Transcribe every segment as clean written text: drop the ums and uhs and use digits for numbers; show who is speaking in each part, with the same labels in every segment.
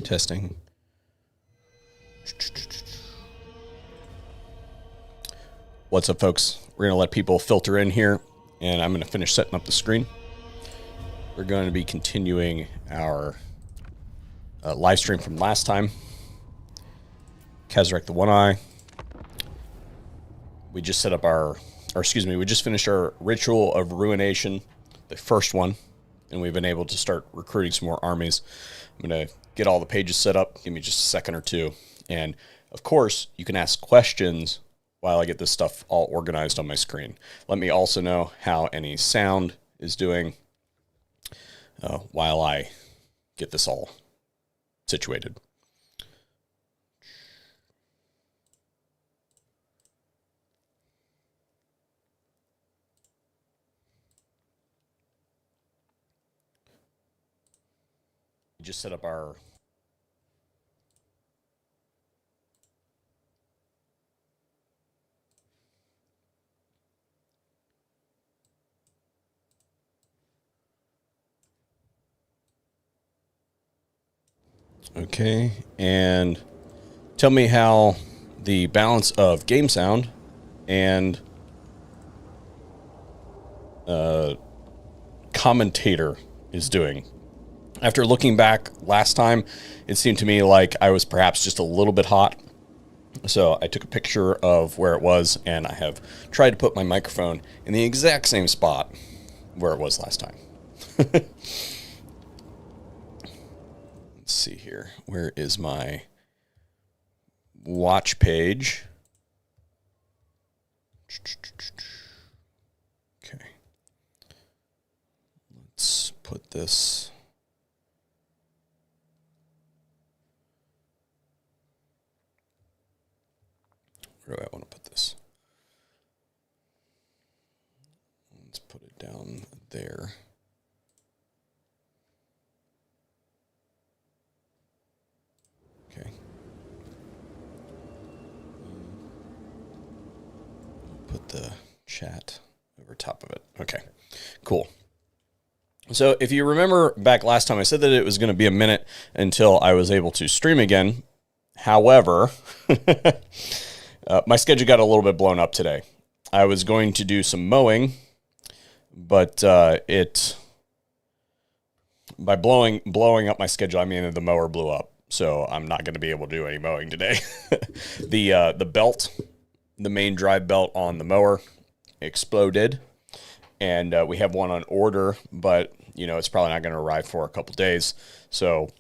Speaker 1: Testing. What's up, folks? We're going to let people filter in here, and I'm going to finish setting up the screen. We're going to be continuing our live stream from last time. Kazrak the One Eye. We just set up we just finished our Ritual of Ruination, the first one, and we've been able to start recruiting some more armies. I'm going to get all the pages set up. Give me just a second or two. And, of course, you can ask questions while I get this stuff all organized on my screen. Let me also know how any sound is doing while I get this all situated. We just set up our okay, and tell me how the balance of game sound and commentator is doing. After looking back last time, it seemed to me like I was perhaps just a little bit hot. So I took a picture of where it was, and I have tried to put my microphone in the exact same spot where it was last time. Let's see here. Where is my watch page? Okay. Let's put this. Where do I want to put this? Let's put it down there. Okay. Put the chat over top of it. Okay, cool. So if you remember back last time, I said that it was going to be a minute until I was able to stream again. However, my schedule got a little bit blown up today. I was going to do some mowing, but by blowing up my schedule, I mean the mower blew up. So I'm not going to be able to do any mowing today. The belt, the main drive belt on the mower exploded, and we have one on order, but it's probably not going to arrive for a couple days. So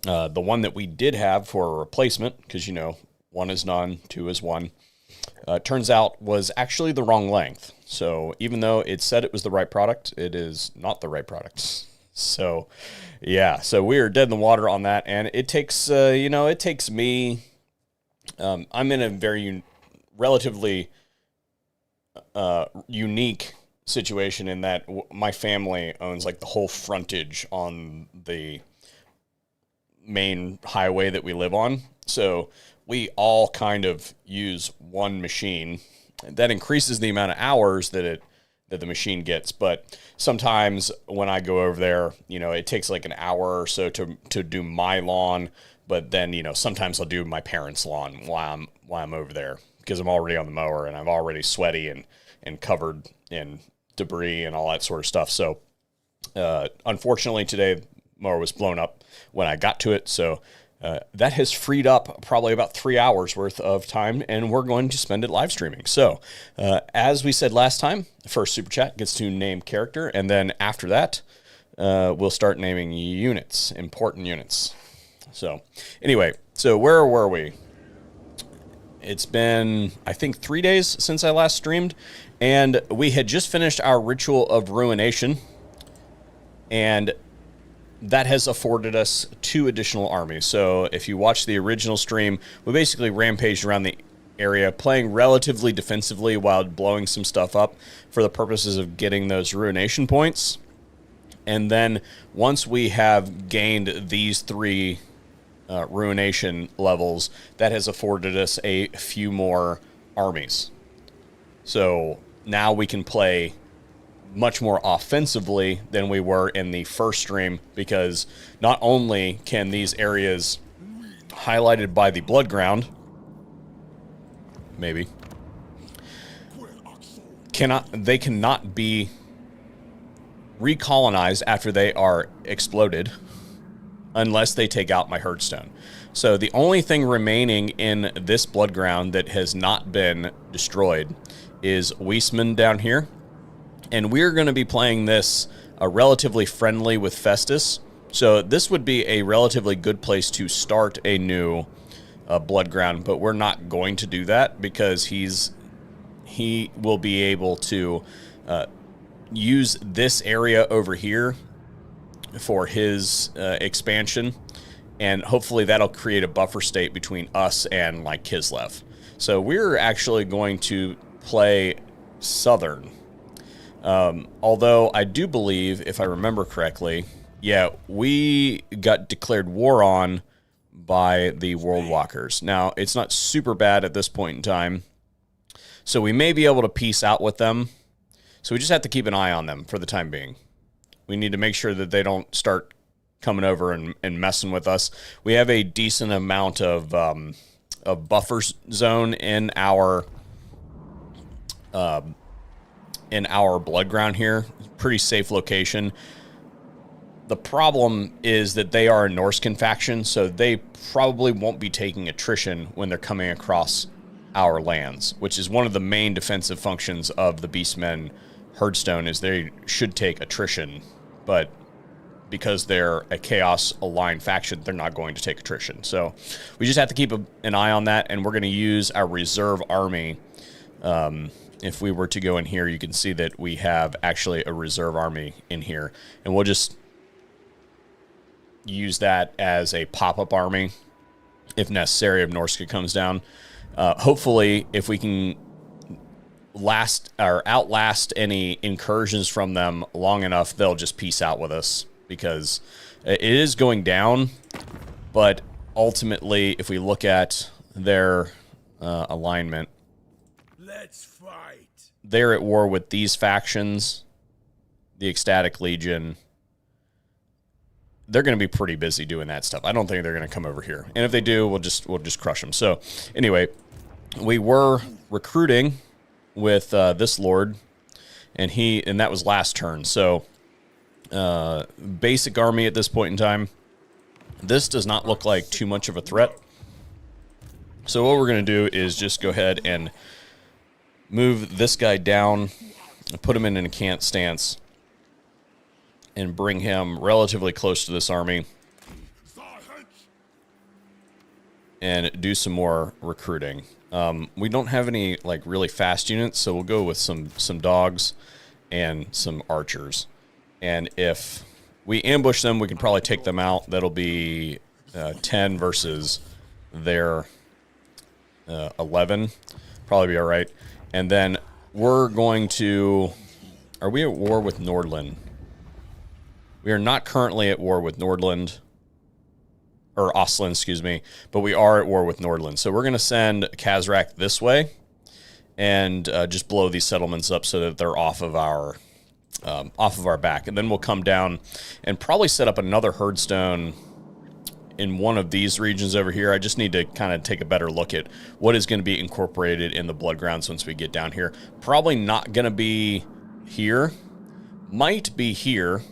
Speaker 1: the one that we did have for a replacement, because one is none, two is one, turns out was actually the wrong length. So even though it said it was the right product, it is not the right product. So, yeah, so we are dead in the water on that, and it takes, it takes me, I'm in a very relatively unique situation in that my family owns like the whole frontage on the main highway that we live on. So we all kind of use one machine. That increases the amount of hours that the machine gets, but sometimes when I go over there, it takes like an hour or so to do my lawn, but then, sometimes I'll do my parents' lawn while I'm over there because I'm already on the mower and I'm already sweaty and covered in debris and all that sort of stuff. So, unfortunately today, the mower was blown up when I got to it. So, that has freed up probably about 3 hours worth of time, and we're going to spend it live streaming. So, as we said last time, the first super chat gets to name character, and then after that, we'll start naming units, important units. So, anyway, so where were we? It's been, I think, 3 days since I last streamed, and we had just finished our Ritual of Ruination, and that has afforded us 2 additional armies. So if you watch the original stream, we basically rampaged around the area, playing relatively defensively while blowing some stuff up for the purposes of getting those ruination points. And then once we have gained these 3 ruination levels, that has afforded us a few more armies. So now we can play much more offensively than we were in the first stream, because not only can these areas highlighted by the blood ground cannot be recolonized after they are exploded unless they take out my herdstone. So the only thing remaining in this blood ground that has not been destroyed is beastmen down here. And we're going to be playing this relatively friendly with Festus. So this would be a relatively good place to start a new blood ground, but we're not going to do that because he will be able to use this area over here for his expansion, and hopefully that'll create a buffer state between us and like Kislev. So we're actually going to play southern. Although I do believe, if I remember correctly, yeah, we got declared war on by the World Walkers. Now, it's not super bad at this point in time, so we may be able to peace out with them. So we just have to keep an eye on them for the time being. We need to make sure that they don't start coming over and messing with us. We have a decent amount of buffer zone in our blood ground here. Pretty safe location. The problem is that they are a Norscan faction, so they probably won't be taking attrition when they're coming across our lands, which is one of the main defensive functions of the Beastmen Herdstone, is they should take attrition, but because they're a Chaos-aligned faction, they're not going to take attrition. So we just have to keep an eye on that, and we're going to use our reserve army. If we were to go in here, you can see that we have actually a reserve army in here, and we'll just use that as a pop-up army if necessary, if Norsca comes down. Hopefully, if we can outlast any incursions from them long enough, they'll just peace out with us, because it is going down. But ultimately, if we look at their alignment,
Speaker 2: let's fight.
Speaker 1: They're at war with these factions, the Ecstatic Legion. They're going to be pretty busy doing that stuff. I don't think they're going to come over here. And if they do, we'll just crush them. So anyway, we were recruiting with this lord, and that was last turn. So basic army at this point in time. This does not look like too much of a threat. So what we're going to do is just go ahead and move this guy down and put him in an encant stance and bring him relatively close to this army and do some more recruiting. We don't have any like really fast units, so we'll go with some dogs and some archers. And if we ambush them, we can probably take them out. That'll be 10 versus their 11. Probably be all right. And then we're going to... Are we at war with Nordland? We are not currently at war with Nordland. Or Ostland, excuse me. But we are at war with Nordland. So we're going to send Kazrak this way and just blow these settlements up so that they're off of our back. And then we'll come down and probably set up another herdstone in one of these regions over here. I just need to kind of take a better look at what is going to be incorporated in the blood grounds once we get down here. Probably not going to be here. Might be here.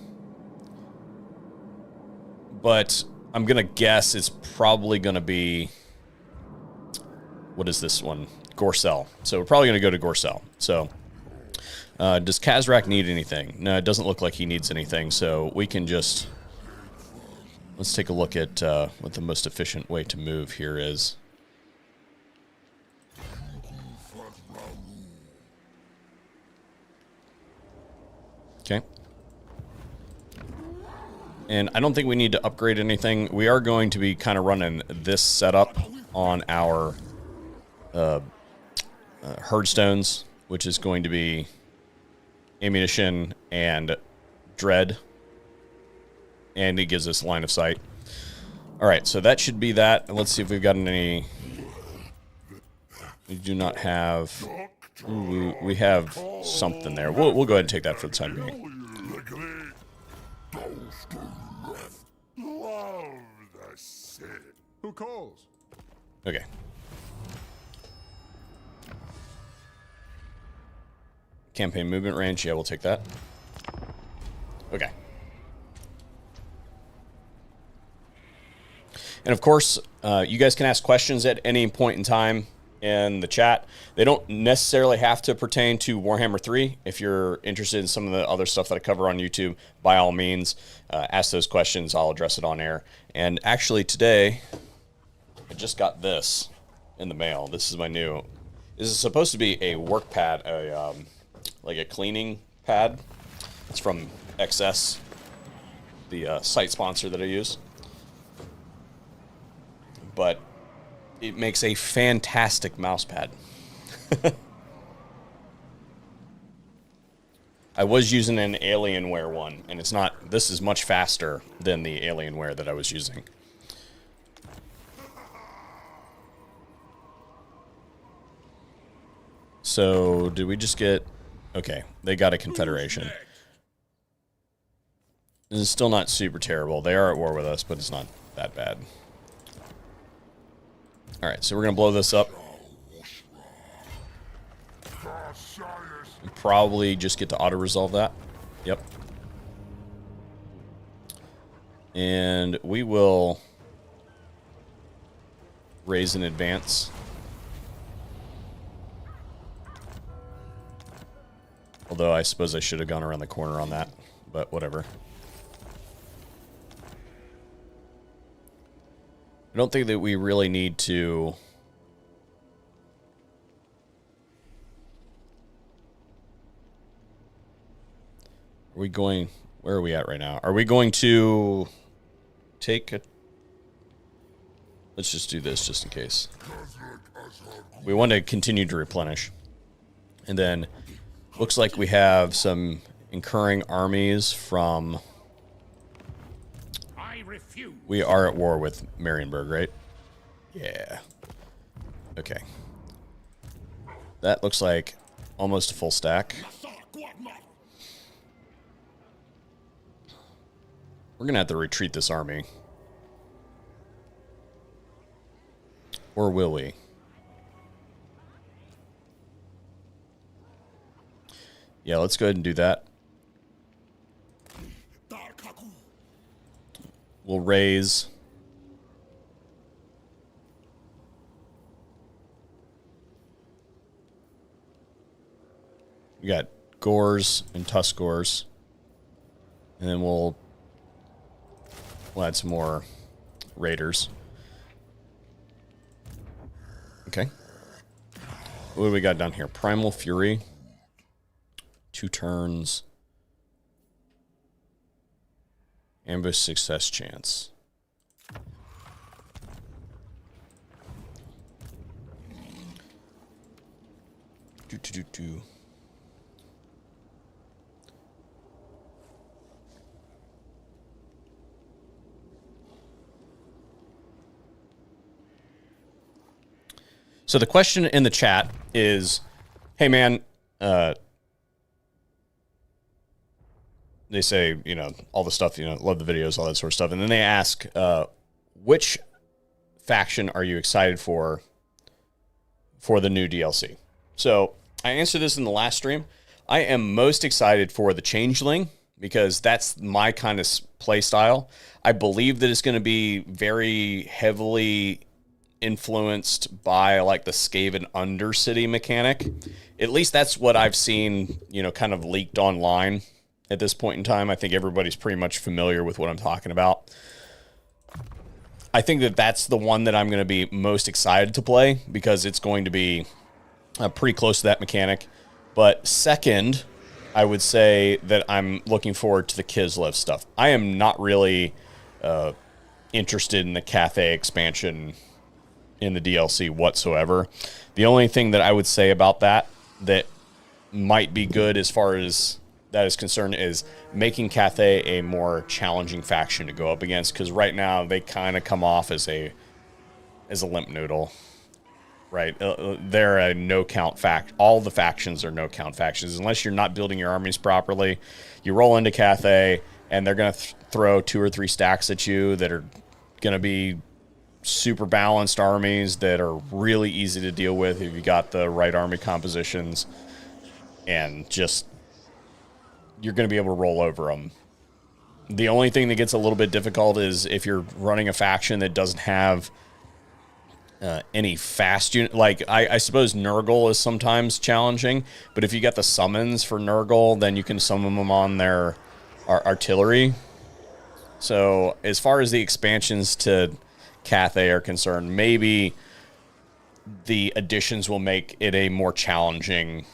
Speaker 1: But I'm going to guess it's probably going to be... What is this one? Gorcel. So we're probably going to go to Gorcel. So does Kazrak need anything? No, it doesn't look like he needs anything. So we can just... Let's take a look at what the most efficient way to move here is. Okay. And I don't think we need to upgrade anything. We are going to be kind of running this setup on our herdstones, which is going to be ammunition and dread. And it gives us line of sight. All right, so that should be that. Let's see if we've got any... We do not have Ooh, we have something there. We'll go ahead and take that for the time being.
Speaker 2: Who calls?
Speaker 1: Okay. Campaign movement range. Yeah, we'll take that. Okay. And of course, you guys can ask questions at any point in time in the chat. They don't necessarily have to pertain to Warhammer 3. If you're interested in some of the other stuff that I cover on YouTube, by all means, ask those questions. I'll address it on air. And actually today, I just got this in the mail. This is my new... This is supposed to be a work pad, like a cleaning pad. It's from XS, the site sponsor that I use. But it makes a fantastic mouse pad. I was using an Alienware one, and it's not... This is much faster than the Alienware that I was using. So, did we just get... Okay, they got a Confederation. This is still not super terrible. They are at war with us, but it's not that bad. Alright, so we're going to blow this up. And probably just get to auto-resolve that. Yep. And we will raise in advance. Although I suppose I should have gone around the corner on that, but whatever. I don't think that we really need to... Are we going... Where are we at right now? Are we going to take a... Let's just do this just in case. We want to continue to replenish. And then... Looks like we have some incurring armies from...
Speaker 2: I refuse.
Speaker 1: We are at war with Marienburg, right? Yeah. Okay. That looks like almost a full stack. We're going to have to retreat this army. Or will we? Yeah, let's go ahead and do that. We'll raise. We got Gores and Tuskors. And then we'll add some more Raiders. Okay. What do we got down here? Primal Fury. 2 turns. Ambush success chance. Do. So the question in the chat is, hey man, they say, you know, all the stuff, you know, love the videos, all that sort of stuff. And then they ask, which faction are you excited for the new DLC? So I answered this in the last stream. I am most excited for the Changeling because that's my kind of play style. I believe that it's going to be very heavily influenced by like the Skaven Undercity mechanic. At least that's what I've seen, you know, kind of leaked online. At this point in time, I think everybody's pretty much familiar with what I'm talking about. I think that that's the one that I'm going to be most excited to play because it's going to be pretty close to that mechanic. But second, I would say that I'm looking forward to the Kislev stuff. I am not really interested in the Cathay expansion in the DLC whatsoever. The only thing that I would say about that might be good as far as that is concerned is making Cathay a more challenging faction to go up against, because right now they kind of come off as a limp noodle. right? They're a no-count fact. All the factions are no-count factions. Unless you're not building your armies properly, you roll into Cathay, and they're going to throw 2 or 3 stacks at you that are going to be super balanced armies that are really easy to deal with if you got the right army compositions. And just, you're going to be able to roll over them. The only thing that gets a little bit difficult is if you're running a faction that doesn't have any fast unit. Like, I suppose Nurgle is sometimes challenging, but if you got the summons for Nurgle, then you can summon them on their artillery. So as far as the expansions to Cathay are concerned, maybe the additions will make it a more challenging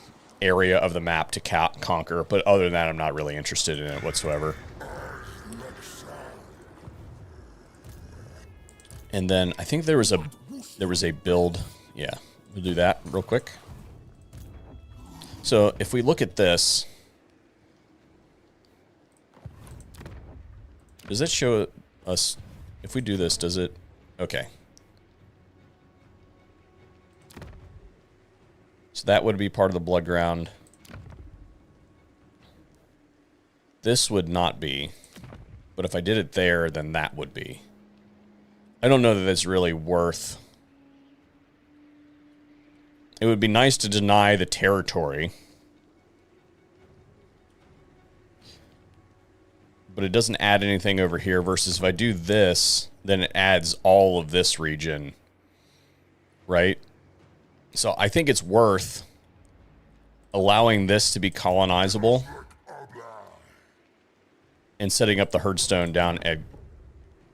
Speaker 1: area of the map to conquer, but other than that, I'm not really interested in it whatsoever. And then I think there was a build. Yeah, we'll do that real quick. So if we look at this, does it show us, if we do this, does it? Okay. So that would be part of the blood ground. This would not be, but if I did it there, then that would be. I don't know that it's really worth. It would be nice to deny the territory, but it doesn't add anything over here, versus if I do this, then it adds all of this region, right? So I think it's worth allowing this to be colonizable and setting up the herdstone down at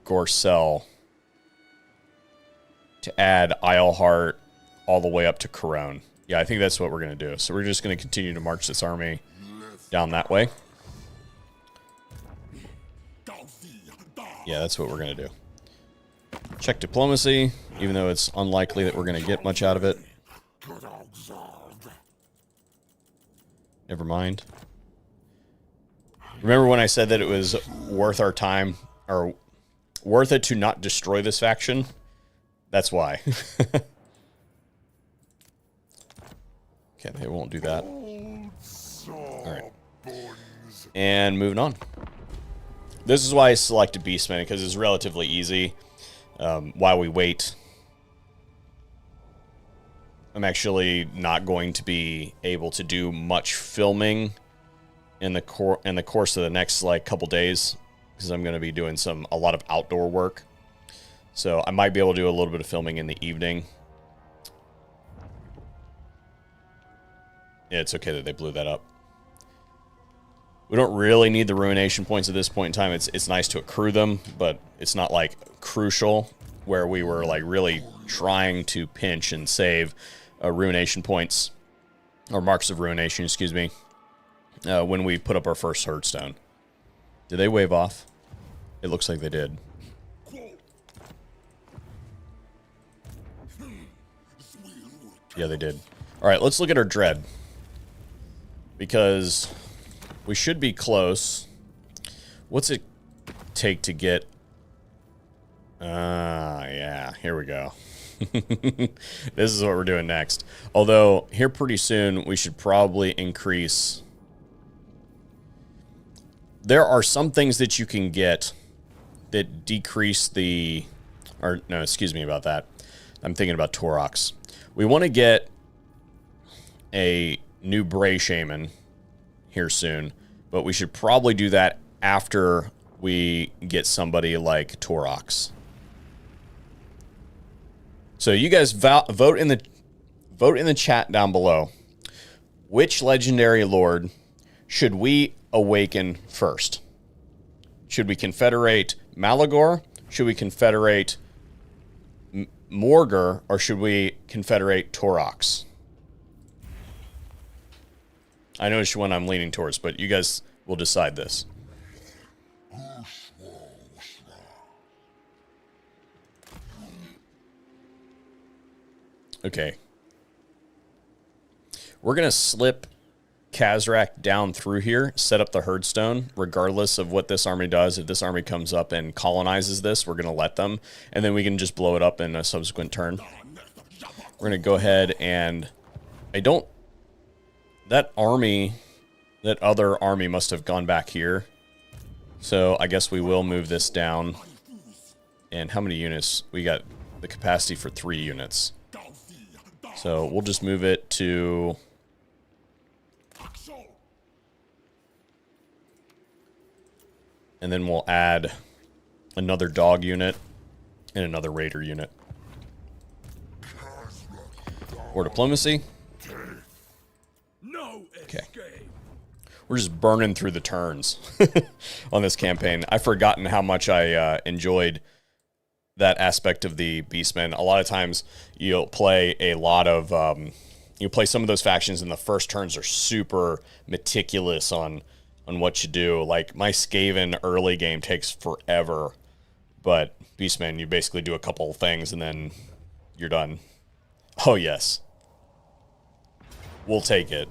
Speaker 1: Gorcel to add Isleheart all the way up to Corone. Yeah, I think that's what we're going to do. So we're just going to continue to march this army down that way. Yeah, that's what we're going to do. Check diplomacy, even though it's unlikely that we're going to get much out of it. Never mind. Remember when I said that it was worth our time, or worth it to not destroy this faction? That's why. Okay, they won't do that. All right. And moving on. This is why I selected beastmen, because it's relatively easy. While we wait, I'm actually not going to be able to do much filming in the course of the next couple days, because I'm going to be doing a lot of outdoor work. So I might be able to do a little bit of filming in the evening. Yeah, it's okay that they blew that up. We don't really need the ruination points at this point in time. It's nice to accrue them, but it's not crucial where we were really trying to pinch and save ruination points, or marks of ruination, excuse me, when we put up our first herdstone. Did they wave off? It looks like they did. Yeah, they did. All right, let's look at our dread, because we should be close. What's it take to get... yeah, here we go. This is what we're doing next. Although, here pretty soon, we should probably increase... There are some things that you can get that decrease the... Or, no, excuse me about that. I'm thinking about Torox. We want to get a new Bray Shaman here soon, but we should probably do that after we get somebody like Torox. So you guys vote in the chat down below. Which legendary lord should we awaken first? Should we confederate Malagor? Should we confederate Morgur, or should we confederate Torox? I know which one I'm leaning towards, but you guys will decide this. Okay. We're going to slip Kazrak down through here, set up the herdstone, regardless of what this army does. If this army comes up and colonizes this, we're going to let them, and then we can just blow it up in a subsequent turn. we're going to go ahead and... That other army must have gone back here. So I guess we will move this down. And how many units? We got the capacity for 3 units. So we'll just move it to... And then we'll add another dog unit and another raider unit. War diplomacy. Okay. We're just burning through the turns on this campaign. I've forgotten how much I enjoyed that aspect of the beastmen. A lot of times you'll play a lot of... you play some of those factions and the first turns are super meticulous on what you do. Like, my Skaven early game takes forever, but beastmen, you basically do a couple of things and then you're done. Oh, yes. We'll take it.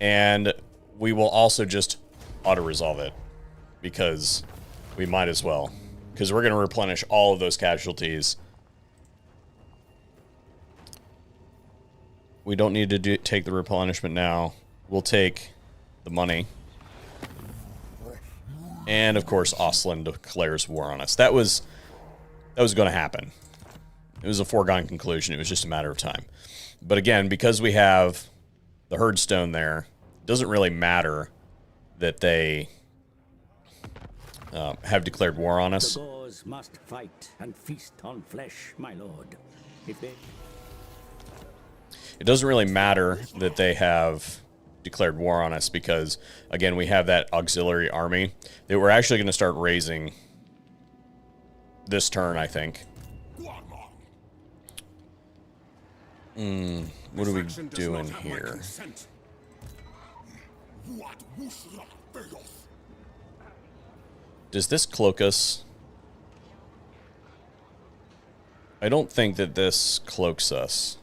Speaker 1: And we will also just auto-resolve it, because we might as well. Because we're going to replenish all of those casualties. We don't need to take the replenishment now. We'll take the money. And, of course, Oslin declares war on us. That was going to happen. It was a foregone conclusion. It was just a matter of time. But again, because we have the Herdstone there, it doesn't really matter that they have declared war on us.
Speaker 3: The Gauls must fight and feast on flesh, my lord.
Speaker 1: It doesn't really matter that they have declared war on us because, again, we have that auxiliary army that we're actually going to start raising this turn, I think. What are we doing here? Does this cloak us? I don't think that this cloaks us.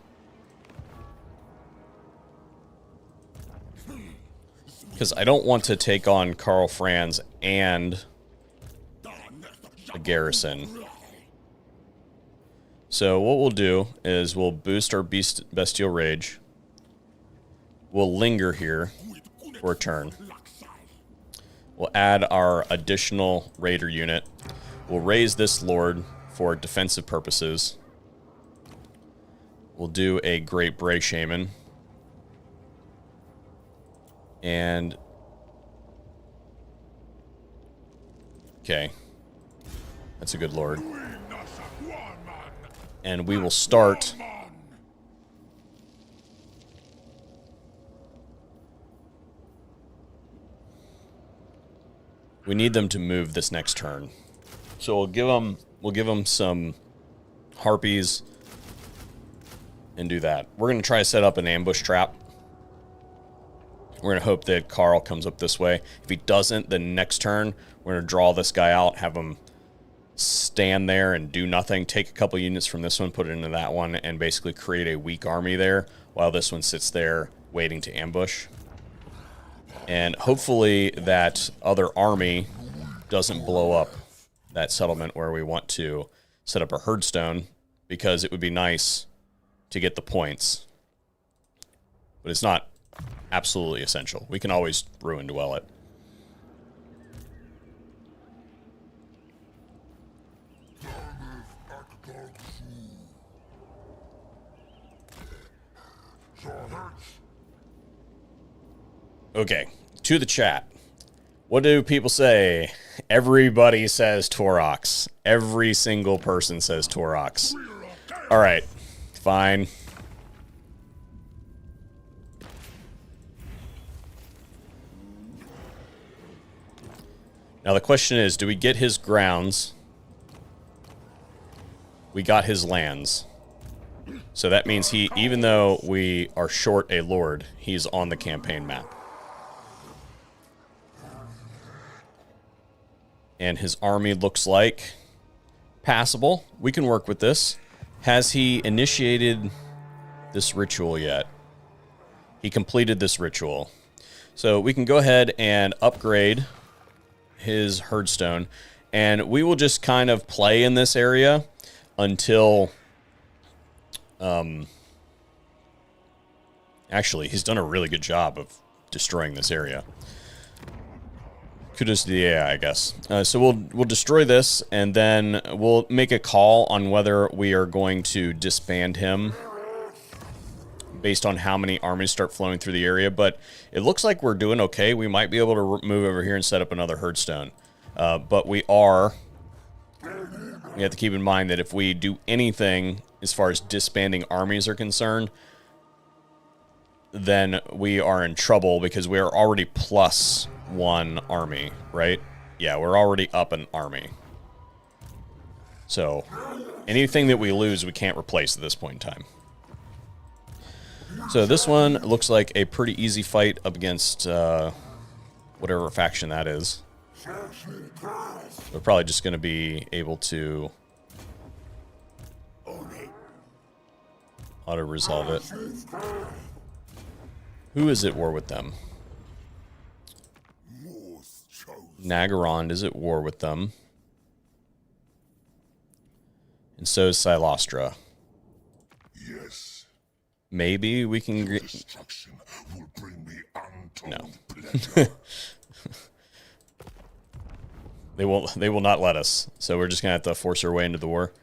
Speaker 1: Because I don't want to take on Karl Franz and a garrison. So what we'll do is we'll boost our Bestial Rage. We'll linger here for a turn. We'll add our additional Raider unit. We'll raise this Lord for defensive purposes. We'll do a Great Bray Shaman. And... okay. That's a good Lord. And we will start... we need them to move this next turn. So we'll give them some harpies and do that. We're going to try to set up an ambush trap. We're going to hope that Karl comes up this way. If he doesn't, then next turn, we're going to draw this guy out, have him stand there and do nothing, take a couple units from this one, put it into that one, and basically create a weak army there while this one sits there waiting to ambush. And hopefully that other army doesn't blow up that settlement where we want to set up a Herdstone, because it would be nice to get the points. But it's not absolutely essential. We can always ruin dwell it. Okay, to the chat. What do people say? Everybody says Torox. Every single person says Torox. All right, fine. Now the question is, do we get his grounds? We got his lands. So that means he, even though we are short a lord, he's on the campaign map. And his army looks like passable. We can work with this. Has he initiated this ritual yet? He completed this ritual. So we can go ahead and upgrade his Herdstone. And we will just kind of play in this area until Actually, he's done a really good job of destroying this area. Kudos to the AI, I guess. So we'll destroy this, and then we'll make a call on whether we are going to disband him based on how many armies start flowing through the area. But it looks like we're doing okay. We might be able to move over here and set up another herdstone. But we have to keep in mind that if we do anything as far as disbanding armies are concerned, then we are in trouble because we are already +1 army, right? Yeah, we're already up an army. So anything that we lose, we can't replace at this point in time. So this one looks like a pretty easy fight up against whatever faction that is. We're probably just going to be able to auto-resolve it. Who is at war with them? Nagarond is at war with them. And so is Silostra.
Speaker 2: Yes.
Speaker 1: Maybe we can...
Speaker 2: Destruction will bring me
Speaker 1: No.
Speaker 2: pleasure.
Speaker 1: They will not let us. So we're just going to have to force our way into the war.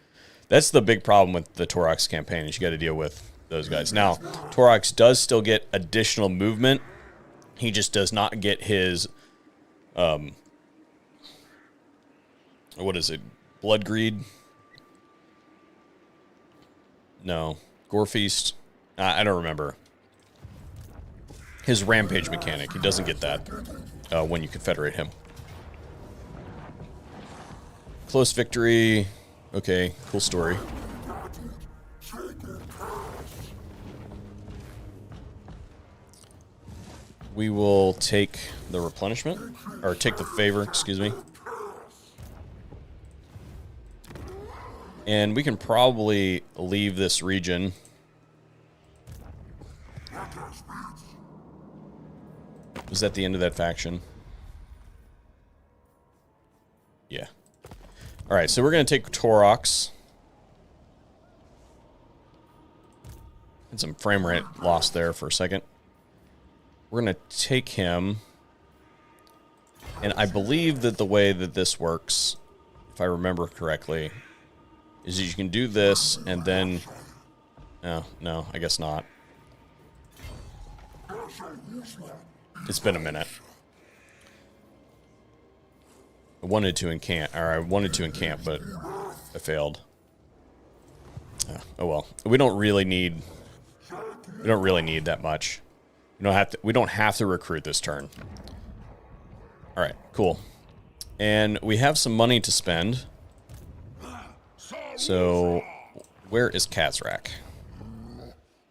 Speaker 1: That's the big problem with the Torox campaign, is you got to deal with those guys. Now, Torox does still get additional movement. He just does not get his what is it? Blood Greed? No. Gore Feast? I don't remember. His Rampage mechanic. He doesn't get that when you Confederate him. Close victory. Okay, cool story. We will take the replenishment, or take the favor, excuse me. And we can probably leave this region. Was that the end of that faction? Yeah. Alright, so we're going to take Torox. Had some frame rate loss there for a second. We're going to take him. And I believe that the way that this works, if I remember correctly, is you can do this and then... Oh, no, I guess not. It's been a minute. I wanted to encamp, but I failed. Oh well. We don't really need that much. We don't have to recruit this turn. Alright, cool. And we have some money to spend. So where is Kazrak?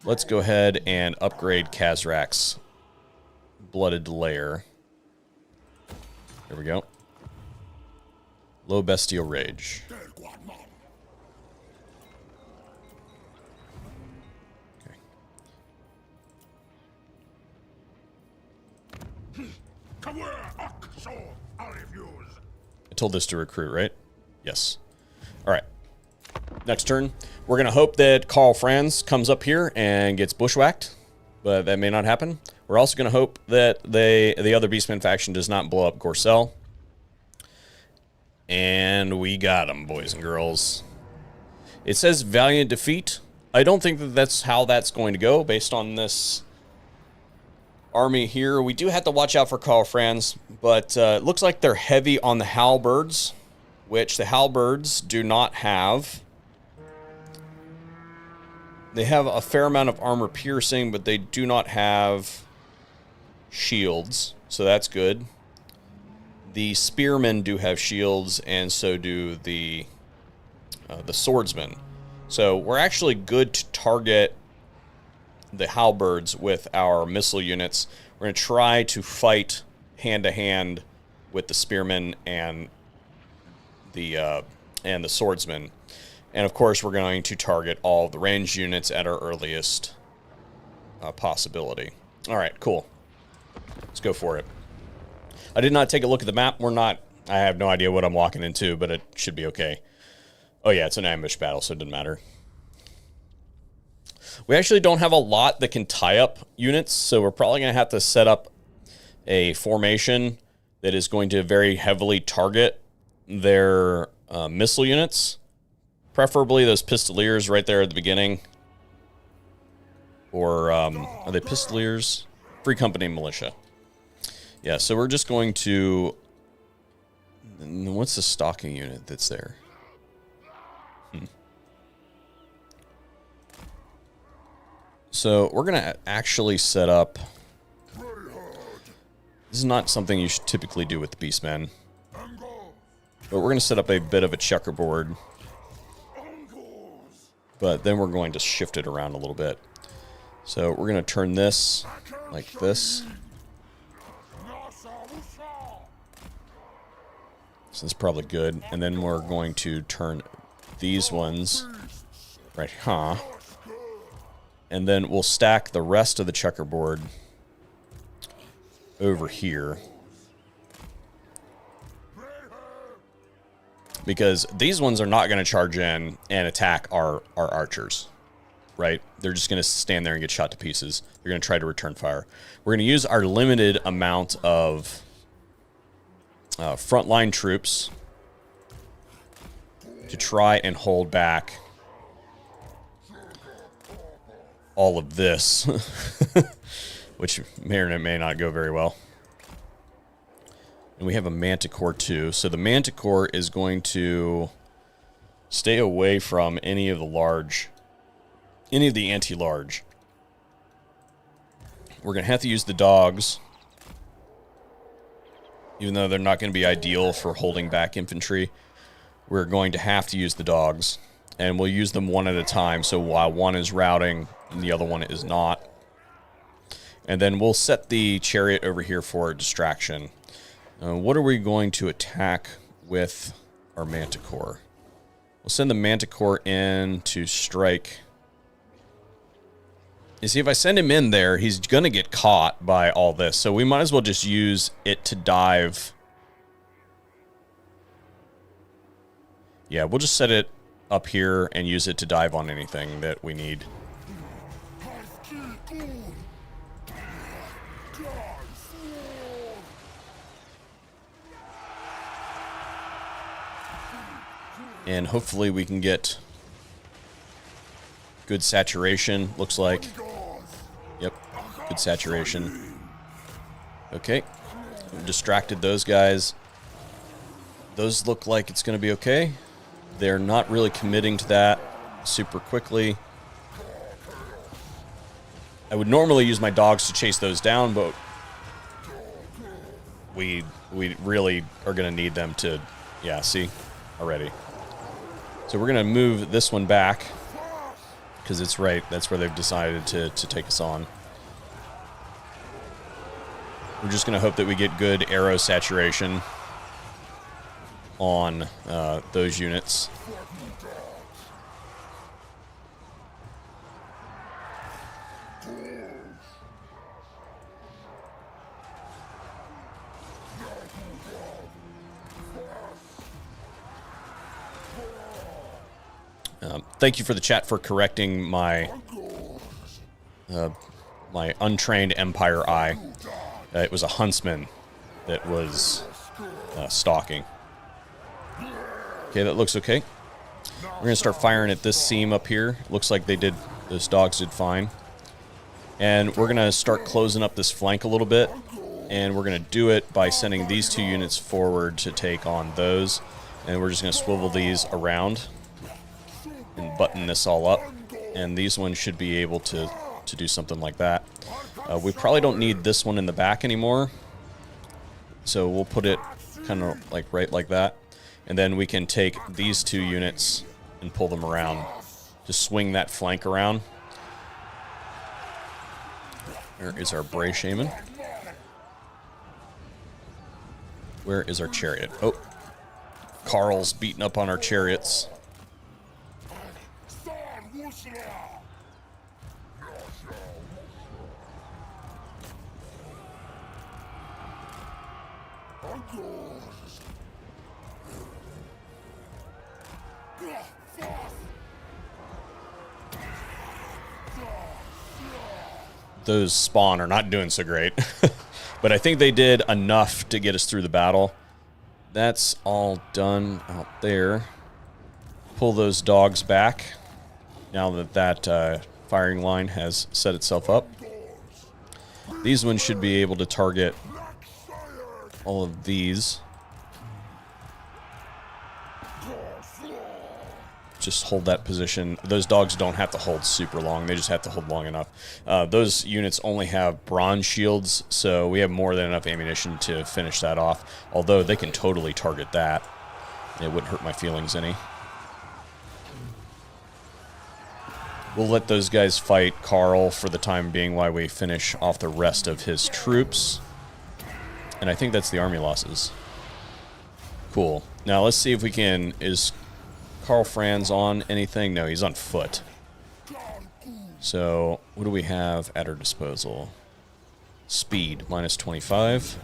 Speaker 1: Let's go ahead and upgrade Kazrak's Blooded Lair. There we go. Low Bestial Rage. I told this to recruit, right? Yes. Alright. Next turn, we're going to hope that Karl Franz comes up here and gets bushwhacked, but that may not happen. We're also going to hope that the other beastmen faction does not blow up Gorcel. And we got him, boys and girls. It says valiant defeat. I don't think that that's how that's going to go based on this army here. We do have to watch out for Karl Franz, but it looks like they're heavy on the halberds, which the halberds do not have. They have a fair amount of armor piercing, but they do not have shields, so that's good. The spearmen do have shields, and so do the swordsmen. So we're actually good to target the halberds with our missile units. We're going to try to fight hand-to-hand with the spearmen and the swordsmen. And of course, we're going to target all of the ranged units at our earliest possibility. All right, cool. Let's go for it. I did not take a look at the map. I have no idea what I'm walking into, but it should be okay. Oh yeah, it's an ambush battle, so it doesn't matter. We actually don't have a lot that can tie up units, so we're probably going to have to set up a formation that is going to very heavily target their missile units, preferably those pistoliers right there at the beginning. Or are they pistoliers? Free Company Militia. Yeah, so we're just going to... What's the stalking unit that's there? So we're going to actually set up... This is not something you should typically do with the beastmen. But we're going to set up a bit of a checkerboard. But then we're going to shift it around a little bit. So we're going to turn this like this. So that's probably good. And then we're going to turn these ones right here. And then we'll stack the rest of the checkerboard over here. Because these ones are not going to charge in and attack our archers. Right? They're just going to stand there and get shot to pieces. They're going to try to return fire. We're going to use our limited amount of frontline troops to try and hold back all of this, which may or may not go very well. And we have a manticore too. So the manticore is going to stay away from any of the anti-large. We're going to have to use the dogs, even though they're not going to be ideal for holding back infantry. We're going to have to use the dogs, and we'll use them one at a time, so while one is routing and the other one is not. And then we'll set the chariot over here for a distraction. What are we going to attack with our manticore? We'll send the manticore in to strike. You see, if I send him in there, he's going to get caught by all this. So we might as well just use it to dive. Yeah, we'll just set it up here and use it to dive on anything that we need. And hopefully we can get good saturation, looks like. Yep, good saturation. Okay, we've distracted those guys. Those look like it's going to be okay. They're not really committing to that super quickly. I would normally use my dogs to chase those down, but we really are going to need them to, yeah, see, already. So we're going to move this one back, because it's right, that's where they've decided to take us on. We're just going to hope that we get good arrow saturation on those units. Thank you for the chat for correcting my my untrained Empire eye. It was a huntsman that was stalking. Okay, that looks okay. We're going to start firing at this seam up here. Looks like those dogs did fine. And we're going to start closing up this flank a little bit. And we're going to do it by sending these two units forward to take on those. And we're just going to swivel these around and button this all up. And these ones should be able to do something like that. We probably don't need this one in the back anymore. So we'll put it kind of like right like that. And then we can take these two units and pull them around. Just swing that flank around. Where is our Bray Shaman? Where is our chariot? Oh, Karl's beating up on our chariots. those spawn are not doing so great. But I think they did enough to get us through the battle. That's all done out there. Pull those dogs back now that that firing line has set itself up. These ones should be able to target all of these. Just hold that position. Those dogs don't have to hold super long. They just have to hold long enough. Those units only have bronze shields, so we have more than enough ammunition to finish that off. Although they can totally target that. It wouldn't hurt my feelings any. We'll let those guys fight Karl for the time being while we finish off the rest of his troops. And I think that's the army losses. Cool. Now let's see if we can... Is Karl Franz on anything? No, he's on foot. So, what do we have at our disposal? Speed, minus 25.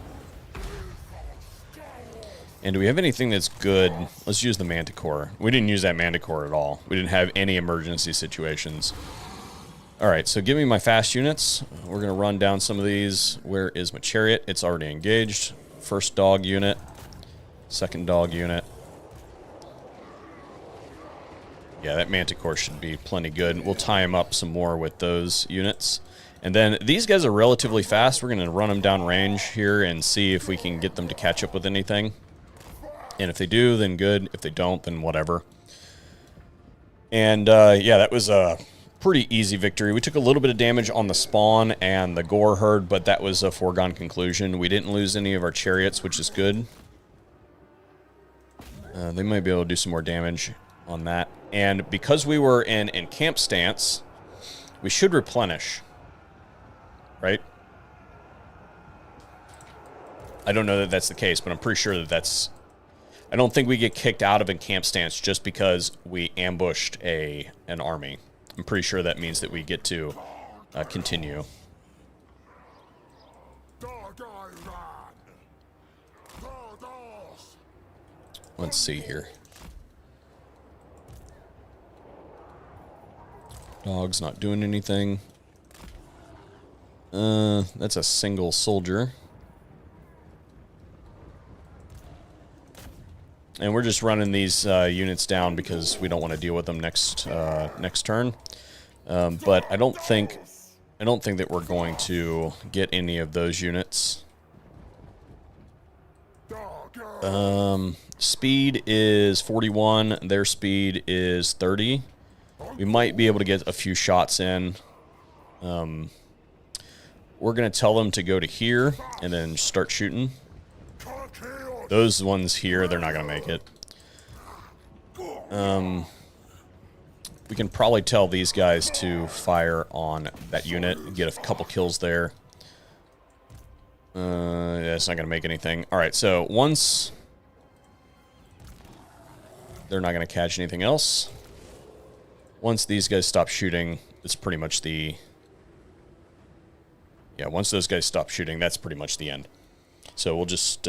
Speaker 1: And do we have anything that's good? Let's use the Manticore. We didn't use that Manticore at all. We didn't have any emergency situations. Alright, so give me my fast units. We're going to run down some of these. Where is my chariot? It's already engaged. First dog unit. Second dog unit. Yeah, that Manticore should be plenty good. We'll tie him up some more with those units. And then these guys are relatively fast. We're going to run them down range here and see if we can get them to catch up with anything. And if they do, then good. If they don't, then whatever. And yeah, that was a pretty easy victory. We took a little bit of damage on the spawn and the gore herd, but that was a foregone conclusion. We didn't lose any of our chariots, which is good. They might be able to do some more damage on that. And because we were in camp stance, we should replenish. Right? I don't know that that's the case, but I'm pretty sure that that's... I don't think we get kicked out of a camp stance just because we ambushed an army. I'm pretty sure that means that we get to continue. Let's see here. Dog's not doing anything. That's a single soldier. And we're just running these units down because we don't want to deal with them next turn. But I don't think that we're going to get any of those units. Speed is 41. Their speed is 30. We might be able to get a few shots in. We're going to tell them to go to here and then start shooting. Those ones here, they're not going to make it. We can probably tell these guys to fire on that unit and get a couple kills there. Yeah, it's not going to make anything. Alright, so once they're not going to catch anything else. Once these guys stop shooting, it's pretty much the... Yeah, once those guys stop shooting, that's pretty much the end. So we'll just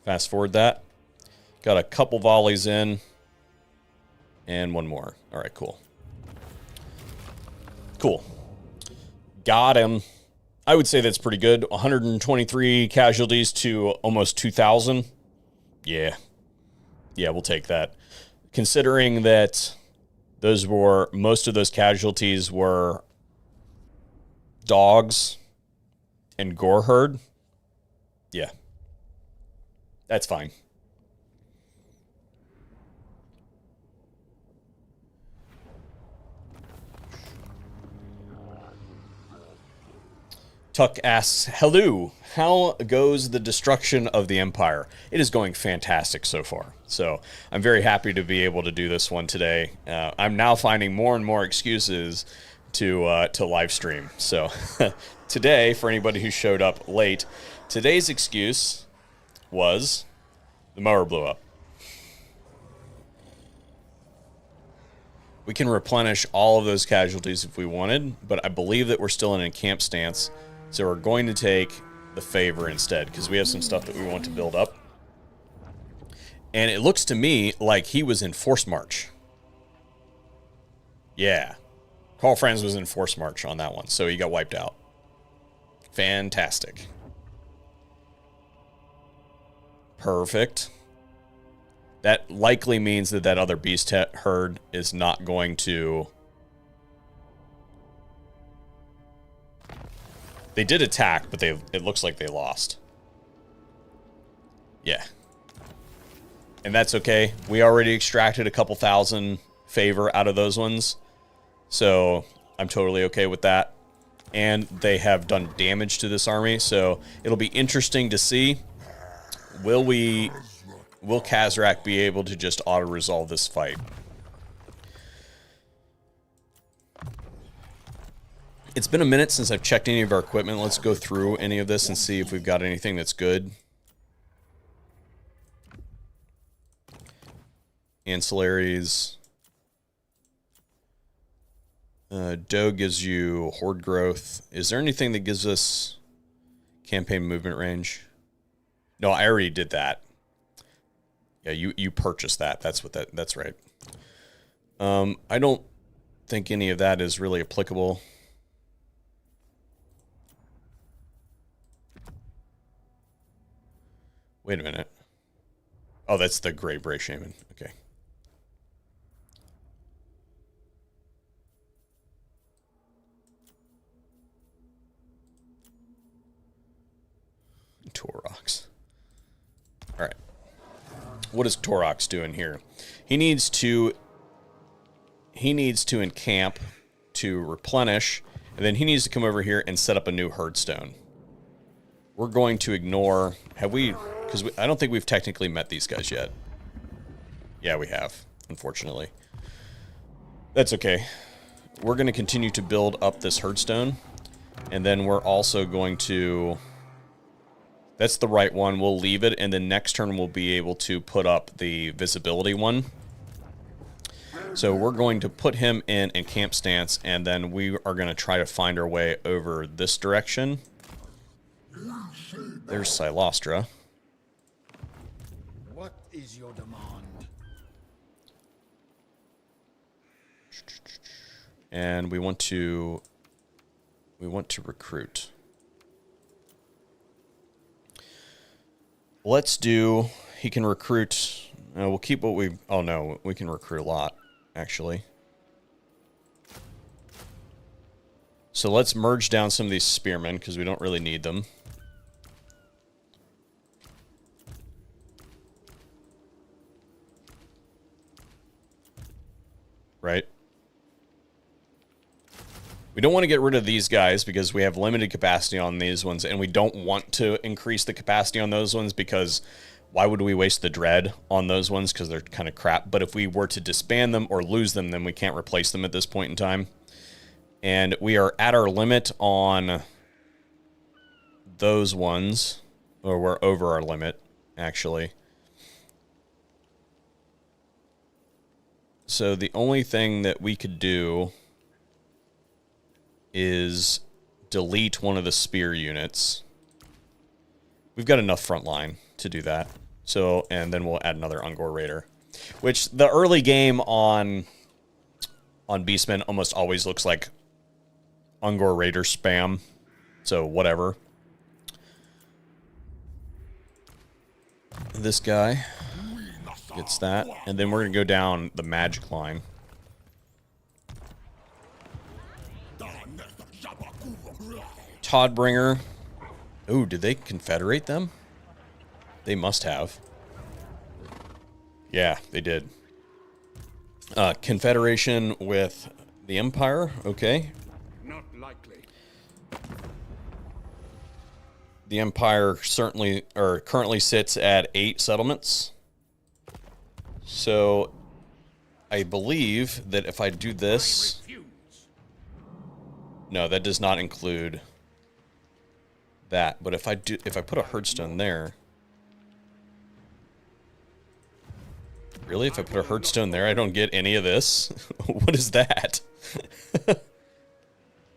Speaker 1: fast forward that. Got a couple volleys in. And one more. Alright, cool. Cool. Got him. I would say that's pretty good. 123 casualties to almost 2,000. Yeah. Yeah, we'll take that. Considering that most of those casualties were dogs and gore herd. Yeah. That's fine. Tuck asks, hello, how goes the destruction of the Empire? It is going fantastic so far. So I'm very happy to be able to do this one today. I'm now finding more and more excuses to live stream. So today, for anybody who showed up late, today's excuse was the mower blew up. We can replenish all of those casualties if we wanted, but I believe that we're still in a camp stance. So we're going to take the favor instead, because we have some stuff that we want to build up. And it looks to me like he was in force march. Yeah. Karl Franz was in force march on that one, so he got wiped out. Fantastic. Perfect. That likely means that that other beast herd is not going to... They did attack, but it looks like they lost. Yeah. And that's okay. We already extracted a couple thousand favor out of those ones. So I'm totally okay with that. And they have done damage to this army. So it'll be interesting to see. Will Kazrak be able to just auto-resolve this fight? It's been a minute since I've checked any of our equipment. Let's go through any of this and see if we've got anything that's good. Ancillaries. Doe gives you horde growth. Is there anything that gives us campaign movement range? No, I already did that. Yeah, you purchased that. That's right. I don't think any of that is really applicable. Wait a minute. Oh, that's the Gray Bray Shaman. Okay. Torox. All right. What is Torox doing here? He needs to encamp to replenish, and then he needs to come over here and set up a new herdstone. We're going to ignore... Have we... Because I don't think we've technically met these guys yet. Yeah, we have, unfortunately. That's okay. We're going to continue to build up this herdstone, and then we're also going to... That's the right one. We'll leave it, and then next turn we'll be able to put up the visibility one. So we're going to put him in camp stance, and then we are going to try to find our way over this direction. There's Silostra.
Speaker 3: What is your demand?
Speaker 1: And we want to recruit. Let's do... He can recruit... we'll keep what we... Oh, no. We can recruit a lot, actually. So let's merge down some of these spearmen, because we don't really need them. Right? We don't want to get rid of these guys because we have limited capacity on these ones, and we don't want to increase the capacity on those ones because why would we waste the dread on those ones, because they're kind of crap. But if we were to disband them or lose them, then we can't replace them at this point in time. And we are at our limit on those ones, or we're over our limit, actually. So the only thing that we could do is delete one of the spear units. We've got enough front line to do that. So, and then we'll add another Ungor Raider. Which, the early game on Beastmen almost always looks like Ungor Raider spam. So, whatever. This guy gets that. And then we're going to go down the magic line. Toddbringer. Ooh, did they confederate them? They must have. Yeah, they did. Confederation with the Empire. Okay.
Speaker 3: Not likely.
Speaker 1: The Empire certainly, or currently sits at 8 settlements. So, I believe that if I do this... No, that does not include that. But if I put a herdstone there... Really? If I put a herdstone there, I don't get any of this? What is that?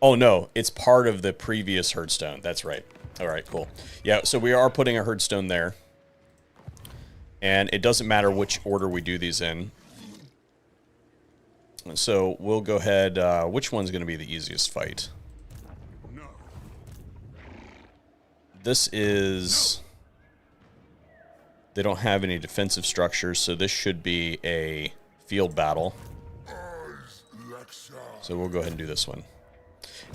Speaker 1: Oh, no. It's part of the previous herdstone. That's right. All right, cool. Yeah, so we are putting a herdstone there. And it doesn't matter which order we do these in. So we'll go ahead. Which one's going to be the easiest fight? this is... They don't have any defensive structures, so this should be a field battle. So we'll go ahead and do this one.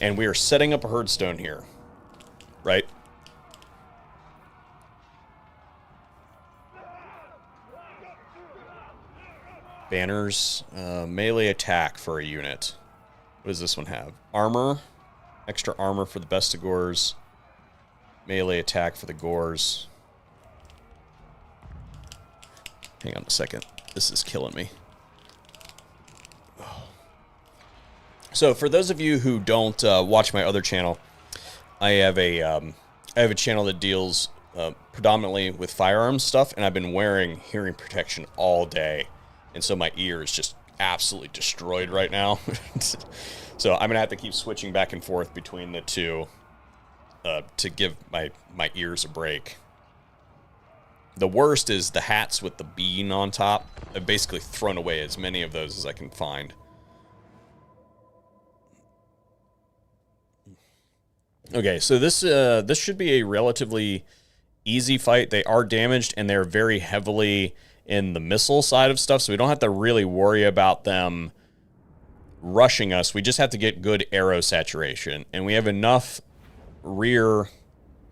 Speaker 1: And we are setting up a herdstone here. Right? Banners. Melee attack for a unit. What does this one have? Armor. Extra armor for the Bestigors. Melee attack for the Gors. Hang on a second. This is killing me. So for those of you who don't watch my other channel, I have a channel that deals predominantly with firearms stuff, and I've been wearing hearing protection all day, and so my ear is just absolutely destroyed right now. So I'm gonna have to keep switching back and forth between the two to give my ears a break. The worst is the hats with the bean on top. I've basically thrown away as many of those as I can find. Okay, so this should be a relatively easy fight. They are damaged, and they're very heavily in the missile side of stuff, so we don't have to really worry about them rushing us. We just have to get good arrow saturation, and we have enough rear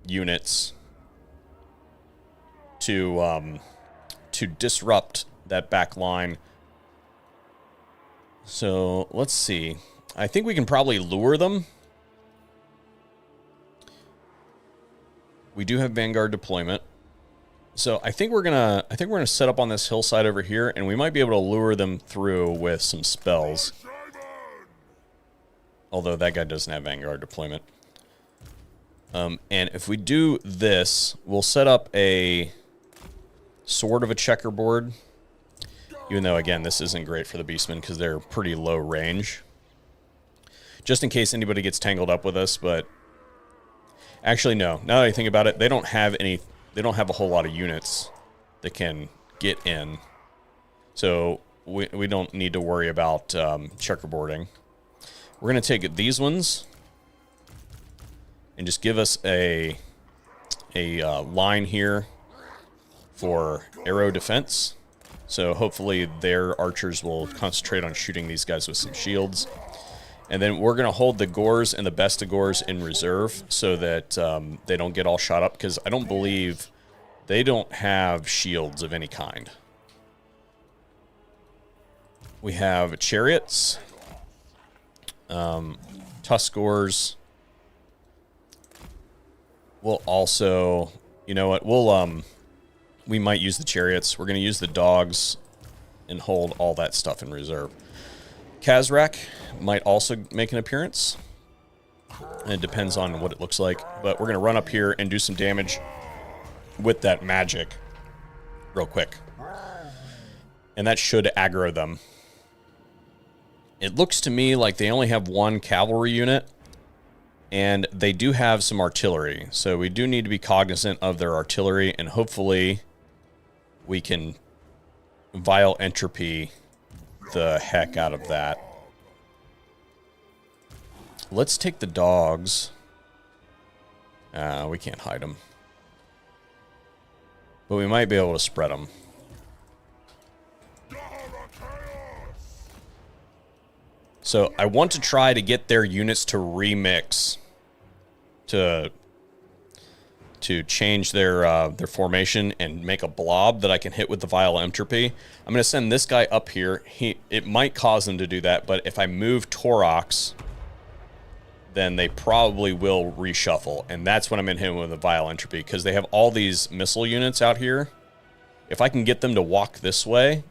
Speaker 1: units to disrupt that back line. So let's see. I think we can probably lure them. We do have Vanguard deployment. So I think we're gonna set up on this hillside over here, and we might be able to lure them through with some spells. Although that guy doesn't have Vanguard deployment. And if we do this, we'll set up a sort of a checkerboard. Even though, again, this isn't great for the beastmen because they're pretty low range. Just in case anybody gets tangled up with us, but... Actually, no. Now that I think about it, they don't have a whole lot of units that can get in. So we don't need to worry about checkerboarding. We're going to take these ones and just give us a line here for arrow defense. So hopefully their archers will concentrate on shooting these guys with some shields. And then we're going to hold the Gors and the Bestigors in reserve so that they don't get all shot up, because I don't believe they don't have shields of any kind. We have chariots, Tuskors. We'll also, you know what, we might use the chariots. We're going to use the dogs and hold all that stuff in reserve. Kazrak might also make an appearance. And it depends on what it looks like. But we're going to run up here and do some damage with that magic real quick. And that should aggro them. It looks to me like they only have one cavalry unit. And they do have some artillery. So we do need to be cognizant of their artillery. And hopefully we can vile entropy the heck out of that. Let's take the dogs. We can't hide them. But we might be able to spread them. So I want to try to get their units to remix, to change their formation and make a blob that I can hit with the vile entropy. I'm going to send this guy up here. It might cause them to do that, but if I move Torox, then they probably will reshuffle, and that's when I'm going to hit them with the vile entropy, because they have all these missile units out here. If I can get them to walk this way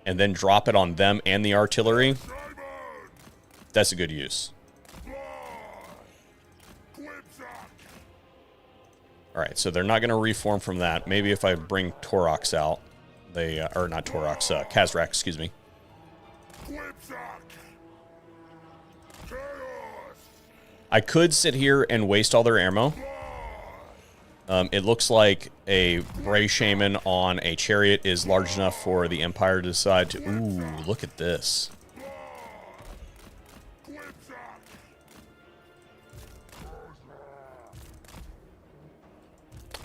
Speaker 1: and then drop it on them and the artillery, that's a good use. Alright, so they're not going to reform from that. Maybe if I bring Torox out, or not Torox, Kazrak, excuse me. I could sit here and waste all their ammo. It looks like a Bray Shaman on a chariot is large enough for the Empire to decide to... Ooh, look at this.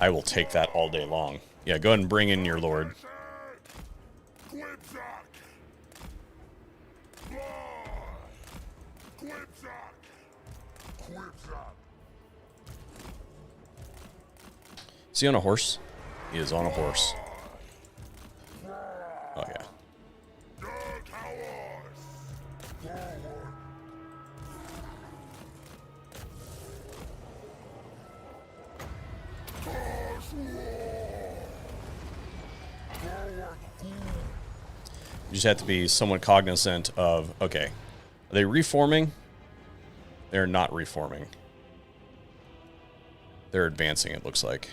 Speaker 1: I will take that all day long. Yeah, go ahead and bring in your lord. Is he on a horse? He is on a horse. Oh, yeah. You just have to be somewhat cognizant of, okay, are they reforming? They're not reforming. They're advancing, it looks like.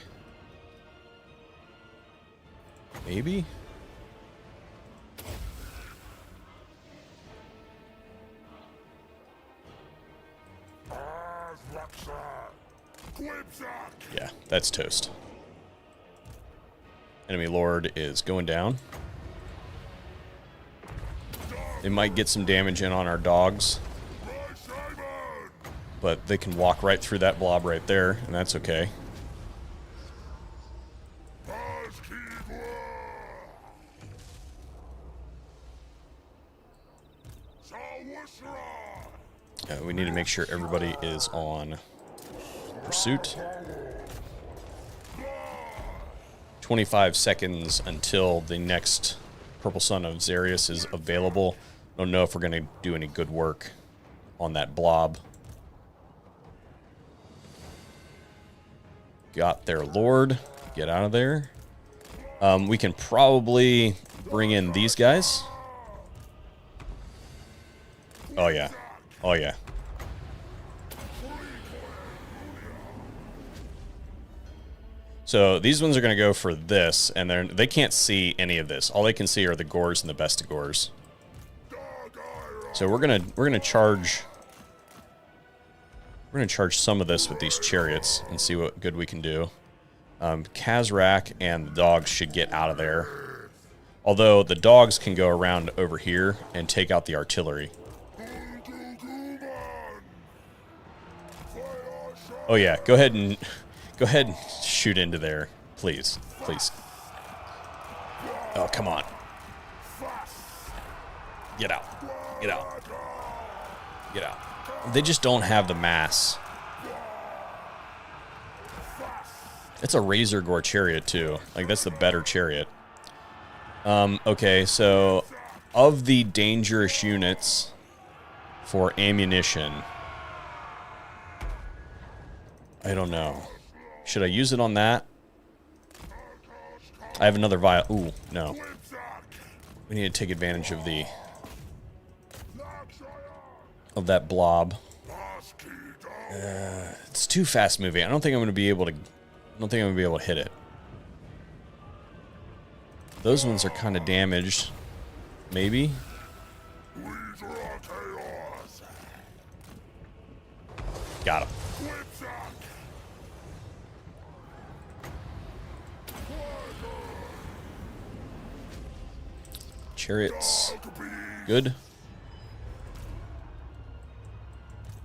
Speaker 1: Maybe? Yeah, that's toast. Enemy lord is going down. They might get some damage in on our dogs, but they can walk right through that blob right there, and that's okay. We need to make sure everybody is on pursuit. 25 seconds until the next Purple Sun of Xarius is available. Don't know if we're going to do any good work on that blob. Got their lord. Get out of there. We can probably bring in these guys. Oh, yeah. Oh, yeah. So these ones are going to go for this, and they can't see any of this. All they can see are the gores and the bestigores. So we're gonna charge. We're gonna charge some of this with these chariots and see what good we can do. Kazrak and the dogs should get out of there. Although the dogs can go around over here and take out the artillery. Oh yeah, go ahead and shoot into there, please, please. Oh, come on. Get out. Get out. Get out. They just don't have the mass. It's a Razor Gore chariot, too. Like, that's the better chariot. Okay, so of the dangerous units for ammunition, I don't know. Should I use it on that? I have another vial. Ooh, no. We need to take advantage of that blob. It's too fast moving. I don't think I'm going to be able to hit it. Those ones are kind of damaged. Maybe. Got him. Chariots. Good.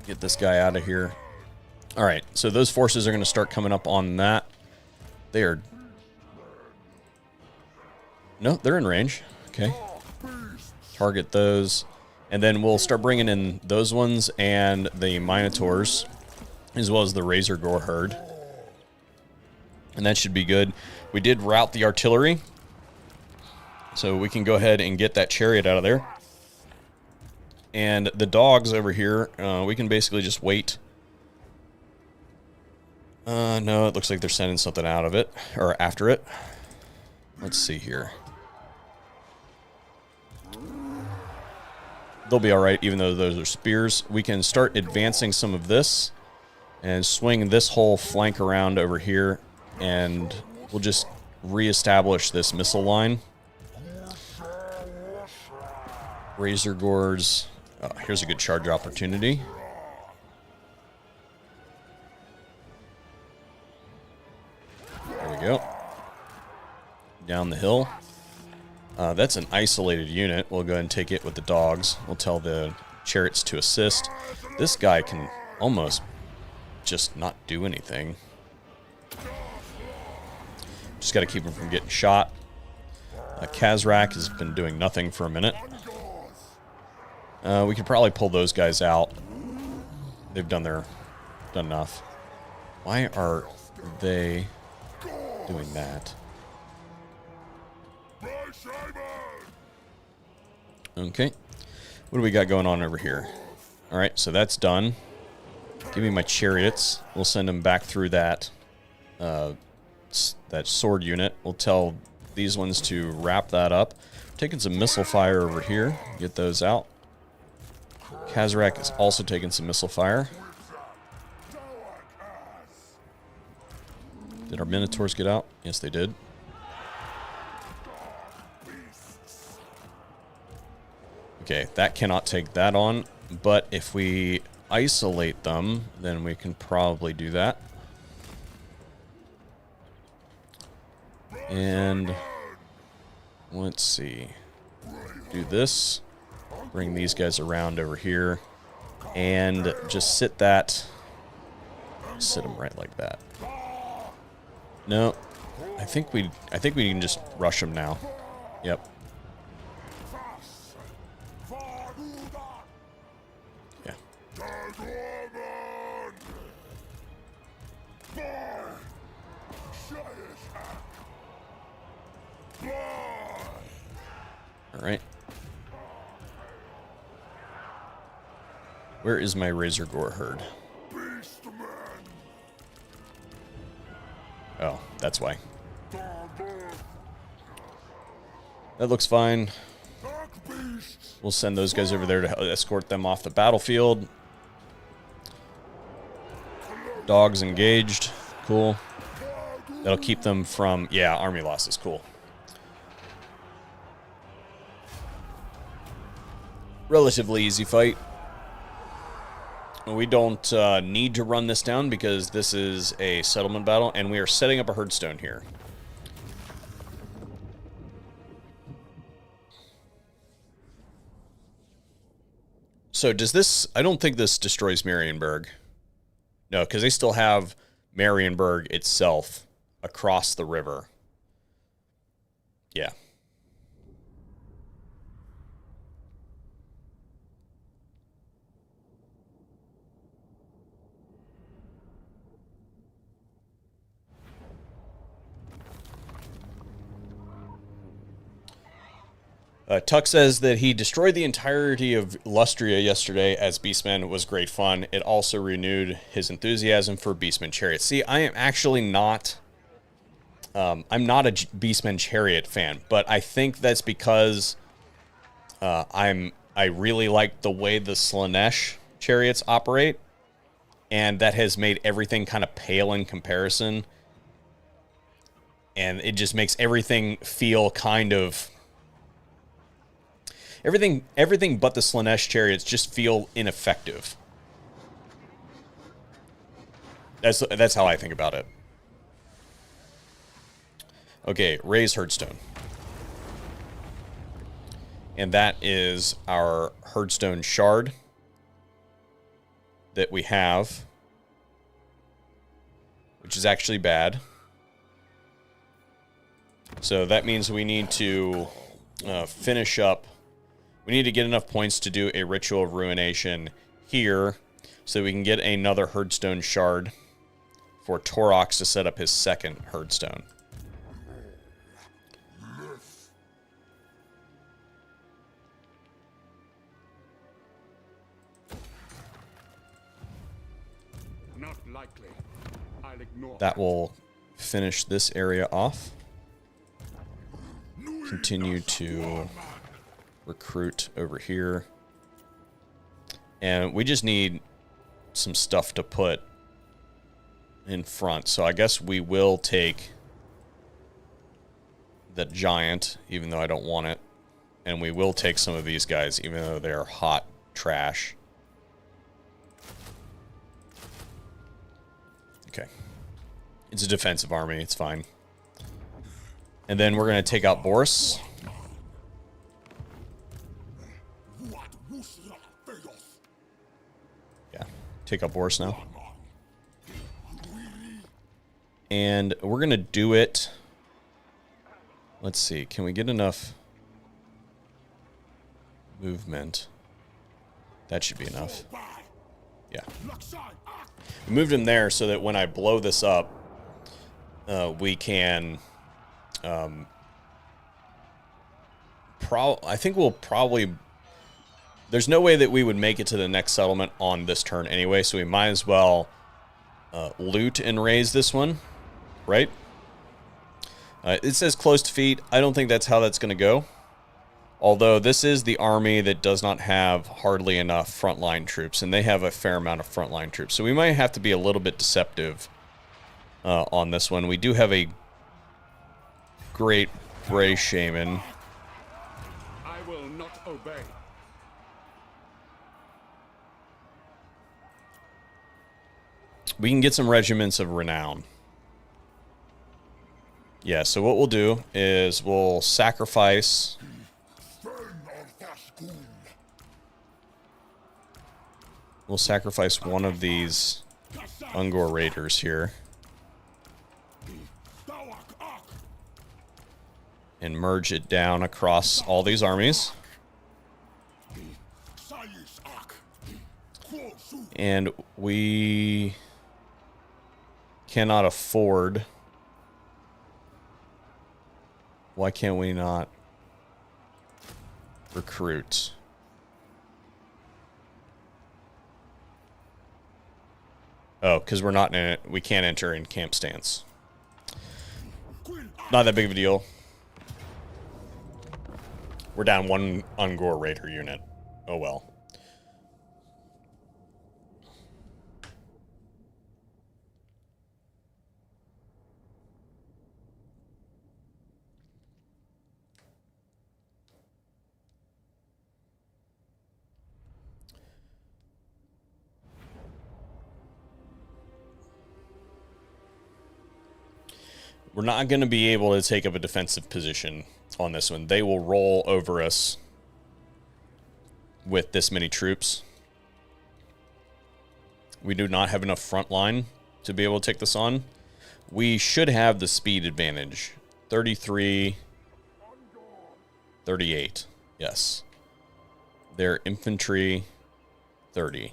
Speaker 1: Get this guy out of here. Alright, so those forces are going to start coming up on that. They are... No, they're in range. Okay. Target those. And then we'll start bringing in those ones and the Minotaurs, as well as the Razor Gore herd. And that should be good. We did rout the artillery, so we can go ahead and get that chariot out of there. And the dogs over here, we can basically just wait. No, it looks like they're sending something out of it, or after it. Let's see here. They'll be alright, even though those are spears. We can start advancing some of this and swing this whole flank around over here, and we'll just reestablish this missile line. Razor Gores. Here's a good charge opportunity. There we go. Down the hill. That's an isolated unit. We'll go ahead and take it with the dogs. We'll tell the chariots to assist. This guy can almost just not do anything. Just got to keep him from getting shot. Kazrak has been doing nothing for a minute. We could probably pull those guys out. They've done enough. Why are they doing that? Okay. What do we got going on over here? Alright, so that's done. Give me my chariots. We'll send them back through that that sword unit. We'll tell these ones to wrap that up. Taking some missile fire over here. Get those out. Kazrak is also taking some missile fire. Did our Minotaurs get out? Yes, they did. Okay, that cannot take that on, but if we isolate them, then we can probably do that. And let's see. Do this. Bring these guys around over here. And just sit that. Sit them right like that. No. I think we can just rush them now. Yep. Yeah. All right. Where is my Razor Gore herd? Oh, that's why. That looks fine. We'll send those guys over there to escort them off the battlefield. Dogs engaged. Cool. That'll keep them from... Yeah, army losses. Cool. Relatively easy fight. We don't need to run this down because this is a settlement battle, and we are setting up a herdstone here. So does this... I don't think this destroys Marienburg. No, because they still have Marienburg itself across the river. Yeah. Tuck says that he destroyed the entirety of Lustria yesterday as beastmen. It was great fun. It also renewed his enthusiasm for beastmen chariots. See, I am actually not... I'm not a beastmen chariot fan, but I think that's because I really like the way the Slaanesh chariots operate, and that has made everything kind of pale in comparison, and it just makes everything feel kind of... Everything but the Slaanesh chariots just feel ineffective. That's how I think about it. Okay, raise herdstone. And that is our herdstone shard that we have, which is actually bad. So that means we need to finish up. We need to get enough points to do a Ritual of Ruination here so we can get another herdstone shard for Torox to set up his second herdstone.
Speaker 2: Not likely. I'll ignore
Speaker 1: That will finish this area off. Continue to recruit over here. And we just need some stuff to put in front. So I guess we will take the giant, even though I don't want it. And we will take some of these guys, even though they're hot trash. Okay. It's a defensive army. It's fine. And then we're going to take out Boris. Yeah, take out Boris now. And we're going to do it let's see. Can we get enough movement? That should be enough. Yeah. We moved him there so that when I blow this up, we can... I think we'll probably... There's no way that we would make it to the next settlement on this turn anyway, so we might as well loot and raise this one, right? It says close defeat. I don't think that's how that's going to go. Although this is the army that does not have hardly enough frontline troops, and they have a fair amount of frontline troops. So we might have to be a little bit deceptive on this one. We do have a great Bray Shaman.
Speaker 2: I will not obey.
Speaker 1: We can get some regiments of renown. Yeah, so what we'll do is we'll sacrifice... We'll sacrifice one of these Ungor Raiders here. And merge it down across all these armies. And we cannot afford... Why can't we not recruit? Oh, because we're not in it. We can't enter in camp stance. Not that big of a deal. We're down one Ungor Raider unit. Oh well. We're not going to be able to take up a defensive position on this one. They will roll over us with this many troops. We do not have enough front line to be able to take this on. We should have the speed advantage. 33, 38. Yes. Their infantry, 30.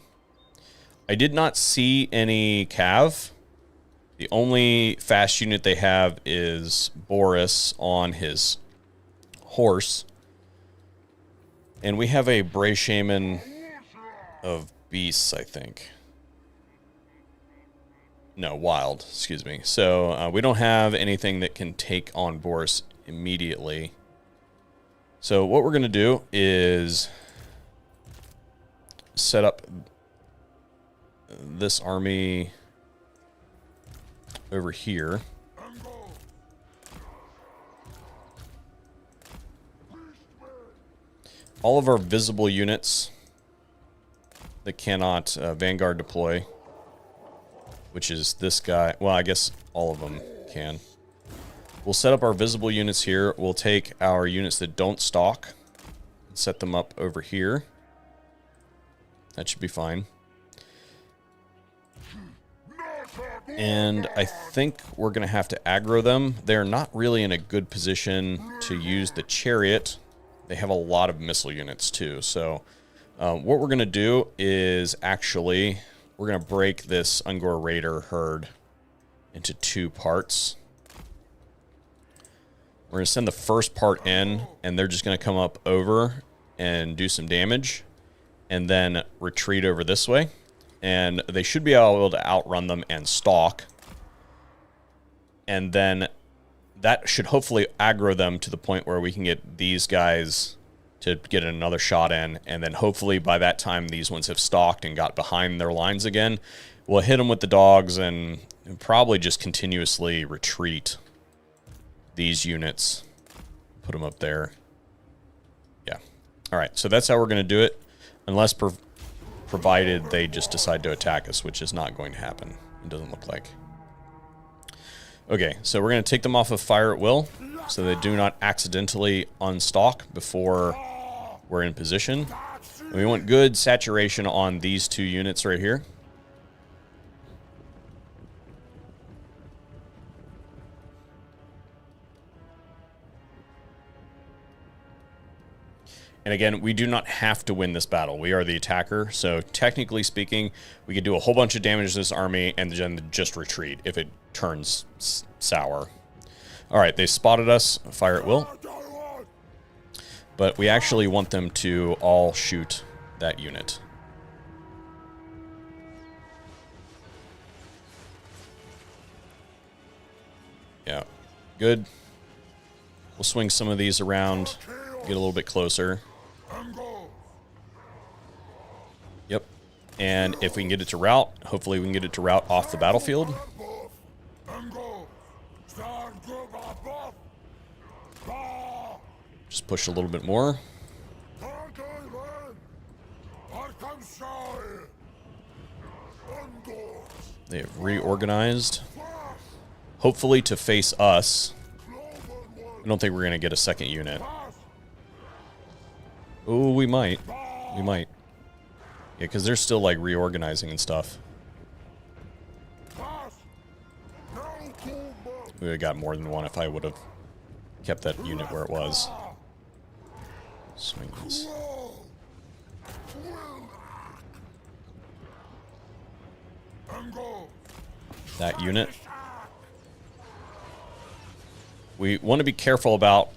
Speaker 1: I did not see any cav. The only fast unit they have is Boris on his horse. And we have a Bray Shaman of beasts, I think. No, wild, excuse me. So we don't have anything that can take on Boris immediately. So what we're going to do is set up this army over here. All of our visible units that cannot Vanguard deploy, which is this guy. Well, I guess all of them can. We'll set up our visible units here. We'll take our units that don't stalk and set them up over here. That should be fine. And I think we're going to have to aggro them. They're not really in a good position to use the chariot. They have a lot of missile units too. So what we're going to do is actually, we're going to break this Ungor Raider herd into two parts. We're going to send the first part in, and they're just going to come up over and do some damage, and then retreat over this way. And they should be able to outrun them and stalk. And then that should hopefully aggro them to the point where we can get these guys to get another shot in. And then hopefully by that time these ones have stalked and got behind their lines again. We'll hit them with the dogs and probably just continuously retreat these units. Put them up there. Yeah. All right, so that's how we're going to do it. Unless provided they just decide to attack us, which is not going to happen. It doesn't look like. Okay, so we're going to take them off of fire at will, so they do not accidentally unstock before we're in position. And we want good saturation on these two units right here. And again, we do not have to win this battle. We are the attacker, so technically speaking, we could do a whole bunch of damage to this army and then just retreat if it turns sour. All right, they spotted us. Fire at will. But we actually want them to all shoot that unit. Yeah, good. We'll swing some of these around, get a little bit closer. Yep. And if we can get it to rout, hopefully we can get it to rout off the battlefield. Just push a little bit more. They have reorganized. Hopefully to face us. I don't think we're going to get a second unit. Oh, we might. We might. Yeah, because they're still, like, reorganizing and stuff. We would have got more than one if I would have kept that unit where it was. Swing this. That unit. We want to be careful about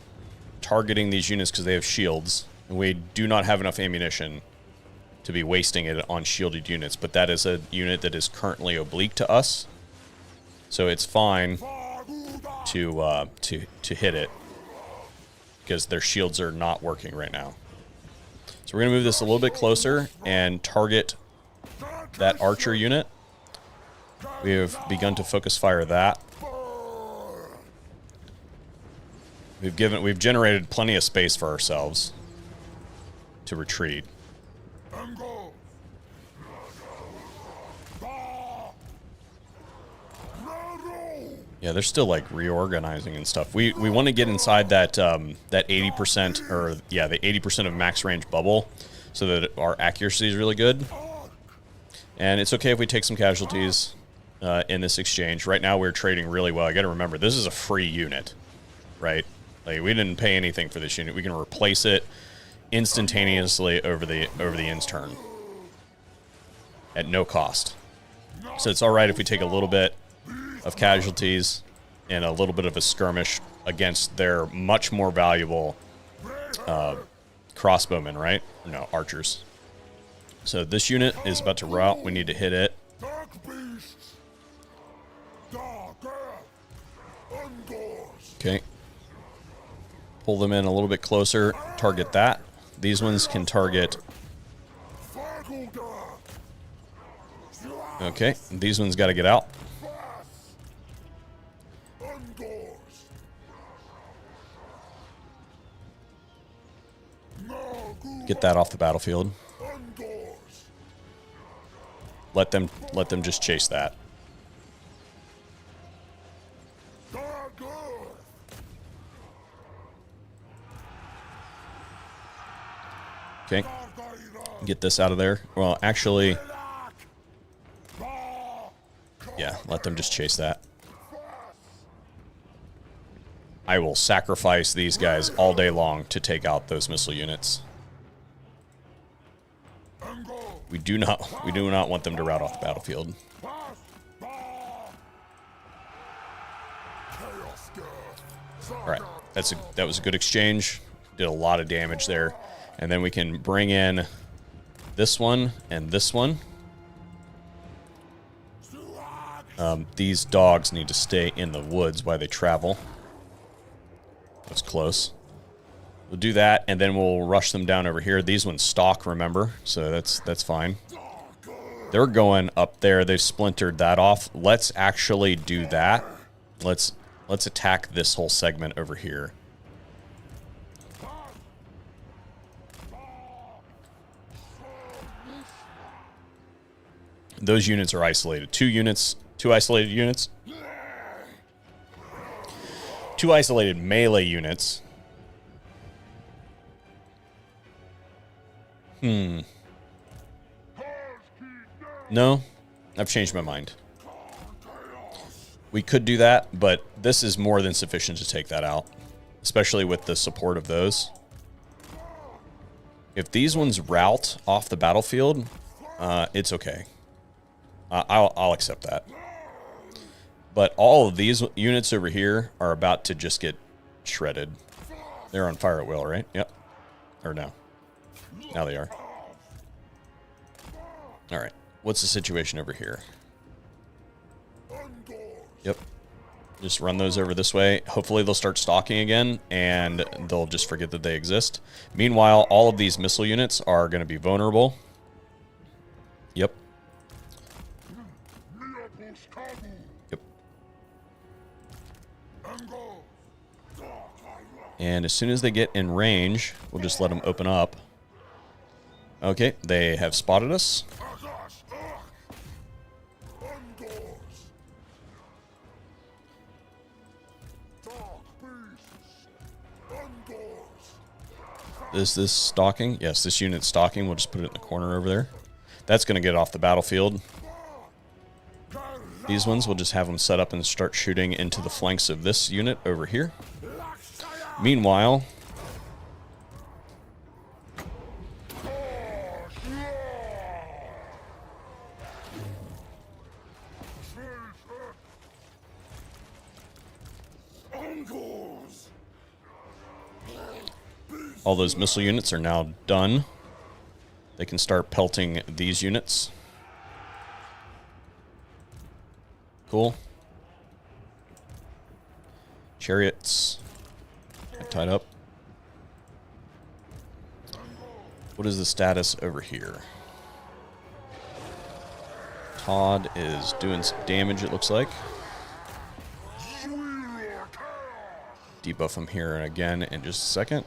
Speaker 1: targeting these units because they have shields. And we do not have enough ammunition to be wasting it on shielded units. But that is a unit that is currently oblique to us. So it's fine to hit it. Because their shields are not working right now. So we're going to move this a little bit closer and target that archer unit. We have begun to focus fire that. We've generated plenty of space for ourselves to retreat. Yeah, they're still like reorganizing and stuff. We want to get inside that that 80% or yeah, the 80% of max range bubble so that our accuracy is really good. And it's okay if we take some casualties in this exchange. Right now we're trading really well. I got to remember this is a free unit, right? Like we didn't pay anything for this unit. We can replace it instantaneously over the end's turn at no cost. So it's all right if we take a little bit of casualties and a little bit of a skirmish against their much more valuable crossbowmen, right? No, archers. So this unit is about to rout. We need to hit it. Okay. Pull them in a little bit closer. Target that. These ones can target. Okay. These ones got to get out. Get that off the battlefield. Let them just chase that. Okay. Get this out of there. Well, actually, yeah, let them just chase that. I will sacrifice these guys all day long to take out those missile units. We do not want them to rout off the battlefield. All right, that was a good exchange. Did a lot of damage there. And then we can bring in this one and this one. These dogs need to stay in the woods while they travel. That's close. We'll do that, and then we'll rush them down over here. These ones stalk, remember, so that's fine. They're going up there. They've splintered that off. Let's actually do that. Let's attack this whole segment over here. Those units are isolated. Two isolated units. Two isolated melee units. No, I've changed my mind. We could do that, but this is more than sufficient to take that out, especially with the support of those. If these ones rout off the battlefield, it's okay. I'll accept that. But all of these units over here are about to just get shredded. They're on fire at will, right? Yep. Or no. Now they are. All right. What's the situation over here? Yep. Just run those over this way. Hopefully they'll start stalking again, and they'll just forget that they exist. Meanwhile, all of these missile units are going to be vulnerable. Yep. Yep. And as soon as they get in range, we'll just let them open up. Okay, they have spotted us. Is this stalking? Yes, this unit's stalking. We'll just put it in the corner over there. That's going to get off the battlefield. These ones, we'll just have them set up and start shooting into the flanks of this unit over here. Meanwhile, all those missile units are now done. They can start pelting these units. Cool. Chariots. Tied up. What is the status over here? Todd is doing some damage, it looks like. Debuff him here again in just a second.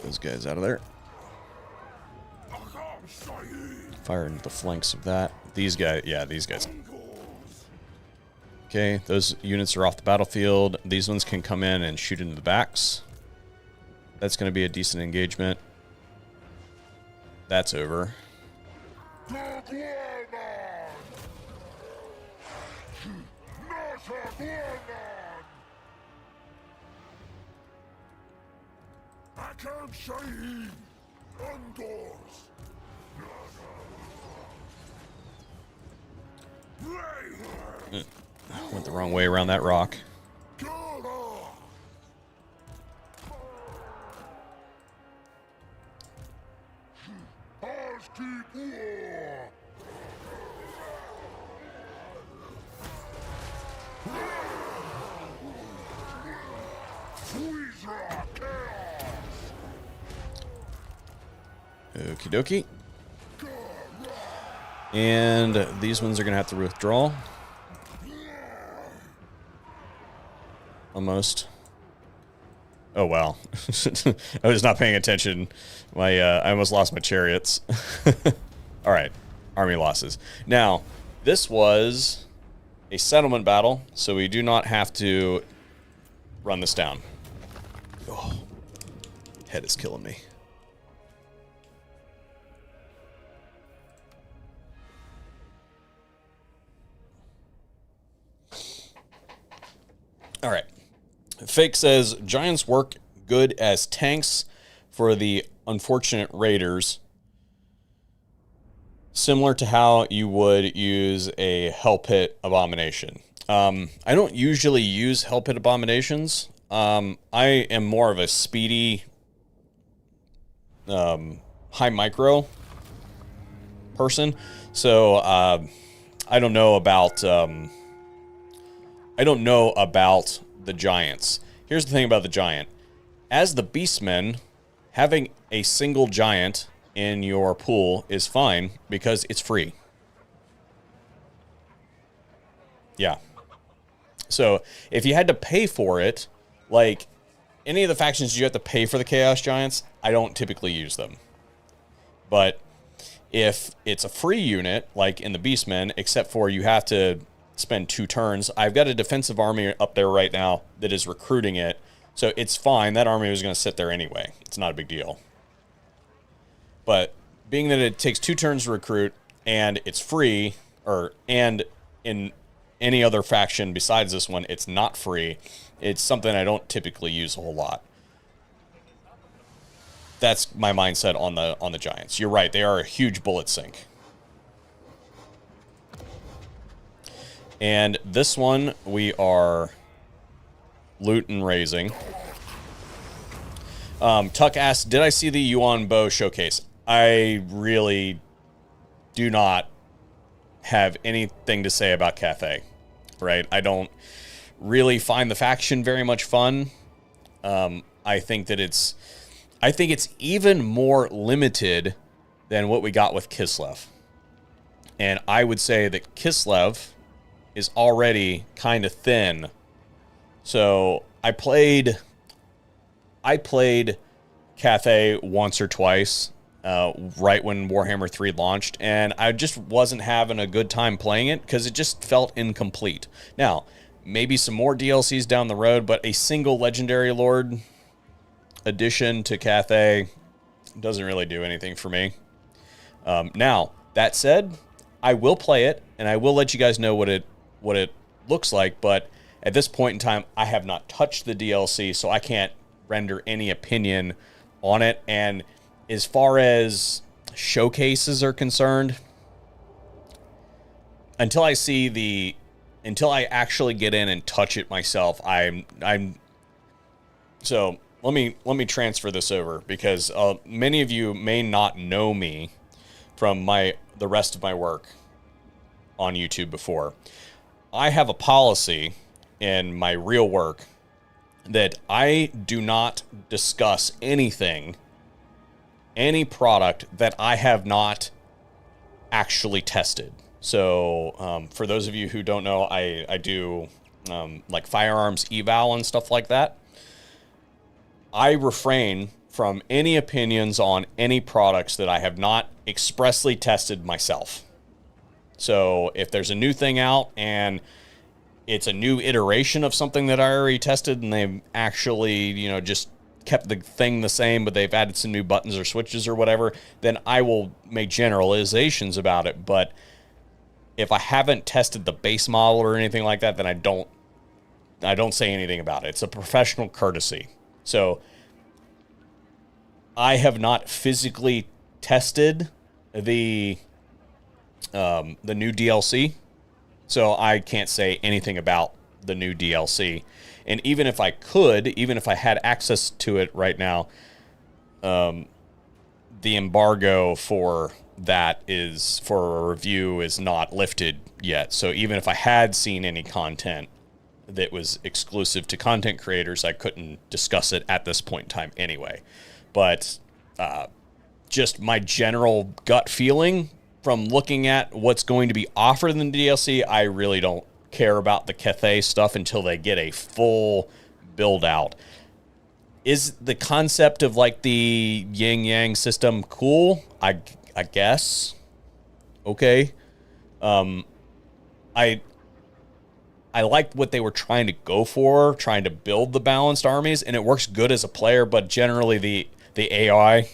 Speaker 1: Those guys out of there. Fire into the flanks of that. These guys, yeah, these guys. Okay, those units are off the battlefield. These ones can come in and shoot into the backs. That's going to be a decent engagement. That's over. Went the wrong way around that rock. Okie dokie. And these ones are going to have to withdraw. Almost. Oh, wow. I was not paying attention. I almost lost my chariots. All right. Army losses. Now, this was a settlement battle, so we do not have to run this down. Oh, head is killing me. All right. Fake says, Giants work good as tanks for the unfortunate raiders, similar to how you would use a Hell Pit Abomination. I don't usually use Hell Pit Abominations. I am more of a speedy, high micro person, so I don't know about the Giants. Here's the thing about the Giant. As the beastmen, having a single Giant in your pool is fine because it's free. Yeah. So if you had to pay for it, like any of the factions you have to pay for the Chaos Giants, I don't typically use them. But if it's a free unit, like in the Beastmen, except for you have to spend 2 turns. I've got a defensive army up there right now that is recruiting it, so it's fine. That army was going to sit there anyway. It's not a big deal. But being that it takes 2 turns to recruit and it's free, and in any other faction besides this one, it's not free. It's something I don't typically use a whole lot. That's my mindset on the Giants. You're right; they are a huge bullet sink. And this one we are loot and raising. Tuck asked, "Did I see the Yuan Bow showcase?" I really do not have anything to say about Cathay. Right? I don't really find the faction very much fun. I think it's even more limited than what we got with Kislev. And I would say that Kislev is already kind of thin. So I played Cathay once or twice right when Warhammer 3 launched, and I just wasn't having a good time playing it because it just felt incomplete. Now, maybe some more DLCs down the road, but a single Legendary Lord addition to Cathay doesn't really do anything for me. Now, that said, I will play it, and I will let you guys know what it looks like, but at this point in time, I have not touched the DLC, so I can't render any opinion on it. And as far as showcases are concerned, until I actually get in and touch it myself, so let me transfer this over, because many of you may not know me from the rest of my work on YouTube before. I have a policy in my real work that I do not discuss any product that I have not actually tested. So for those of you who don't know, I do like firearms eval and stuff like that. I refrain from any opinions on any products that I have not expressly tested myself. So if there's a new thing out and it's a new iteration of something that I already tested and they've actually, just kept the thing the same, but they've added some new buttons or switches or whatever, then I will make generalizations about it. But if I haven't tested the base model or anything like that, then I don't say anything about it. It's a professional courtesy. So I have not physically tested the new DLC, so I can't say anything about the new DLC. And even if I had access to it right now, the embargo for that for a review is not lifted yet. So even if I had seen any content that was exclusive to content creators, I couldn't discuss it at this point in time anyway. But just my general gut feeling from looking at what's going to be offered in the DLC, I really don't care about the Cathay stuff until they get a full build out. Is the concept of like the yin yang system cool? I guess. Okay. I liked what they were trying to go for, trying to build the balanced armies, and it works good as a player, but generally the AI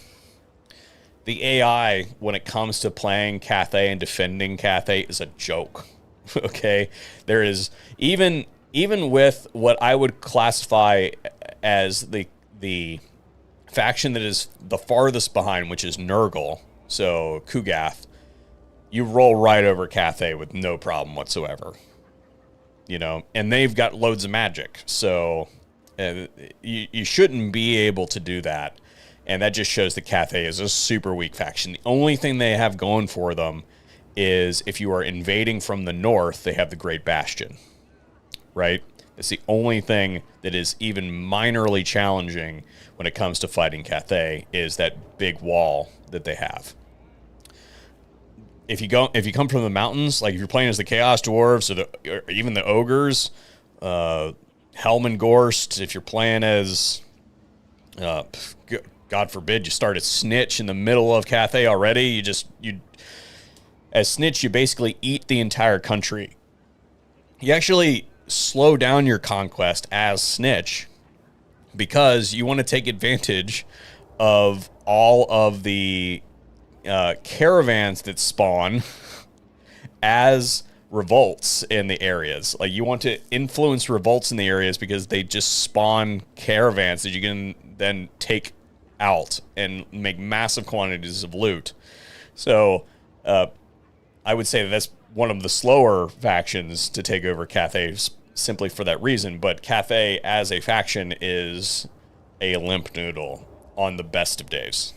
Speaker 1: when it comes to playing Cathay and defending Cathay is a joke. Okay? There is even with what I would classify as the faction that is the farthest behind, which is Nurgle, so Kugath, you roll right over Cathay with no problem whatsoever. And they've got loads of magic, so you shouldn't be able to do that. And that just shows that Cathay is a super weak faction. The only thing they have going for them is if you are invading from the north, they have the Great Bastion, right? It's the only thing that is even minorly challenging when it comes to fighting Cathay is that big wall that they have. If you come from the mountains, like if you're playing as the Chaos Dwarves or even the Ogres, Helmengorst, if you're playing as, God forbid, you start at Snitch in the middle of Cathay already, as Snitch, you basically eat the entire country. You actually slow down your conquest as Snitch because you want to take advantage of all of the caravans that spawn as revolts in the areas. Like, you want to influence revolts in the areas because they just spawn caravans that you can then take out and make massive quantities of loot. So I would say that's one of the slower factions to take over Cathay simply for that reason. But Cathay as a faction is a limp noodle on the best of days.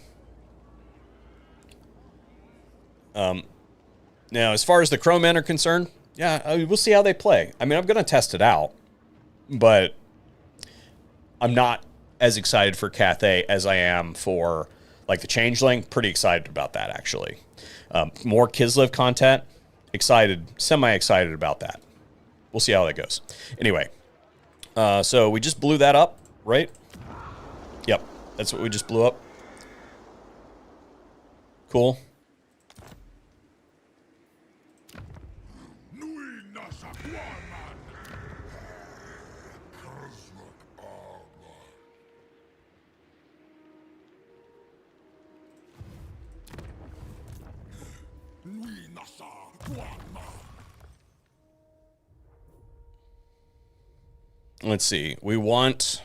Speaker 1: Now, as far as the Crowmen are concerned, yeah, we'll see how they play. I mean, I'm going to test it out, but I'm not as excited for Cathay as I am for, like, the Changeling. Pretty excited about that, actually. More Kislev content. Excited, semi-excited about that. We'll see how that goes. Anyway, so we just blew that up, right? Yep, that's what we just blew up. Cool. Let's see. We want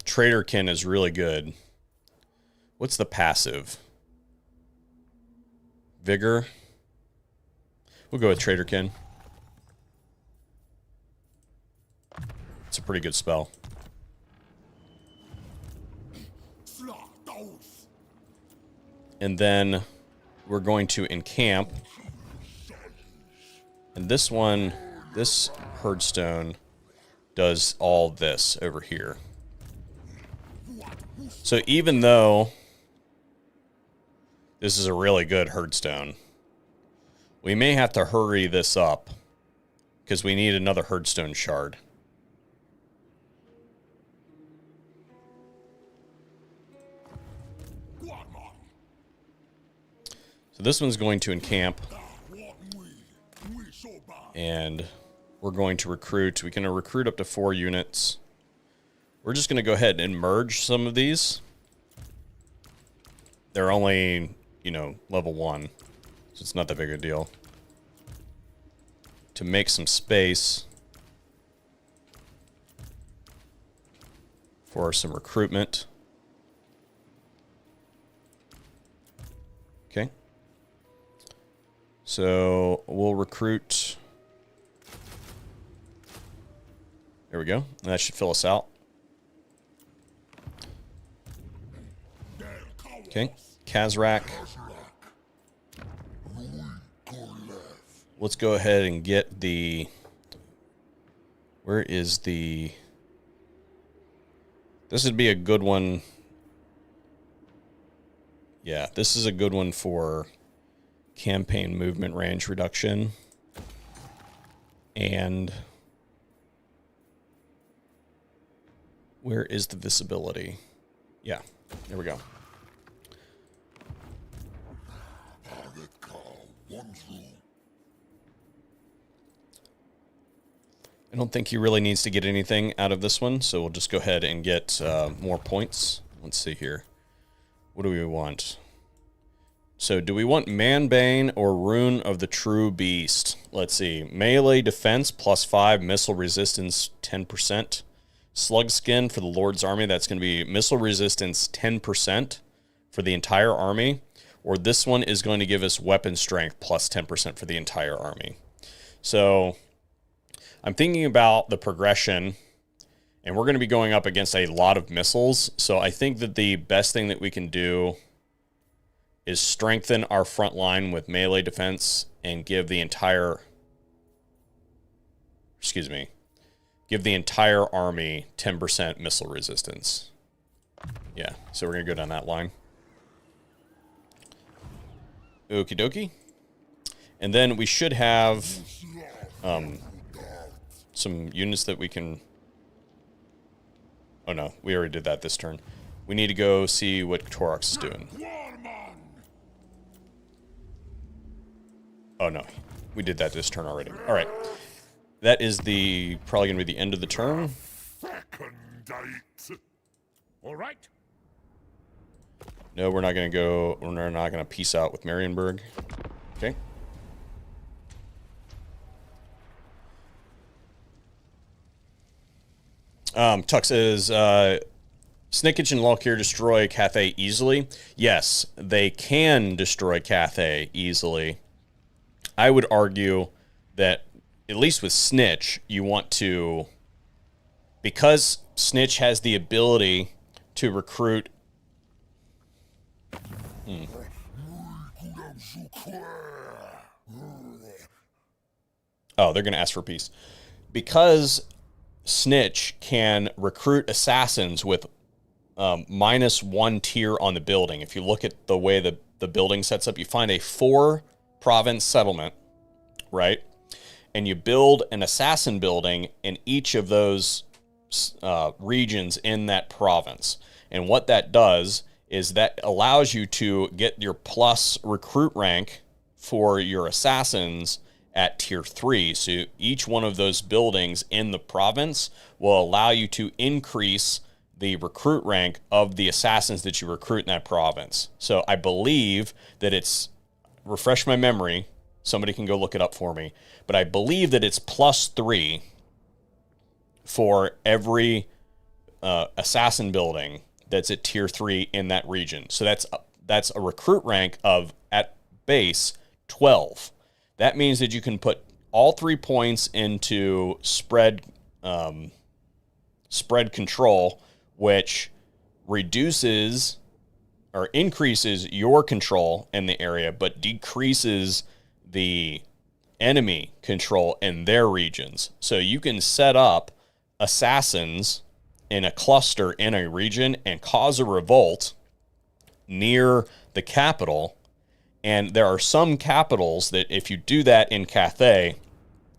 Speaker 1: Traderkin is really good. What's the passive? Vigor. We'll go with Traderkin. It's a pretty good spell. And then we're going to encamp. And this one, this Herdstone does all this over here. So even though this is a really good Herdstone, we may have to hurry this up because we need another Herdstone shard. So this one's going to encamp. And we're going to recruit. We can recruit up to 4 units. We're just going to go ahead and merge some of these. They're only, you know, level 1. So it's not that big a deal. To make some space for some recruitment. Okay. So we'll recruit. There we go. And that should fill us out. Okay. Kazrak. Let's go ahead and get the... Where is the... This would be a good one. Yeah, this is a good one for campaign movement range reduction. And... Where is the visibility? Yeah, there we go. I don't think he really needs to get anything out of this one, so we'll just go ahead and get more points. Let's see here. What do we want? So do we want Manbane or Rune of the True Beast? Let's see. Melee defense +5, missile resistance 10%. Slug Skin for the Lord's Army, that's going to be missile resistance 10% for the entire army. Or this one is going to give us weapon strength +10% for the entire army. So I'm thinking about the progression, and we're going to be going up against a lot of missiles. So I think that the best thing that we can do is strengthen our front line with melee defense and give the entire... give the entire army 10% missile resistance. Yeah, so we're going to go down that line. Okie dokie. And then we should have some units that we can... Oh no, we already did that this turn. We need to go see what Torox is doing. Oh no, we did that this turn already. All right. That is probably going to be the end of the turn.
Speaker 2: All right.
Speaker 1: No, we're not going to go. We're not going to peace out with Marienburg. Okay. Tuck says, Snickage and Lolkir destroy Cathay easily. Yes, they can destroy Cathay easily. I would argue that, at least with Snitch, you want to... Because Snitch has the ability to recruit... Oh, they're going to ask for peace. Because Snitch can recruit assassins with -1 tier on the building. If you look at the way the building sets up, you find a 4-province settlement, right? And you build an assassin building in each of those regions in that province. And what that does is that allows you to get your plus recruit rank for your assassins at tier 3. So each one of those buildings in the province will allow you to increase the recruit rank of the assassins that you recruit in that province. So I believe that it's, refresh my memory, somebody can go look it up for me, but I believe that it's +3 for every assassin building that's at tier 3 in that region. So that's a recruit rank of, at base, 12. That means that you can put all 3 points into spread control, which reduces or increases your control in the area, but decreases the enemy control in their regions. So you can set up assassins in a cluster in a region and cause a revolt near the capital. And there are some capitals that if you do that in Cathay,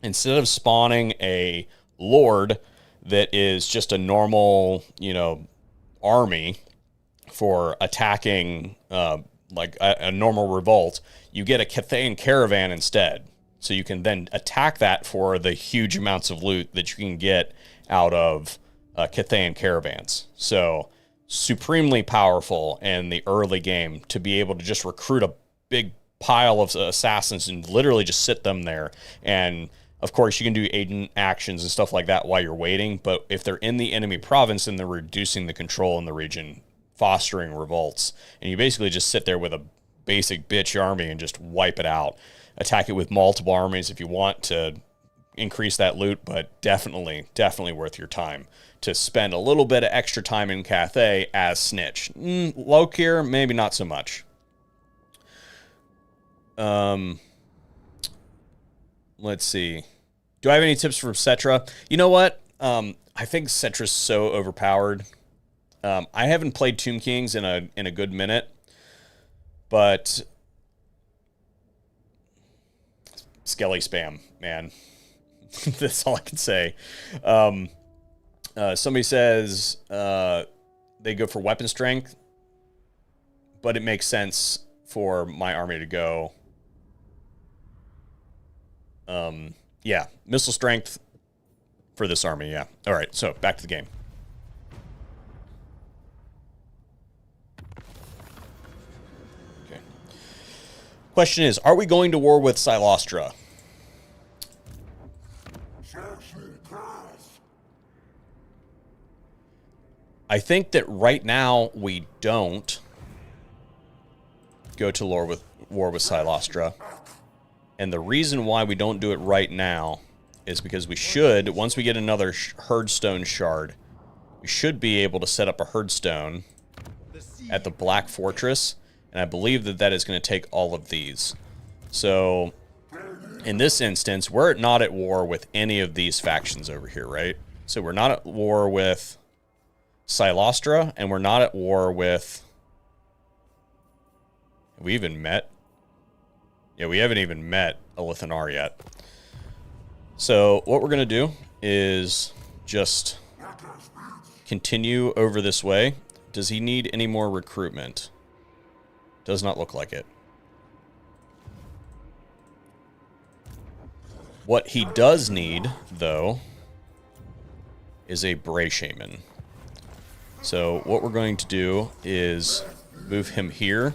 Speaker 1: instead of spawning a lord that is just a normal, army for attacking like a normal revolt, you get a Cathayan caravan instead. So you can then attack that for the huge amounts of loot that you can get out of Cathayan caravans. So supremely powerful in the early game to be able to just recruit a big pile of assassins and literally just sit them there. And of course, you can do agent actions and stuff like that while you're waiting. But if they're in the enemy province, then they're reducing the control in the region, fostering revolts. And you basically just sit there with a basic bitch army and just wipe it out. Attack it with multiple armies if you want to increase that loot, but definitely worth your time to spend a little bit of extra time in Cathay as Snitch. Lolkir, maybe not so much. Let's see. Do I have any tips from Cetra? You know what? I think Cetra's so overpowered. I haven't played Tomb Kings in a good minute, but Skelly spam, man. That's all I can say. Somebody says they go for weapon strength, but it makes sense for my army to go. Yeah, missile strength for this army, yeah. All right, so back to the game. Okay. Question is, are we going to war with Silostra? I think that right now we don't go to war with Silostra. And the reason why we don't do it right now is because we should, once we get another Herdstone shard, we should be able to set up a Herdstone at the Black Fortress. And I believe that that is going to take all of these. So in this instance, we're not at war with any of these factions over here, right? So we're not at war with Silostra, and we're not at war with... Have we even met? Yeah, we haven't even met Elithanar yet. So what we're going to do is just continue over this way. Does he need any more recruitment? Does not look like it. What he does need, though, is a Bray Shaman. So what we're going to do is move him here.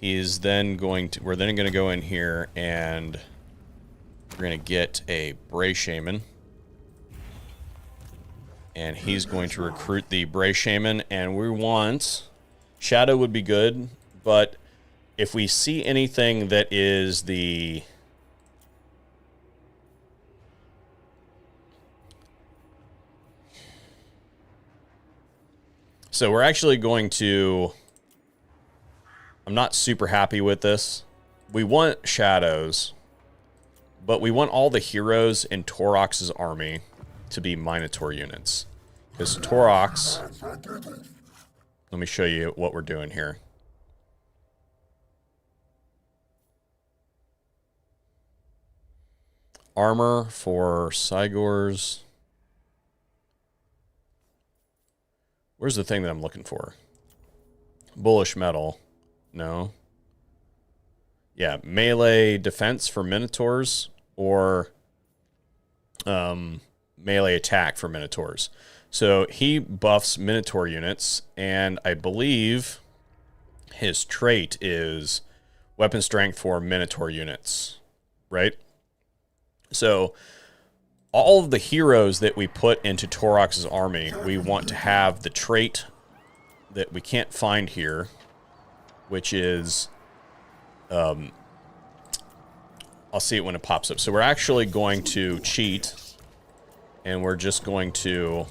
Speaker 1: He's then going to, we're then going to go in here and we're going to get a Bray Shaman. And he's going to recruit the Bray Shaman, and we want, Shadow would be good, but if we see anything that is the, so we're actually going to, I'm not super happy with this. We want Shadows, but we want all the heroes in Torox's army to be Minotaur units. Because Torox, let me show you what we're doing here. Armor for Cygors. Where's the thing that I'm looking for? Bullish metal. No. Yeah, melee defense for Minotaurs or melee attack for Minotaurs. So he buffs Minotaur units, and I believe his trait is weapon strength for Minotaur units, right? So all of the heroes that we put into Torox's army, we want to have the trait that we can't find here, which is, I'll see it when it pops up. So we're actually going to cheat, and we're just going to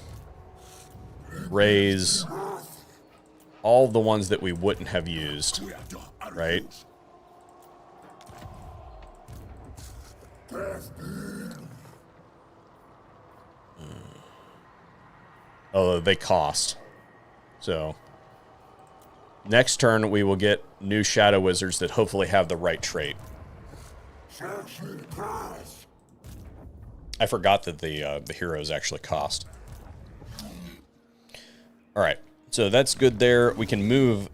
Speaker 1: raise all the ones that we wouldn't have used, right? Oh, they cost. So next turn we will get new Shadow Wizards that hopefully have the right trait. I forgot that the heroes actually cost. All right, so that's good there. We can move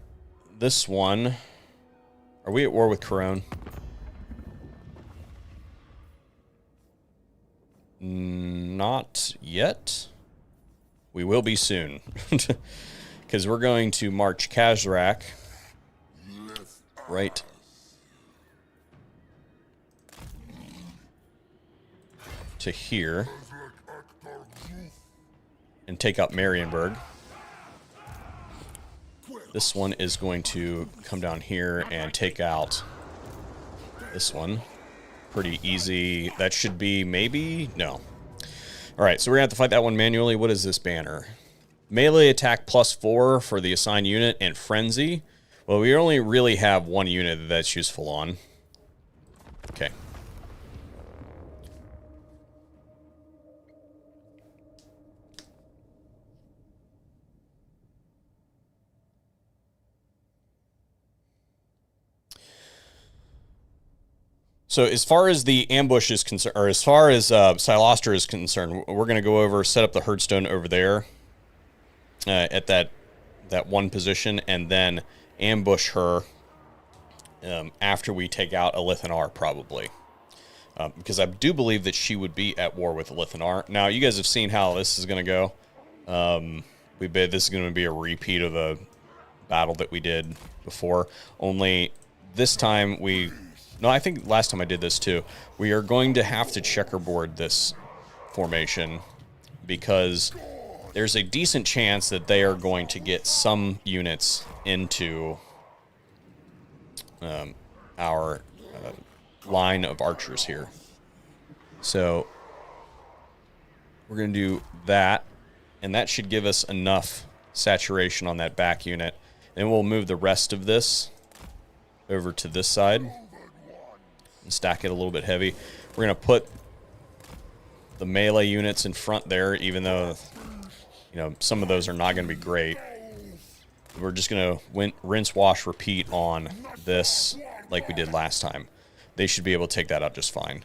Speaker 1: this one. Are we at war with Corone? Not yet. We will be soon. Because we're going to march Kazrak right to here and take out Marienburg. This one is going to come down here and take out this one. Pretty easy. That should be maybe? No. Alright, so we're going to have to fight that one manually. What is this banner? Melee attack +4 for the assigned unit and frenzy. Well, we only really have one unit that's useful on. Okay. So as far as the ambush is concerned, or as far as Silastra is concerned, we're going to go over, set up the herdstone over there at that one position, and then ambush her after we take out Elithanar, probably. Because I do believe that she would be at war with Elithanar. Now, you guys have seen how this is going to go. We bet this is going to be a repeat of a battle that we did before, only this time we... No, I think last time I did this too. We are going to have to checkerboard this formation because there's a decent chance that they are going to get some units into our line of archers here. So we're going to do that, and that should give us enough saturation on that back unit. And we'll move the rest of this over to this side. Stack it a little bit heavy. We're going to put the melee units in front there, even though, you know, some of those are not going to be great. We're just going to rinse, wash, repeat on this like we did last time. They should be able to take that out just fine.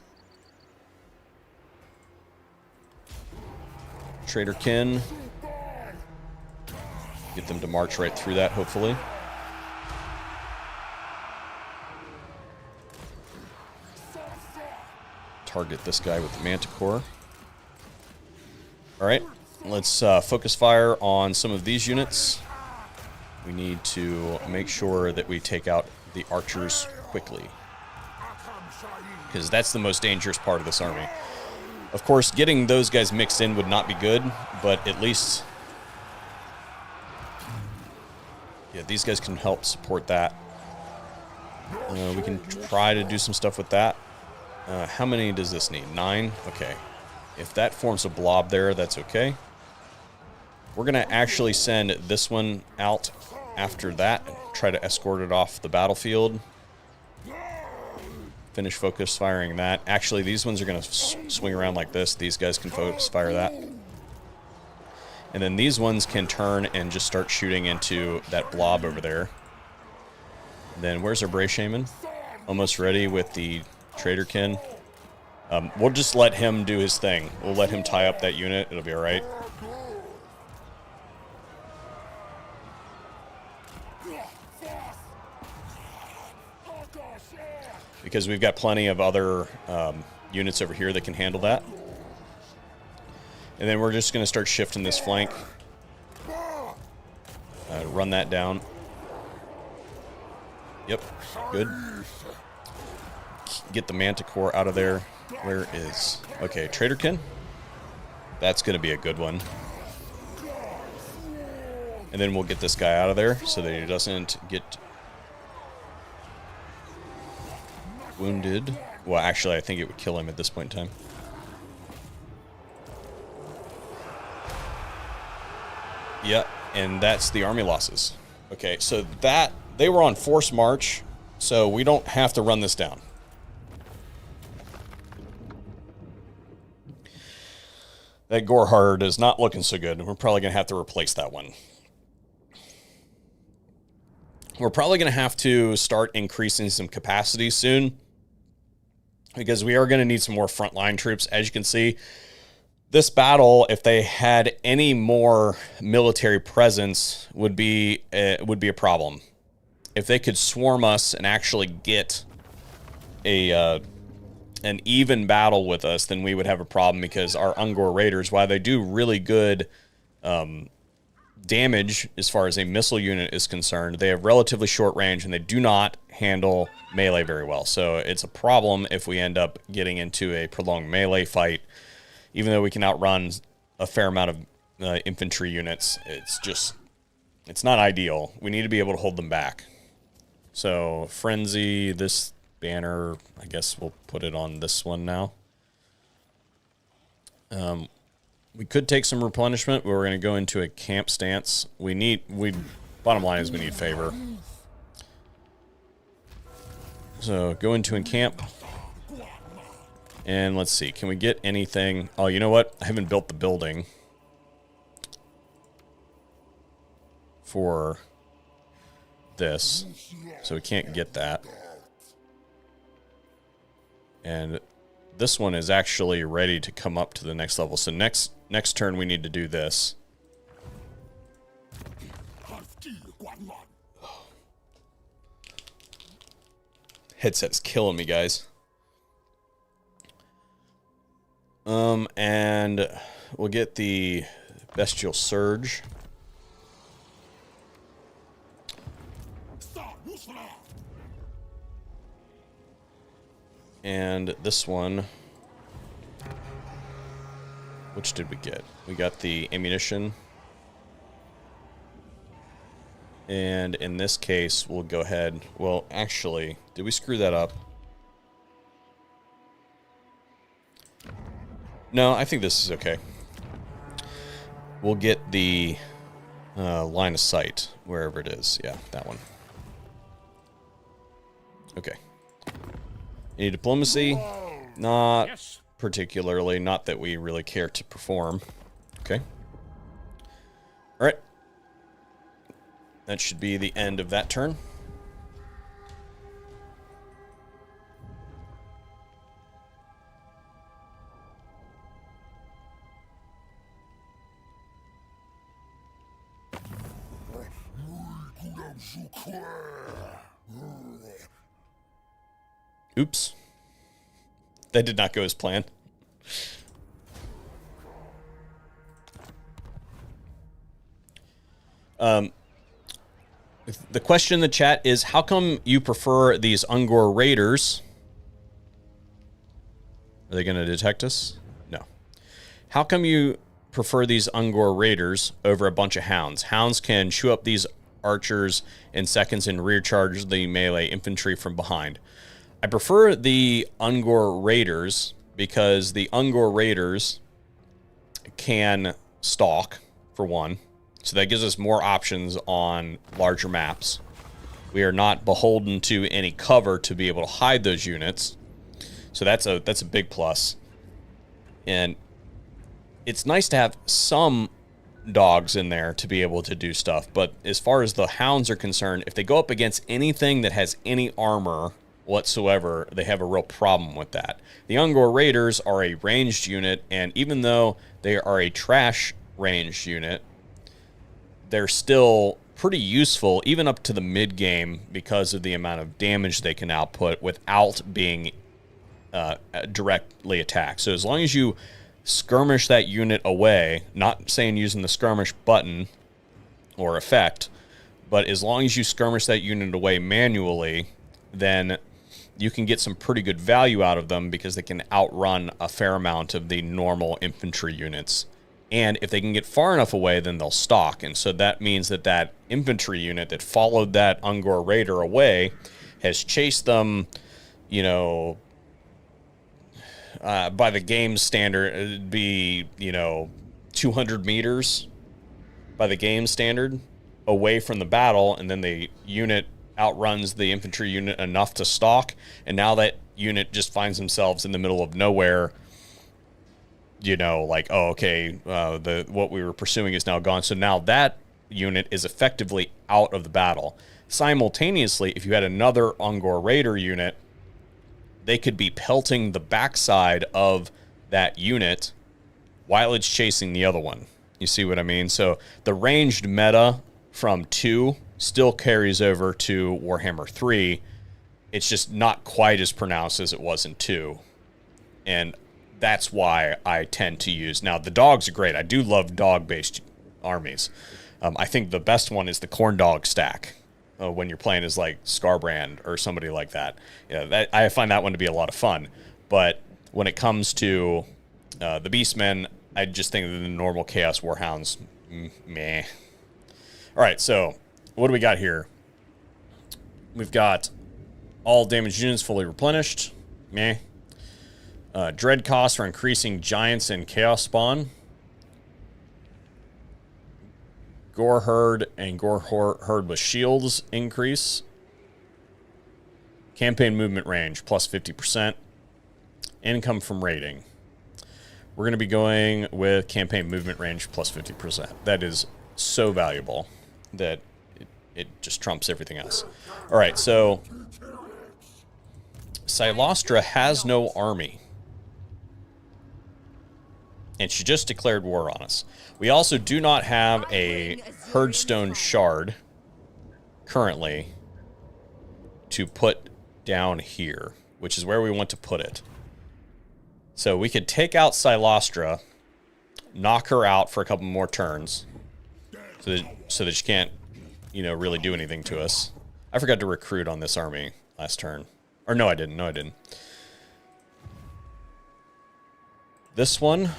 Speaker 1: Traderkin. Get them to march right through that, hopefully. Target this guy with the Manticore. Alright, let's focus fire on some of these units. we need to make sure that we take out the archers quickly, because that's the most dangerous part of this army. Of course, getting those guys mixed in would not be good, but at least, yeah, these guys can help support that. We can try to do some stuff with that. How many does this need? 9? Okay. If that forms a blob there, that's okay. We're going to actually send this one out after that. Try to escort it off the battlefield. Finish focus firing that. Actually, these ones are going to swing around like this. These guys can focus fire that. And then these ones can turn and just start shooting into that blob over there. Then where's our Bray Shaman? Almost ready with the Traderkin. We'll just let him do his thing. We'll let him tie up that unit. It'll be all right. Because we've got plenty of other units over here that can handle that. And then we're just going to start shifting this flank. Run that down. Yep, good. Get the Manticore out of there. Where is... Okay, Traderkin. That's going to be a good one. And then we'll get this guy out of there so that he doesn't get wounded. Well, actually, I think it would kill him at this point in time. Yeah, and that's the army losses. Okay, so that... They were on forced march, so we don't have to run this down. That Gorhard is not looking so good. We're probably going to have to replace that one. We're probably going to have to start increasing some capacity soon, because we are going to need some more frontline troops. As you can see, this battle, if they had any more military presence, would be a problem. If they could swarm us and actually get an even battle with us, then we would have a problem, because our Ungor Raiders, while they do really good damage as far as a missile unit is concerned, they have relatively short range and they do not handle melee very well. So it's a problem if we end up getting into a prolonged melee fight. Even though we can outrun a fair amount of infantry units, it's not ideal. We need to be able to hold them back. So, Frenzy, this banner, I guess we'll put it on this one now. We could take some replenishment, but we're going to go into a camp stance. Bottom line is we need favor. So, go into encamp. And let's see, can we get anything? Oh, you know what? I haven't built the building for this, so we can't get that. And this one is actually ready to come up to the next level. So next turn we need to do this. Headset's killing me, guys. And we'll get the Bestial Surge. And this one, which did we get? We got the ammunition. And in this case, we'll go ahead. Well, actually, did we screw that up? No, I think this is okay. We'll get the line of sight, wherever it is. Yeah, that one. Okay. Any diplomacy? Not particularly. Not that we really care to perform. Okay. All right. That should be the end of that turn. Oops. That did not go as planned. The question in the chat is, how come you prefer these Ungor Raiders? Are they going to detect us? No. How come you prefer these Ungor Raiders over a bunch of Hounds? Hounds can chew up these archers in seconds and rear charge the melee infantry from behind. I prefer the Ungor Raiders because the Ungor Raiders can stalk, for one. So that gives us more options on larger maps. We are not beholden to any cover to be able to hide those units. So that's a big plus. And it's nice to have some dogs in there to be able to do stuff. But as far as the Hounds are concerned, if they go up against anything that has any armor whatsoever, they have a real problem with that. The Ungor Raiders are a ranged unit, and even though they are a trash ranged unit, they're still pretty useful, even up to the mid-game, because of the amount of damage they can output without being directly attacked. So as long as you skirmish that unit away, not saying using the skirmish button or effect, but as long as you skirmish that unit away manually, then you can get some pretty good value out of them because they can outrun a fair amount of the normal infantry units. And if they can get far enough away, then they'll stalk. And so that means that that infantry unit that followed that Ungor Raider away has chased them, you know, by the game standard, it'd be, 200 meters by the game standard away from the battle. And then the unit outruns the infantry unit enough to stalk. And now that unit just finds themselves in the middle of nowhere, like, oh, okay, what we were pursuing is now gone. So now that unit is effectively out of the battle. Simultaneously, if you had another Ungor Raider unit, they could be pelting the backside of that unit while it's chasing the other one. You see what I mean? So the ranged meta from 2 still carries over to Warhammer 3. It's just not quite as pronounced as it was in 2. And that's why I tend to use... Now, the dogs are great. I do love dog-based armies. I think the best one is the corn dog stack when you're playing as, like, Scarbrand or somebody like that. Yeah, I find that one to be a lot of fun. But when it comes to the beastmen, I just think that the normal Chaos Warhounds, meh. All right, so what do we got here? We've got all damaged units fully replenished. Meh. Dread costs for increasing giants and chaos spawn. Gore herd and gore herd with shields increase. Campaign movement range plus 50%. Income from raiding. We're going to be going with campaign movement range plus 50%. That is so valuable that it just trumps everything else. All right, so Silostra has no army. And she just declared war on us. We also do not have a Herdstone Shard currently to put down here, which is where we want to put it. So we could take out Silostra, knock her out for a couple more turns, so that she can't, really do anything to us. I forgot to recruit on this army last turn. Or no, I didn't. No, I didn't. This one,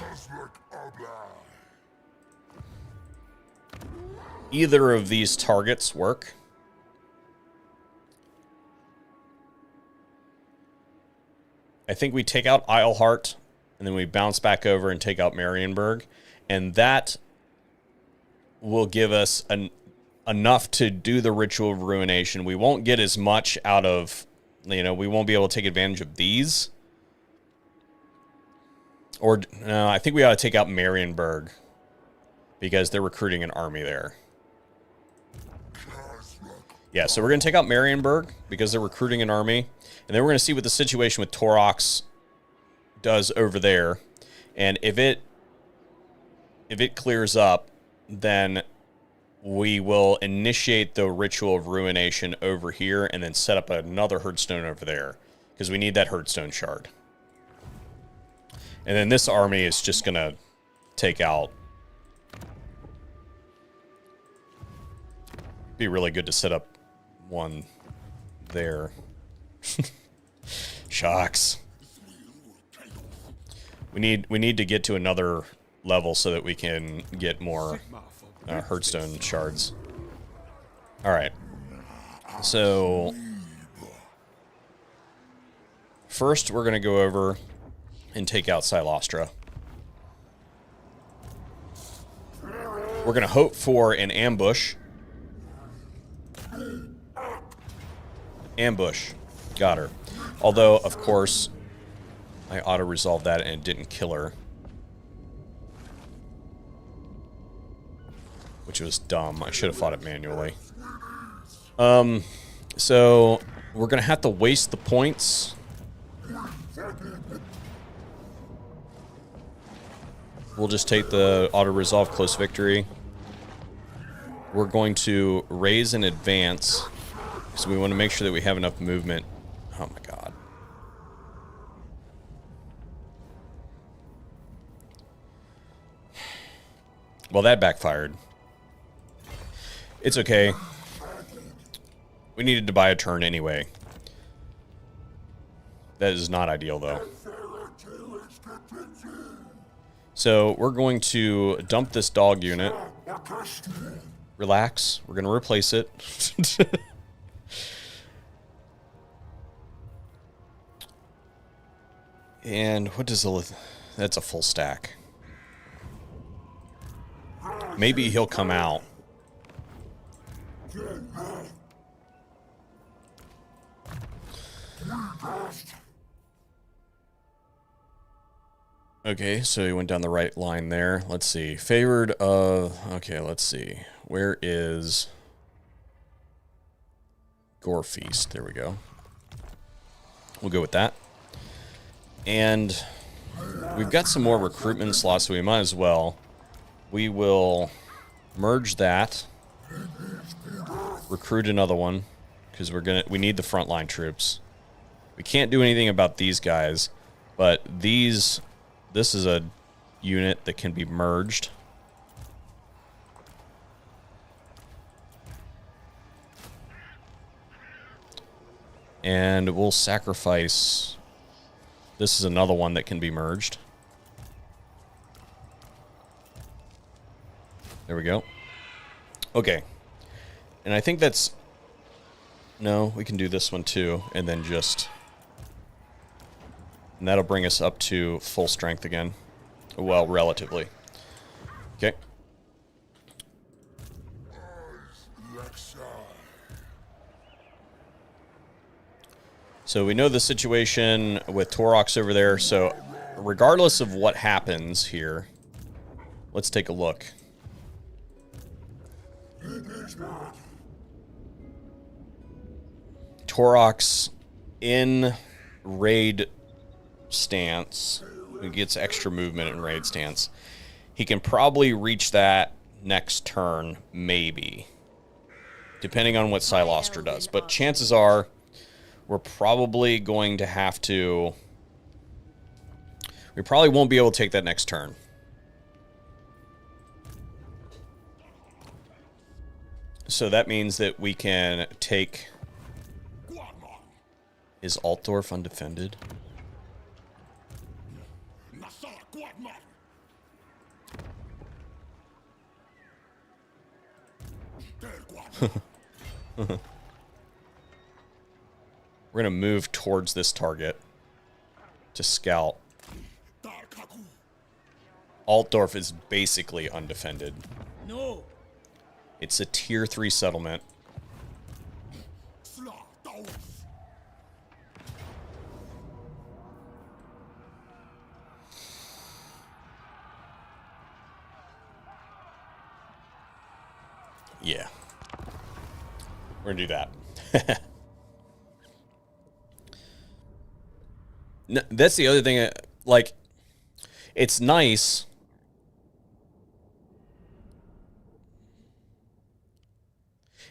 Speaker 1: either of these targets work. I think we take out Isleheart, and then we bounce back over and take out Marienburg, and that will give us enough to do the Ritual of Ruination. We won't get as much out of, we won't be able to take advantage of these. Or, no, I think we ought to take out Marienburg because they're recruiting an army there. Yeah, so we're going to take out Marienburg because they're recruiting an army. And then we're going to see what the situation with Torox does over there. And if it clears up, then we will initiate the Ritual of Ruination over here and then set up another Herdstone over there because we need that Herdstone Shard. And then this army is just going to take out Be really good to set up one there. Shocks. We need to get to another level so that we can get more Hearthstone shards. All right. So first, we're gonna go over and take out Silostra. We're gonna hope for an ambush. Ambush. Got her. Although, of course, I auto-resolved that and it didn't kill her. Which was dumb. I should have fought it manually. So, we're going to have to waste the points. We'll just take the auto-resolve close victory. We're going to raise and advance. So we want to make sure that we have enough movement. Oh my god. Well, that backfired. It's okay. We needed to buy a turn anyway. That is not ideal, though. So we're going to dump this dog unit. Relax. We're going to replace it. And what does the... That's a full stack. Maybe he'll come out. Okay, so he went down the right line there. Let's see. Favored of... Okay, let's see. Where is... Gore Feast? There we go. We'll go with that. And we've got some more recruitment slots, so we might as well. We will merge that. Recruit another one. Because we need the frontline troops. We can't do anything about these guys. But this is a unit that can be merged. And we'll sacrifice... This is another one that can be merged. There we go. Okay. And I think that's... No, we can do this one too, and then just... And that'll bring us up to full strength again. Well, relatively. Okay. So we know the situation with Torox over there, so regardless of what happens here, let's take a look. Torox in raid stance. He gets extra movement in raid stance. He can probably reach that next turn, maybe. Depending on what Silostra does. But chances are, we're probably going to have to... We probably won't be able to take that next turn. So that means that we can take... Is Altdorf undefended? We're going to move towards this target to scout. Altdorf is basically undefended. No. It's a tier 3 settlement. Yeah. We're going to do that. No, that's the other thing. Like, it's nice.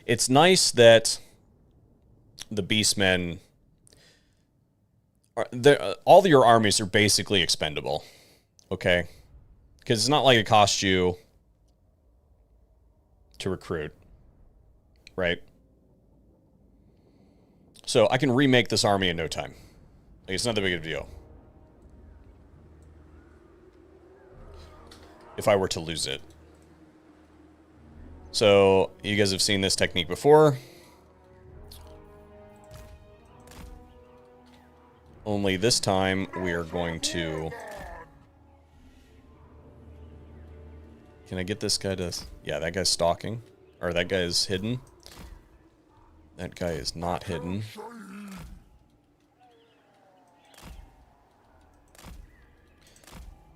Speaker 1: It's nice that the beastmen all your armies are basically expendable. Okay? Because it's not like it costs you to recruit. right? So I can remake this army in no time. Like, it's not that big of a deal. If I were to lose it. So, you guys have seen this technique before. Only this time, we are going to... Can I get this guy to... Yeah, that guy's stalking. Or that guy is hidden. That guy is not hidden.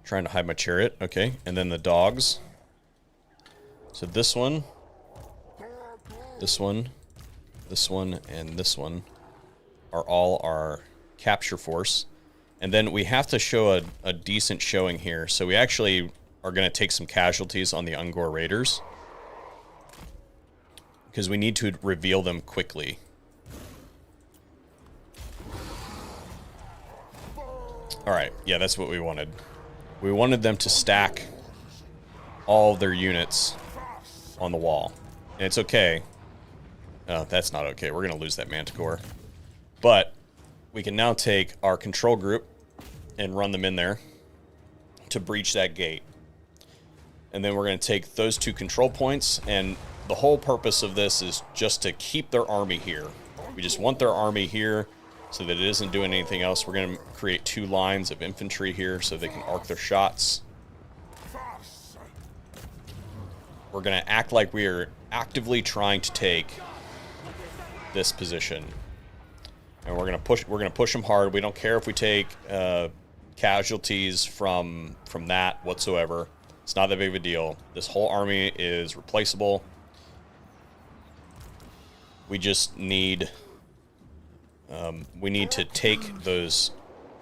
Speaker 1: Trying to hide my chariot. Okay, and then the dogs. So this one, this one, this one, and this one are all our capture force. And then we have to show a decent showing here. So we actually are going to take some casualties on the Ungor Raiders. Because we need to reveal them quickly. Alright, yeah, that's what we wanted. We wanted them to stack all of their units on the wall. And it's okay. Oh, that's not okay. We're going to lose that Manticore. But we can now take our control group and run them in there to breach that gate. And then we're going to take those 2 control points, and the whole purpose of this is just to keep their army here. We just want their army here so that it isn't doing anything else. We're going to create 2 lines of infantry here so they can arc their shots. We're going to act like we are actively trying to take this position. And we're going to push them hard. We don't care if we take casualties from that whatsoever. It's not that big of a deal. This whole army is replaceable. We just need to take those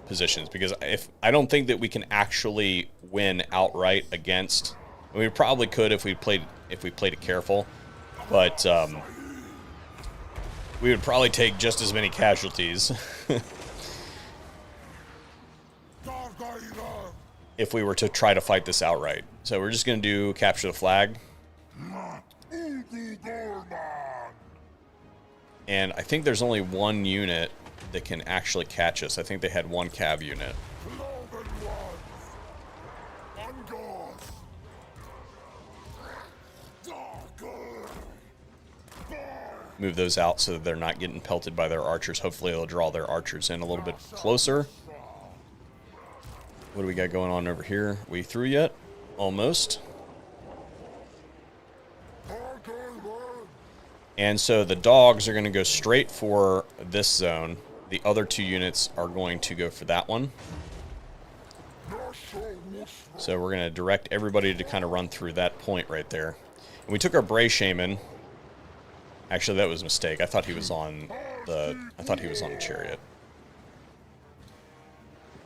Speaker 1: positions, because I don't think that we can actually win outright against. I mean, we probably could if we played it careful, but we would probably take just as many casualties if we were to try to fight this outright. So we're just going to do capture the flag. And I think there's only 1 unit that can actually catch us. I think they had 1 cav unit. Move those out so that they're not getting pelted by their archers. Hopefully they'll draw their archers in a little bit closer. What do we got going on over here? We through yet? Almost. And so the dogs are going to go straight for this zone. The other 2 units are going to go for that one. So we're going to direct everybody to kind of run through that point right there. And we took our Bray Shaman. Actually, that was a mistake. I thought he was on the chariot.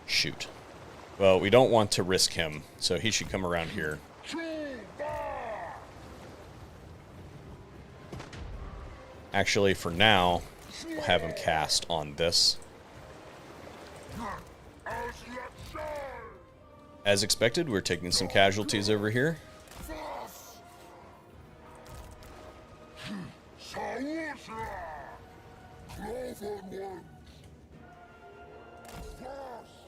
Speaker 1: Shoot. Well, we don't want to risk him, so he should come around here. Actually, for now, we'll have him cast on this. As expected, we're taking some casualties over here.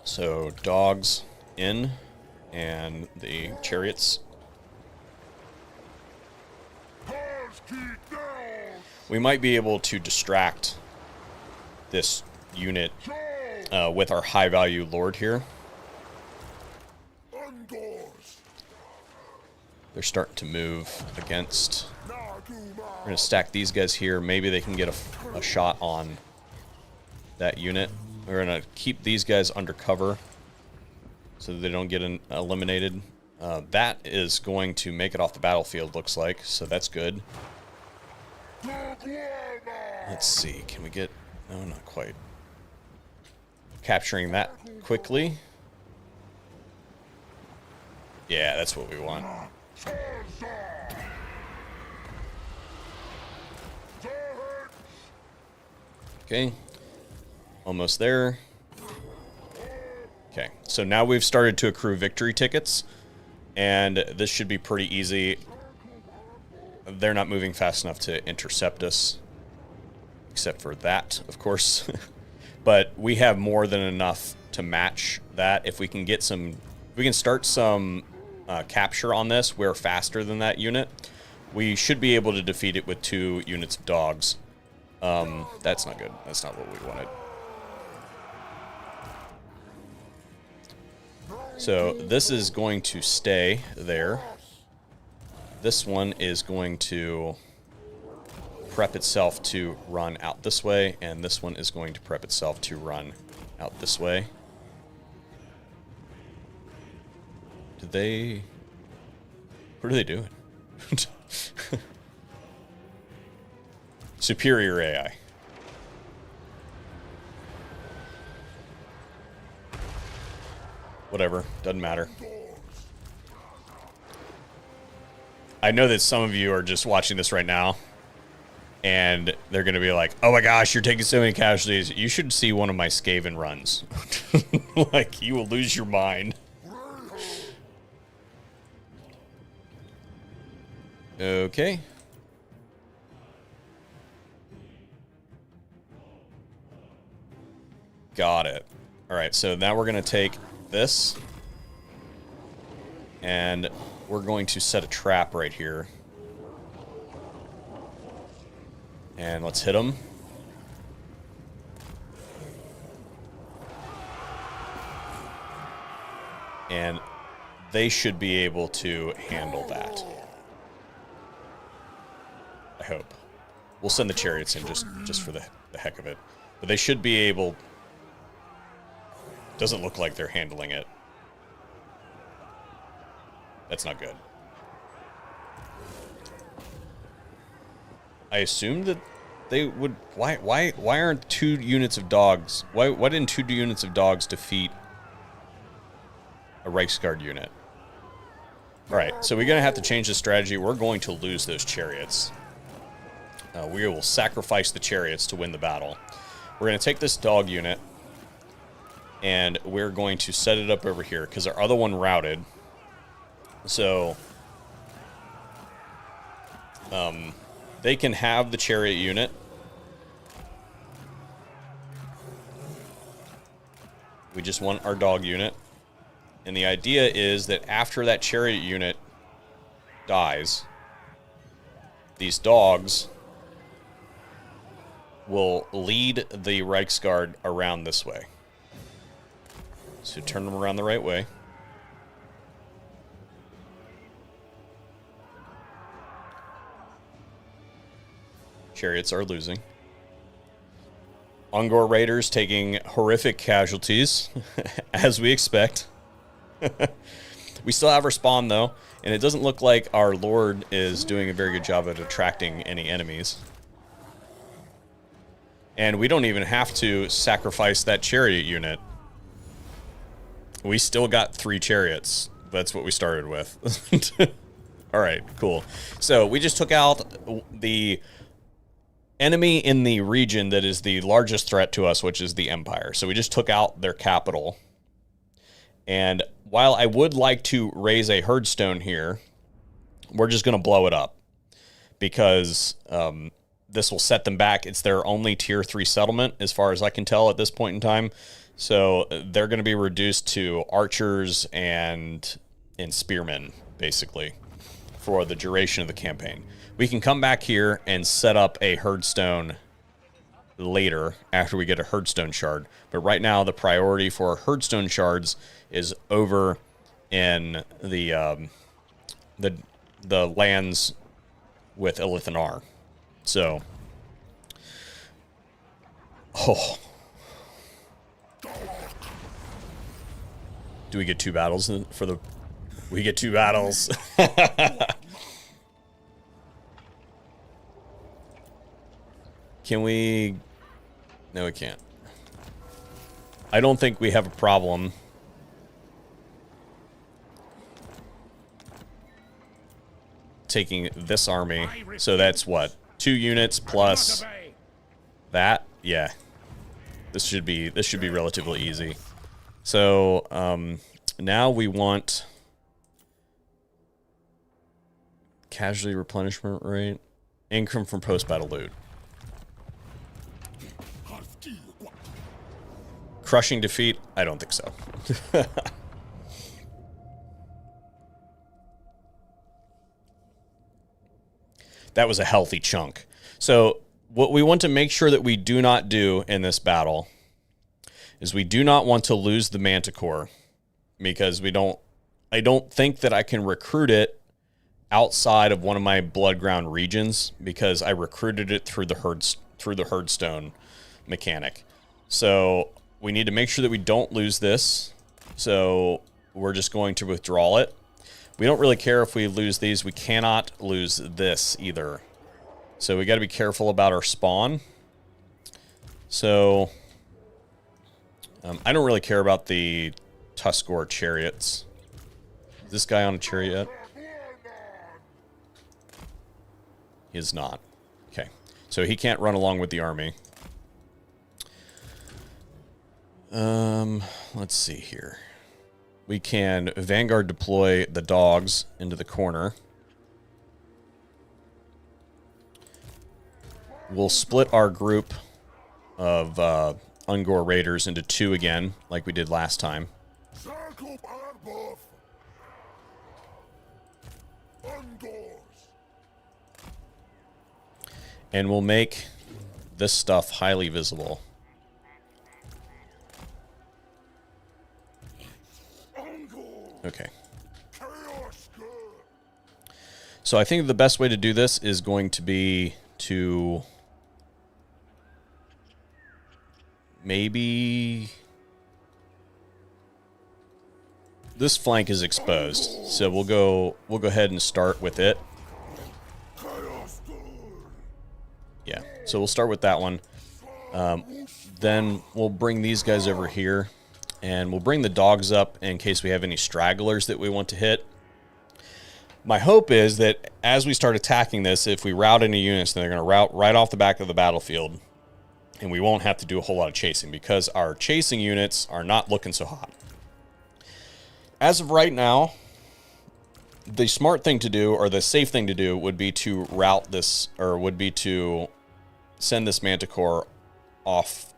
Speaker 1: So, dogs in, and the chariots. We might be able to distract this unit with our high-value lord here. They're starting to move against... We're going to stack these guys here. Maybe they can get a shot on that unit. We're going to keep these guys under cover so that they don't get eliminated. That is going to make it off the battlefield, looks like, so that's good. Let's see, can we get... No, not quite. Capturing that quickly. Yeah, that's what we want. Okay. Almost there. Okay, so now we've started to accrue victory tickets, and this should be pretty easy. they're not moving fast enough to intercept us. Except for that, of course. But we have more than enough to match that. If we can get some... If we can start some capture on this, we're faster than that unit. We should be able to defeat it with 2 units of dogs. That's not good. That's not what we wanted. So this is going to stay there. This one is going to prep itself to run out this way, and this one is going to prep itself to run out this way. Did they... What are they doing? Superior AI. Whatever, doesn't matter. I know that some of you are just watching this right now, and they're going to be like, oh my gosh, you're taking so many casualties. You should see one of my Skaven runs. Like, you will lose your mind. Okay. Got it. Alright, so now we're going to take this, and we're going to set a trap right here. And let's hit them. And they should be able to handle that. I hope. We'll send the chariots in just for the heck of it. But they should be able... Doesn't look like they're handling it. That's not good. I assumed that they would... Why aren't 2 units of dogs... Why didn't 2 units of dogs defeat a Reichsguard unit? Alright, so we're going to have to change the strategy. We're going to lose those chariots. We will sacrifice the chariots to win the battle. We're going to take this dog unit, and we're going to set it up over here, because our other one routed. So... they can have the chariot unit. We just want our dog unit. And the idea is that after that chariot unit dies, these dogs will lead the Reichsguard around this way. So turn them around the right way. Chariots are losing. Ungor Raiders taking horrific casualties, as we expect. We still have our spawn, though, and it doesn't look like our Lord is doing a very good job at attracting any enemies. And we don't even have to sacrifice that chariot unit. We still got 3 chariots. That's what we started with. Alright, cool. So, we just took out the enemy in the region that is the largest threat to us, which is the Empire. So, we just took out their capital. And while I would like to raise a herdstone here, we're just going to blow it up. Because this will set them back. It's their only tier 3 settlement, as far as I can tell at this point in time. So they're going to be reduced to archers and spearmen, basically, for the duration of the campaign. We can come back here and set up a herdstone later, after we get a herdstone shard. But right now, the priority for our herdstone shards is over in the lands with Ilithanar. So, do we get 2 battles for the... We get 2 battles. Can we... No, we can't. I don't think we have a problem taking this army. So that's what? 2 units plus that? Yeah. This should be relatively easy. So, now we want casualty replenishment rate. Income from post-battle loot. Crushing defeat? I don't think so. That was a healthy chunk. So what we want to make sure that we do not do in this battle is we do not want to lose the Manticore, because I don't think that I can recruit it outside of one of my blood ground regions, because I recruited it through the herdstone mechanic. So we need to make sure that we don't lose this. So we're just going to withdraw it. We don't really care if we lose these. We cannot lose this either. So we got to be careful about our spawn. So I don't really care about the Tuskor chariots. Is this guy on a chariot? He is not. Okay. So he can't run along with the army. Let's see here. We can Vanguard deploy the dogs into the corner. We'll split our group of Ungor Raiders into two again, like we did last time. And we'll make this stuff highly visible. Okay. So I think the best way to do this is going to be to maybe this flank is exposed, so we'll go ahead and start with it. Yeah, so we'll start with that one. Then we'll bring these guys over here, and we'll bring the dogs up in case we have any stragglers that we want to hit. My hope is that as we start attacking this, if we rout any units, then they're going to rout right off the back of the battlefield, and we won't have to do a whole lot of chasing, because our chasing units are not looking so hot. As of right now, the smart thing to do, or the safe thing to do, would be to rout this, or would be to send this Manticore off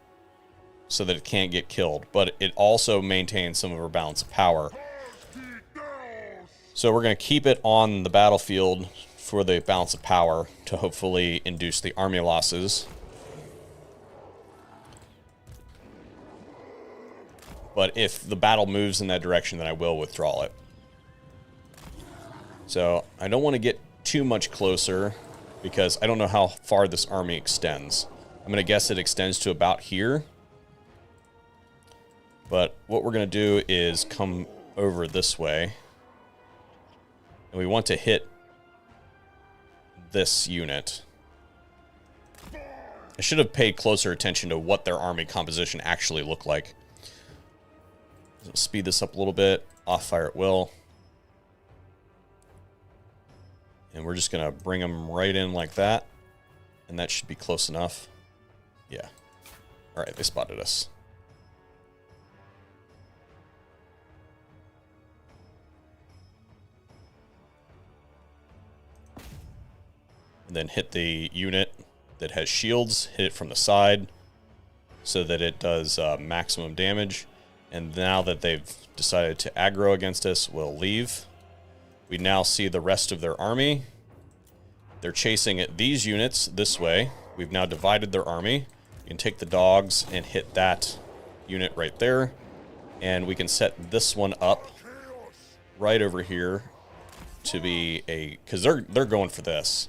Speaker 1: so that it can't get killed. But it also maintains some of our balance of power. So we're going to keep it on the battlefield for the balance of power to hopefully induce the army losses. But if the battle moves in that direction, then I will withdraw it. So I don't want to get too much closer, because I don't know how far this army extends. I'm going to guess it extends to about here. But what we're going to do is come over this way. And we want to hit this unit. I should have paid closer attention to what their army composition actually looked like. Speed this up a little bit. Off fire at will. And we're just going to bring them right in like that. And that should be close enough. Yeah. Alright, they spotted us. And then hit the unit that has shields. Hit it from the side so that it does maximum damage. And now that they've decided to aggro against us, we'll leave. We now see the rest of their army. They're chasing these units this way. We've now divided their army. You can take the dogs and hit that unit right there. And we can set this one up right over here to be a... because they're going for this.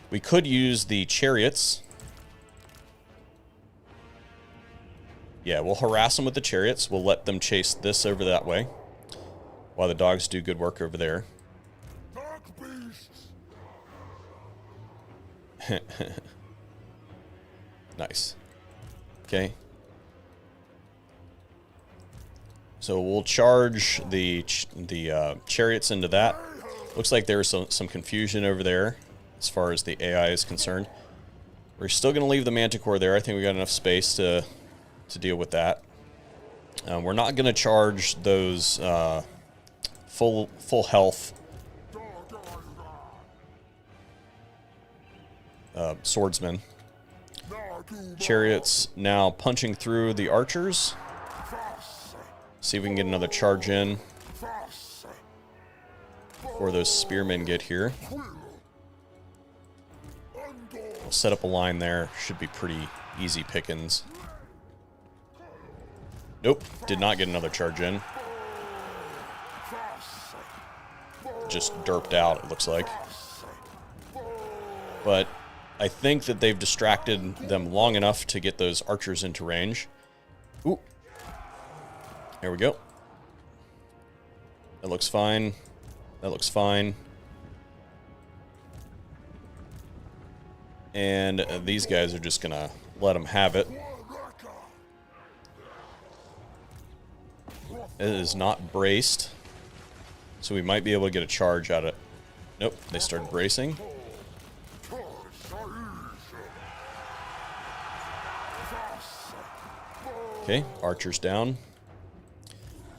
Speaker 1: We could use the chariots. Yeah, we'll harass them with the chariots. We'll let them chase this over that way, while the dogs do good work over there. Nice. Okay. So we'll charge the chariots into that. Looks like there's some confusion over there as far as the AI is concerned. We're still going to leave the Manticore there. I think we got enough space to deal with that. We're not going to charge those full health swordsmen. Chariots now punching through the archers. See if we can get another charge in before those spearmen get here. We'll set up a line there. Should be pretty easy pickings. Nope, did not get another charge in. Just derped out, it looks like. But I think that they've distracted them long enough to get those archers into range. Ooh. There we go. That looks fine. That looks fine. And these guys are just gonna let them have it. It is not braced, so we might be able to get a charge out of it. Nope, they started bracing. Okay, archers down.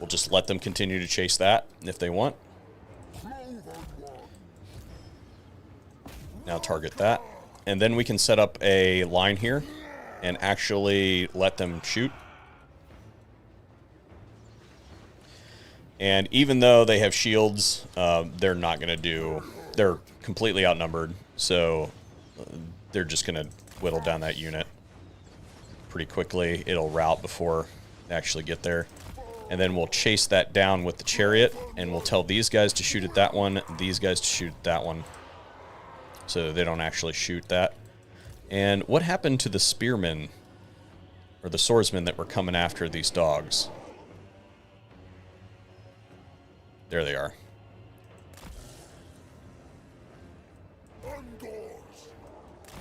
Speaker 1: We'll just let them continue to chase that if they want. Now target that. And then we can set up a line here and actually let them shoot. And even though they have shields, they're not going to do... They're completely outnumbered, so they're just going to whittle down that unit pretty quickly. It'll rout before they actually get there. And then we'll chase that down with the chariot, and we'll tell these guys to shoot at that one, these guys to shoot at that one, so they don't actually shoot that. And what happened to the spearmen, or the swordsmen that were coming after these dogs? There they are.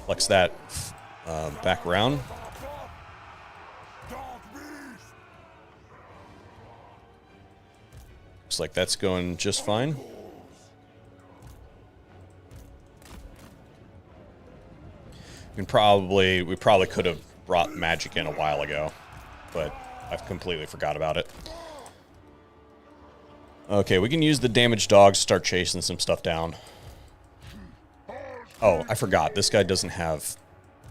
Speaker 1: Flex that back around. Looks like that's going just fine. We probably could have brought magic in a while ago, but I've completely forgot about it. Okay, we can use the damaged dogs to start chasing some stuff down. Oh, I forgot. This guy doesn't have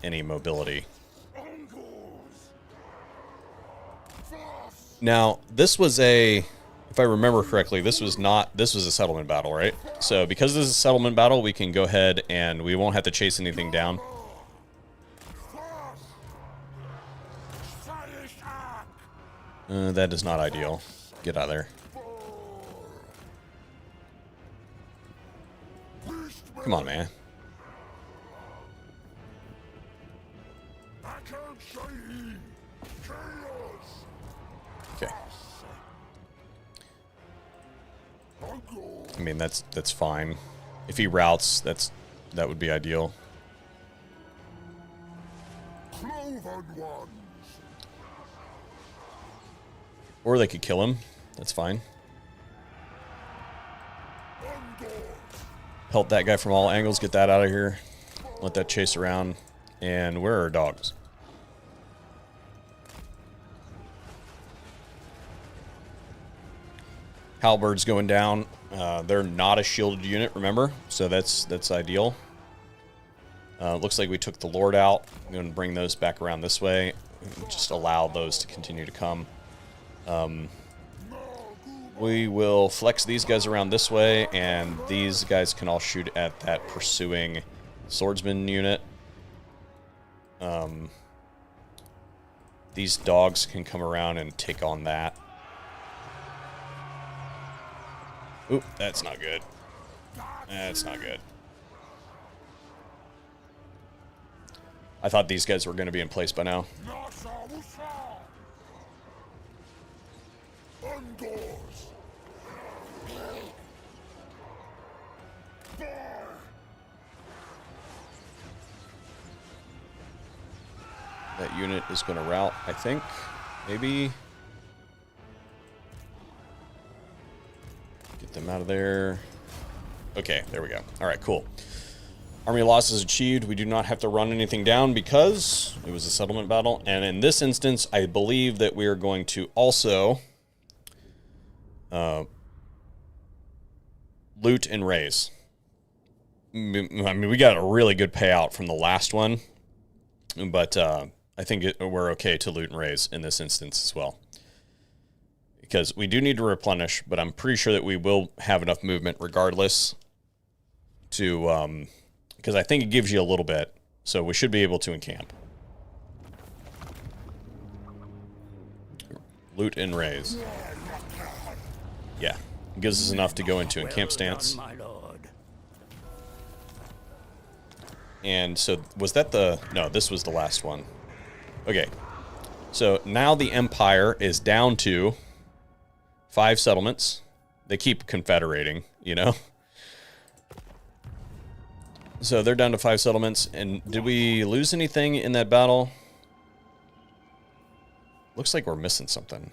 Speaker 1: any mobility. Now, this was a... If I remember correctly, this was a settlement battle, right? So, because this is a settlement battle, we can go ahead and we won't have to chase anything down. That is not ideal. Get out of there. Come on, man. Okay. I mean, that's fine. If he routes, that would be ideal. Or they could kill him. That's fine. Help that guy from all angles. Get that out of here. Let that chase around. And where are our dogs? Halberd's going down. They're not a shielded unit, remember? So that's ideal. Looks like we took the Lord out. I'm going to bring those back around this way. Just allow those to continue to come. We will flex these guys around this way, and these guys can all shoot at that pursuing swordsman unit. These dogs can come around and take on that. Oop, that's not good. That's not good. I thought these guys were going to be in place by now. That unit is going to rout, I think. Maybe. Get them out of there. Okay, there we go. All right, cool. Army loss is achieved. We do not have to run anything down because it was a settlement battle. And in this instance, I believe that we are going to also loot and raise. mean, we got a really good payout from the last one, but I think we're okay to loot and raise in this instance as well. Because we do need to replenish, but I'm pretty sure that we will have enough movement regardless to, because I think it gives you a little bit, so we should be able to encamp. Loot and raise. Yeah, it gives us enough to go into encamp stance.
Speaker 3: My lord.
Speaker 1: And so, was that the... No, this was the last one. Okay, so now the Empire is down to 5 settlements. They keep confederating, you know? So they're down to 5 settlements. And did we lose anything in that battle? Looks like we're missing something.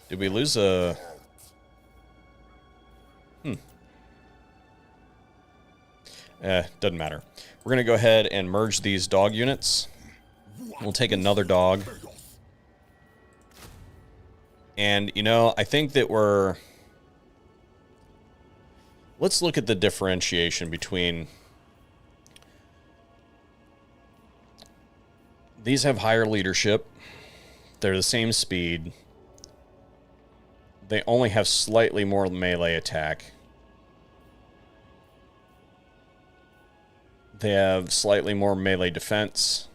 Speaker 1: Did we lose a... Doesn't matter. We're going to go ahead and merge these dog units. We'll take another dog. And, you know, I think that we're... Let's look at the differentiation between... These have higher leadership. They're the same speed. They only have slightly more melee attack. They have slightly more melee defense.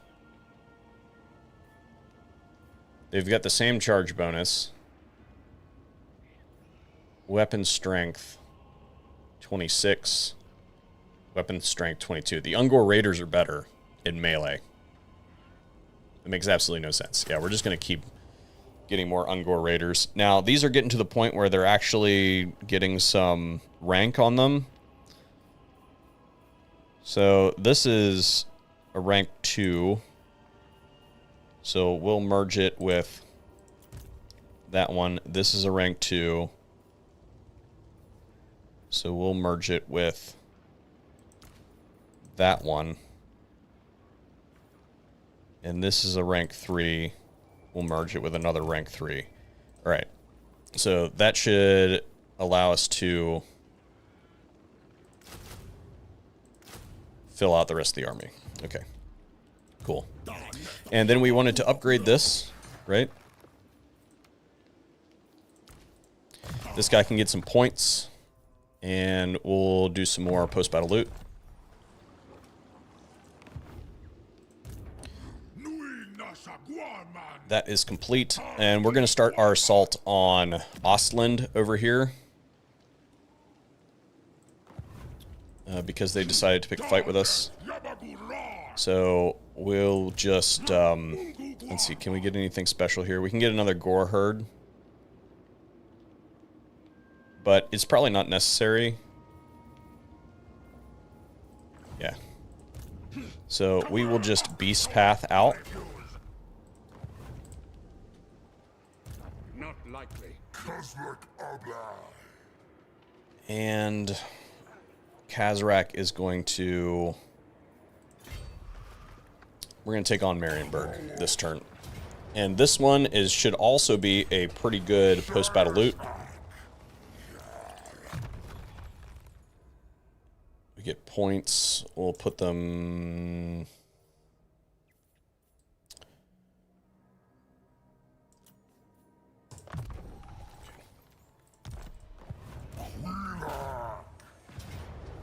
Speaker 1: They've got the same charge bonus. Weapon strength 26. Weapon strength 22. The Ungor Raiders are better in melee. It makes absolutely no sense. Yeah, we're just going to keep getting more Ungor Raiders. Now, these are getting to the point where they're actually getting some rank on them. So this is a rank 2. So we'll merge it with that one. This is a rank 2. So we'll merge it with that one. And this is a rank 3. We'll merge it with another rank 3. All right. So that should allow us to fill out the rest of the army. Okay. Cool. And then we wanted to upgrade this, right? This guy can get some points. And we'll do some more post-battle loot. That is complete. And we're going to start our assault on Ostland over here. Because they decided to pick a fight with us. So we'll just... let's see, can we get anything special here? We can get another Gore Herd. But it's probably not necessary. Yeah. So we will just beast path out.
Speaker 2: Not likely.
Speaker 1: And Kazrak is going to... We're going to take on Marienburg this turn. And this one should also be a pretty good post-battle loot. We get points. We'll put them...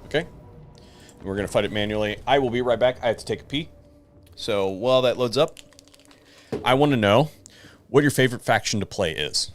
Speaker 1: Okay. We're going to fight it manually. I will be right back. I have to take a pee. So while that loads up, I want to know what your favorite faction to play is.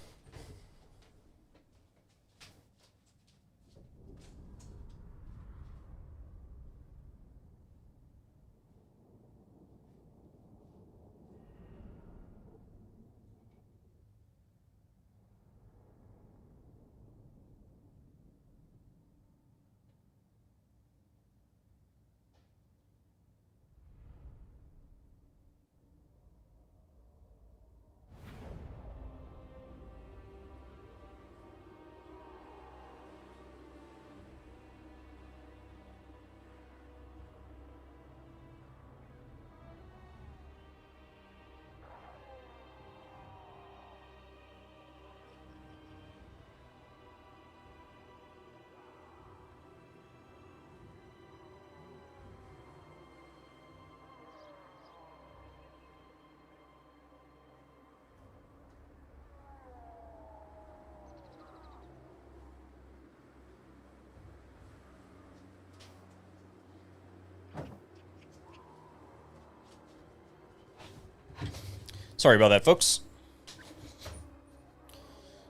Speaker 1: Sorry about that, folks.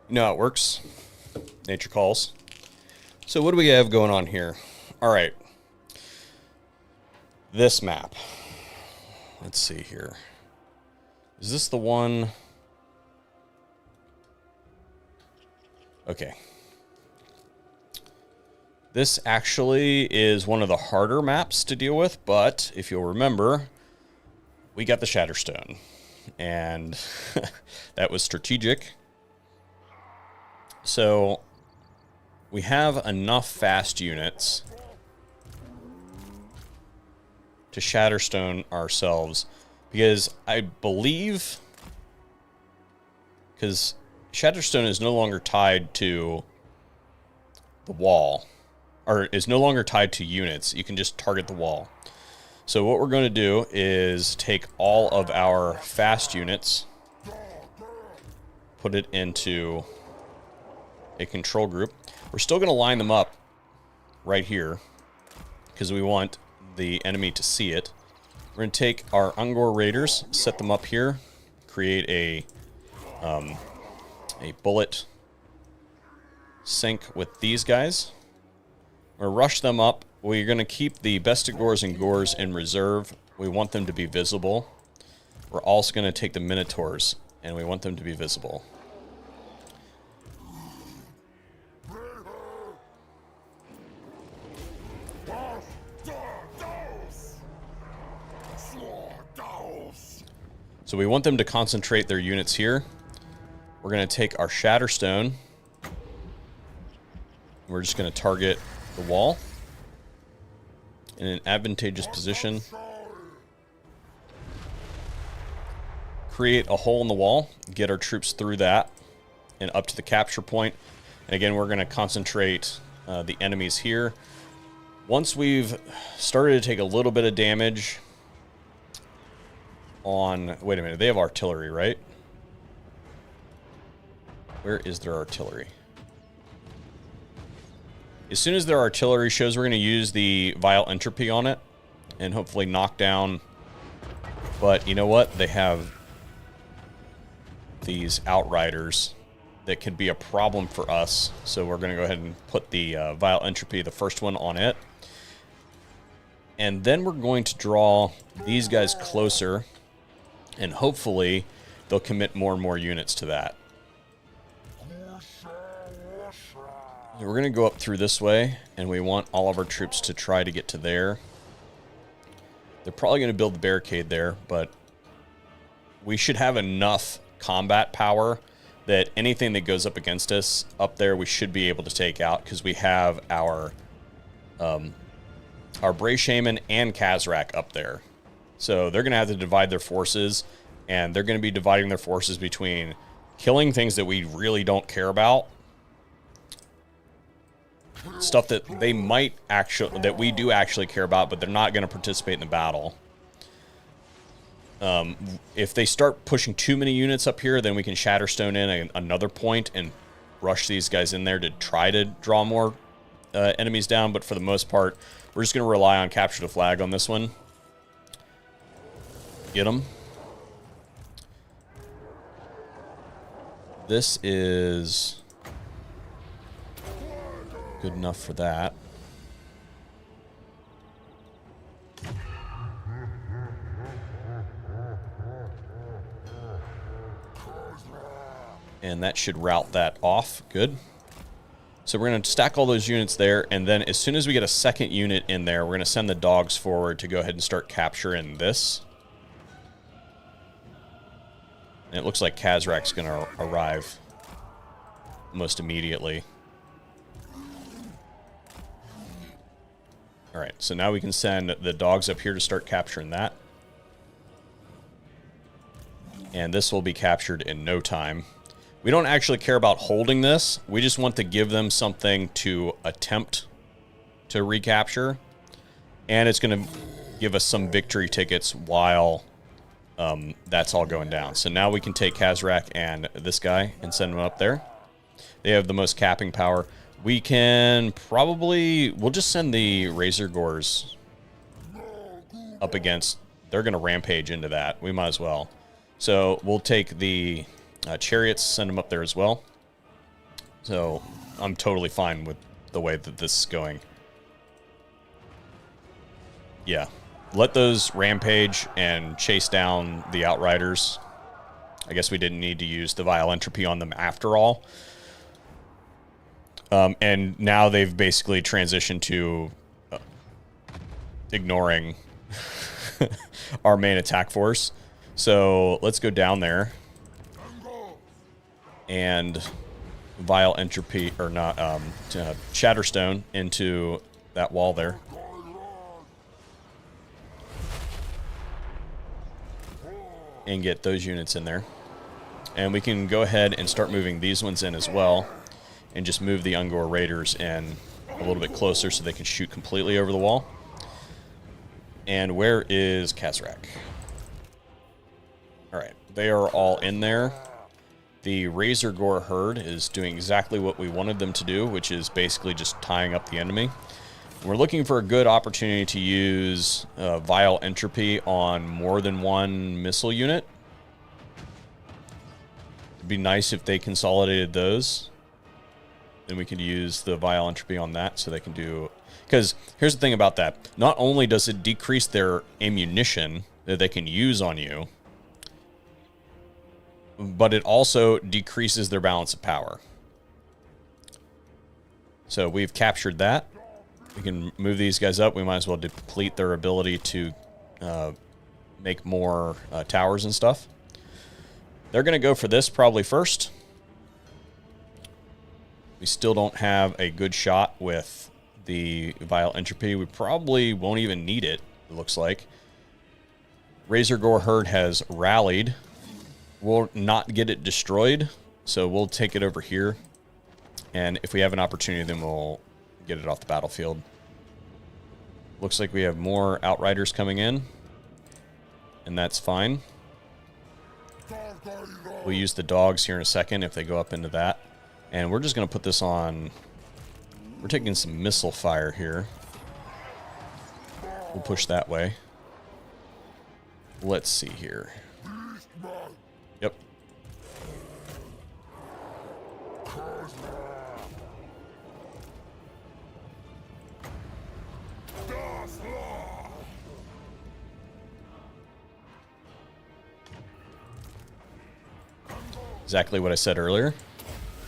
Speaker 1: You know how it works. Nature calls. So what do we have going on here? All right. This map. Let's see here. Is this the one? Okay. This actually is one of the harder maps to deal with, but if you'll remember, we got the Shatterstone. And that was strategic. So we have enough fast units to Shatterstone ourselves, because I believe, because Shatterstone is no longer tied to the wall, or is no longer tied to units. You can just target the wall. So what we're going to do is take all of our fast units, put it into a control group. We're still going to line them up right here because we want the enemy to see it. We're going to take our Ungor Raiders, set them up here, create a bullet sync with these guys. We're going to rush them up. We're going to keep the Bestigors and Gors in reserve. We want them to be visible. We're also going to take the Minotaurs, and we want them to be visible. So we want them to concentrate their units here. We're going to take our Shatterstone. We're just going to target the wall in an advantageous position. Create a hole in the wall, get our troops through that and up to the capture point. And again, we're going to concentrate the enemies here. Once we've started to take a little bit of damage on... Wait a minute, they have artillery, right? Where is their artillery? As soon as their artillery shows, we're going to use the Vile Entropy on it and hopefully knock down. But you know what? They have these Outriders that could be a problem for us. So we're going to go ahead and put the Vile Entropy, the first one, on it. And then we're going to draw these guys closer, and hopefully they'll commit more and more units to that. We're going to go up through this way, and we want all of our troops to try to get to there. They're probably going to build the barricade there, but we should have enough combat power that anything that goes up against us up there, we should be able to take out, because we have our Bray Shaman and Kazrak up there. So they're going to have to divide their forces, and they're going to be dividing their forces between killing things that we really don't care about, stuff that they might actually, that we do actually care about, but they're not going to participate in the battle. If they start pushing too many units up here, then we can Shatterstone in another point and rush these guys in there to try to draw more enemies down. But for the most part, we're just going to rely on capture the flag on this one. Get them. This is good enough for that. And that should route that off. Good. So we're going to stack all those units there, and then as soon as we get a second unit in there, we're going to send the dogs forward to go ahead and start capturing this. And it looks like Kazrak's going to arrive almost immediately. Alright, so now we can send the dogs up here to start capturing that. And this will be captured in no time. We don't actually care about holding this. We just want to give them something to attempt to recapture. And it's going to give us some victory tickets while that's all going down. So now we can take Kazrak and this guy and send them up there. They have the most capping power. We can probably... We'll just send the Razor Gors up against... They're going to rampage into that. We might as well. So we'll take the chariots, send them up there as well. So I'm totally fine with the way that this is going. Yeah. Let those rampage and chase down the outriders. I guess we didn't need to use the vile entropy on them after all. And now they've basically transitioned to ignoring our main attack force. So let's go down there and vile entropy, or not, Shatterstone into that wall there. And get those units in there. And we can go ahead and start moving these ones in as well. And just move the Ungor Raiders in a little bit closer so they can shoot completely over the wall. And where is Kazrak? Alright, they are all in there. The Razor Gore herd is doing exactly what we wanted them to do, which is basically just tying up the enemy. We're looking for a good opportunity to use Vile Entropy on more than one missile unit. It'd be nice if they consolidated those. Then we could use the Vile Entropy on that so they can do... Because here's the thing about that. Not only does it decrease their ammunition that they can use on you, but it also decreases their balance of power. So we've captured that. We can move these guys up. We might as well deplete their ability to make more towers and stuff. They're going to go for this probably first. We still don't have a good shot with the Vile Entropy. We probably won't even need it, it looks like. Razor Gore herd has rallied. We'll not get it destroyed, so we'll take it over here. And if we have an opportunity, then we'll get it off the battlefield. Looks like we have more outriders coming in, and that's fine. We'll use the dogs here in a second if they go up into that. And we're just going to put this on... We're taking some missile fire here. We'll push that way. Let's see here. Yep. Exactly what I said earlier.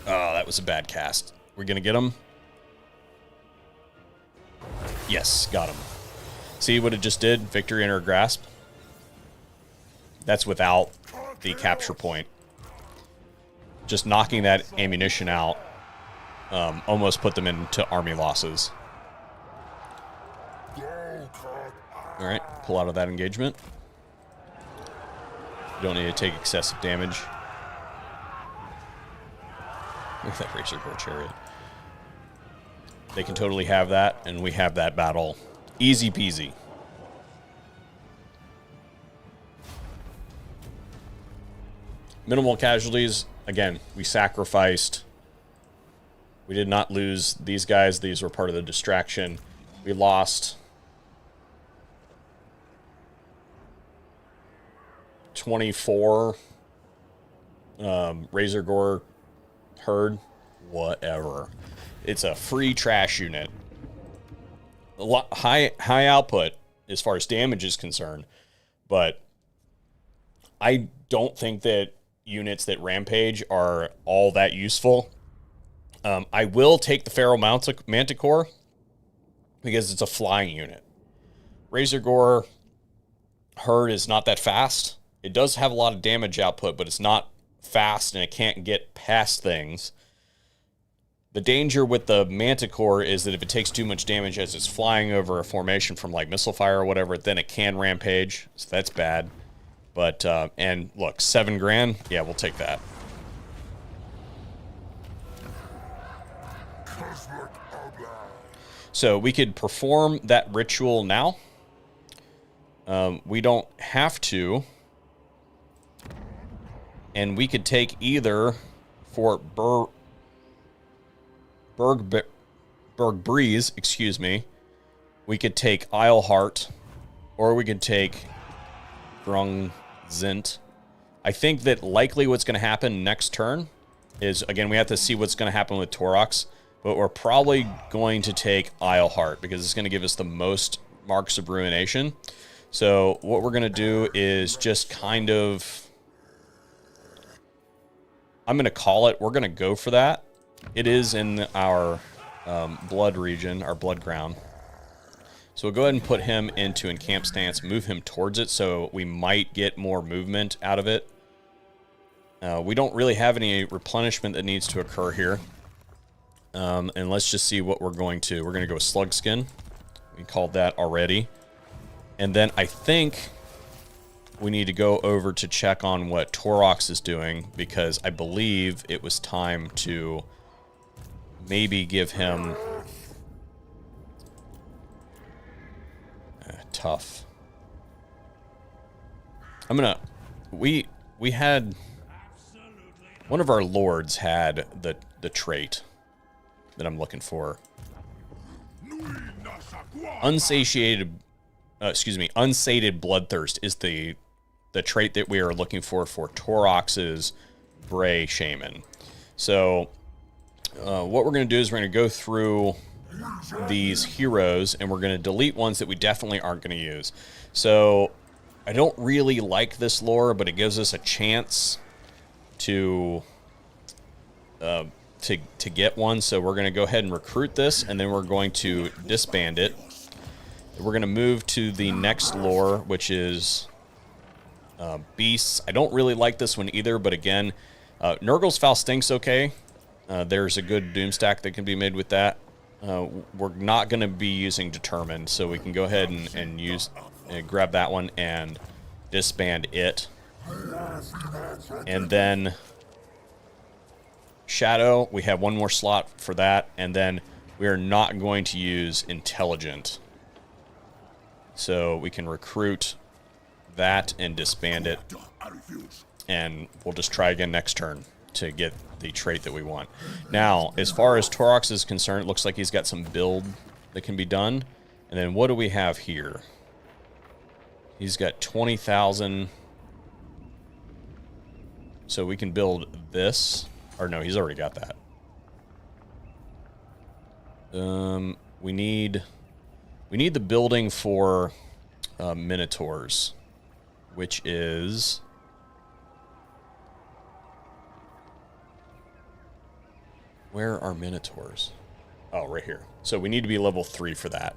Speaker 1: Oh, that was a bad cast. We're going to get him. Yes, got him. See what it just did? Victory in our grasp. That's without the capture point. Just knocking that ammunition out almost put them into army losses. Alright, pull out of that engagement. You don't need to take excessive damage. Look at that Razor Gore chariot. They can totally have that, and we have that battle. Easy peasy. Minimal casualties. Again, we sacrificed. We did not lose these guys. These were part of the distraction. We lost 24 Razor Gore herd. Whatever. It's a free trash unit. A lot, high output as far as damage is concerned, but I don't think that units that rampage are all that useful. I will take the Feral Manticore because it's a flying unit. Razor Gore herd is not that fast. It does have a lot of damage output, but it's not fast and it can't get past things. The danger with the Manticore is that if it takes too much damage as it's flying over a formation from like missile fire or whatever, then it can rampage. So that's bad. But, and look, $7 grand. Yeah, we'll take that. So we could perform that ritual now. We don't have to. And we could take either Fort Berg Breeze, excuse me. We could take Isleheart, or we could take Grung Zint. I think that likely what's going to happen next turn is, again, we have to see what's going to happen with Torox, but we're probably going to take Isleheart because it's going to give us the most marks of ruination. So what we're going to do is just kind of, I'm going to call it, we're going to go for that. It is in our blood region, our blood ground. So we'll go ahead and put him into encamp stance, move him towards it, so we might get more movement out of it. We don't really have any replenishment that needs to occur here. And let's just see what we're going to. We're going to go with Slug Skin. We called that already. And then I think we need to go over to check on what Torox is doing, because I believe it was time to maybe give him... tough. I'm gonna... We had... One of our lords had the trait that I'm looking for. Unsated bloodthirst is the trait that we are looking for Torox's Bray Shaman. So what we're going to do is we're going to go through these heroes and we're going to delete ones that we definitely aren't going to use. So I don't really like this lore, but it gives us a chance to get one. So we're going to go ahead and recruit this, and then we're going to disband it. We're going to move to the next lore, which is beasts. I don't really like this one either, but again, Nurgle's Foul Stink's okay. There's a good doom stack that can be made with that. We're not going to be using Determined, so we can go ahead and use grab that one and disband it. And then Shadow, we have one more slot for that, and then we are not going to use Intelligent. So we can recruit that and disband it, and we'll just try again next turn to get the trait that we want. Now, as far as Torox is concerned, it looks like he's got some build that can be done. And then what do we have here? He's got 20,000. So we can build this. Or no, he's already got that. We need the building for Minotaurs, which is... Where are Minotaurs? Oh, right here. So we need to be level 3 for that.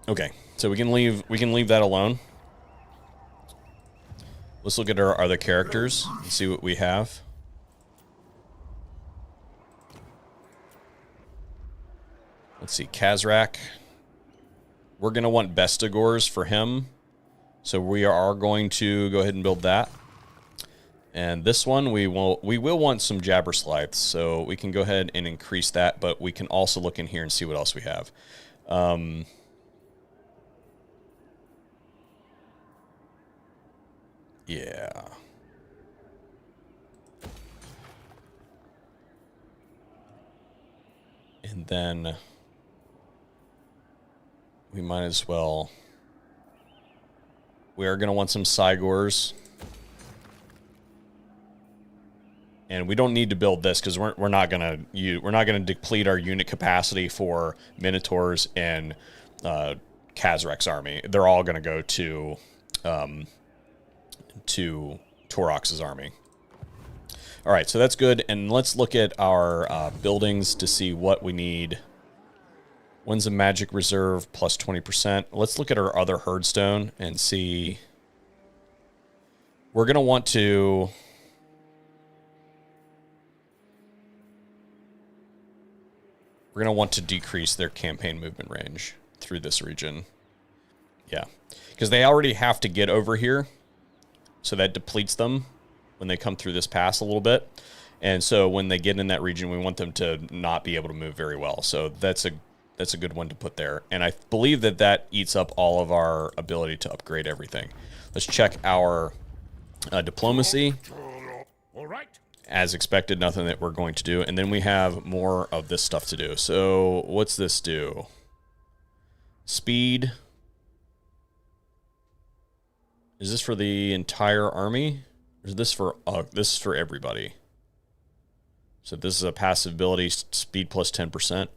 Speaker 1: Okay, so we can leave that alone. Let's look at our other characters and see what we have. Let's see, Kazrak. We're going to want Bestigors for him. So we are going to go ahead and build that. And this one, we will want some Jabberslythes, so we can go ahead and increase that, but we can also look in here and see what else we have. Yeah. And then we might as well... We are going to want some Cygors. And we don't need to build this because we're not gonna deplete our unit capacity for Minotaurs and Kazrak's army. They're all gonna go to Torox's army. All right, so that's good. And let's look at our buildings to see what we need. When's a magic reserve plus 20%? Let's look at our other herdstone and see. We're gonna want to. We're going to want to decrease their campaign movement range through this region. Yeah. Because they already have to get over here. So that depletes them when they come through this pass a little bit. And so when they get in that region, we want them to not be able to move very well. So that's a good one to put there. And I believe that eats up all of our ability to upgrade everything. Let's check our diplomacy.
Speaker 2: All right.
Speaker 1: As expected, nothing that we're going to do. And then we have more of this stuff to do. So what's this do? Speed Is this for the entire army? Or is this for this is for everybody? So this is a passive ability, speed plus 10%.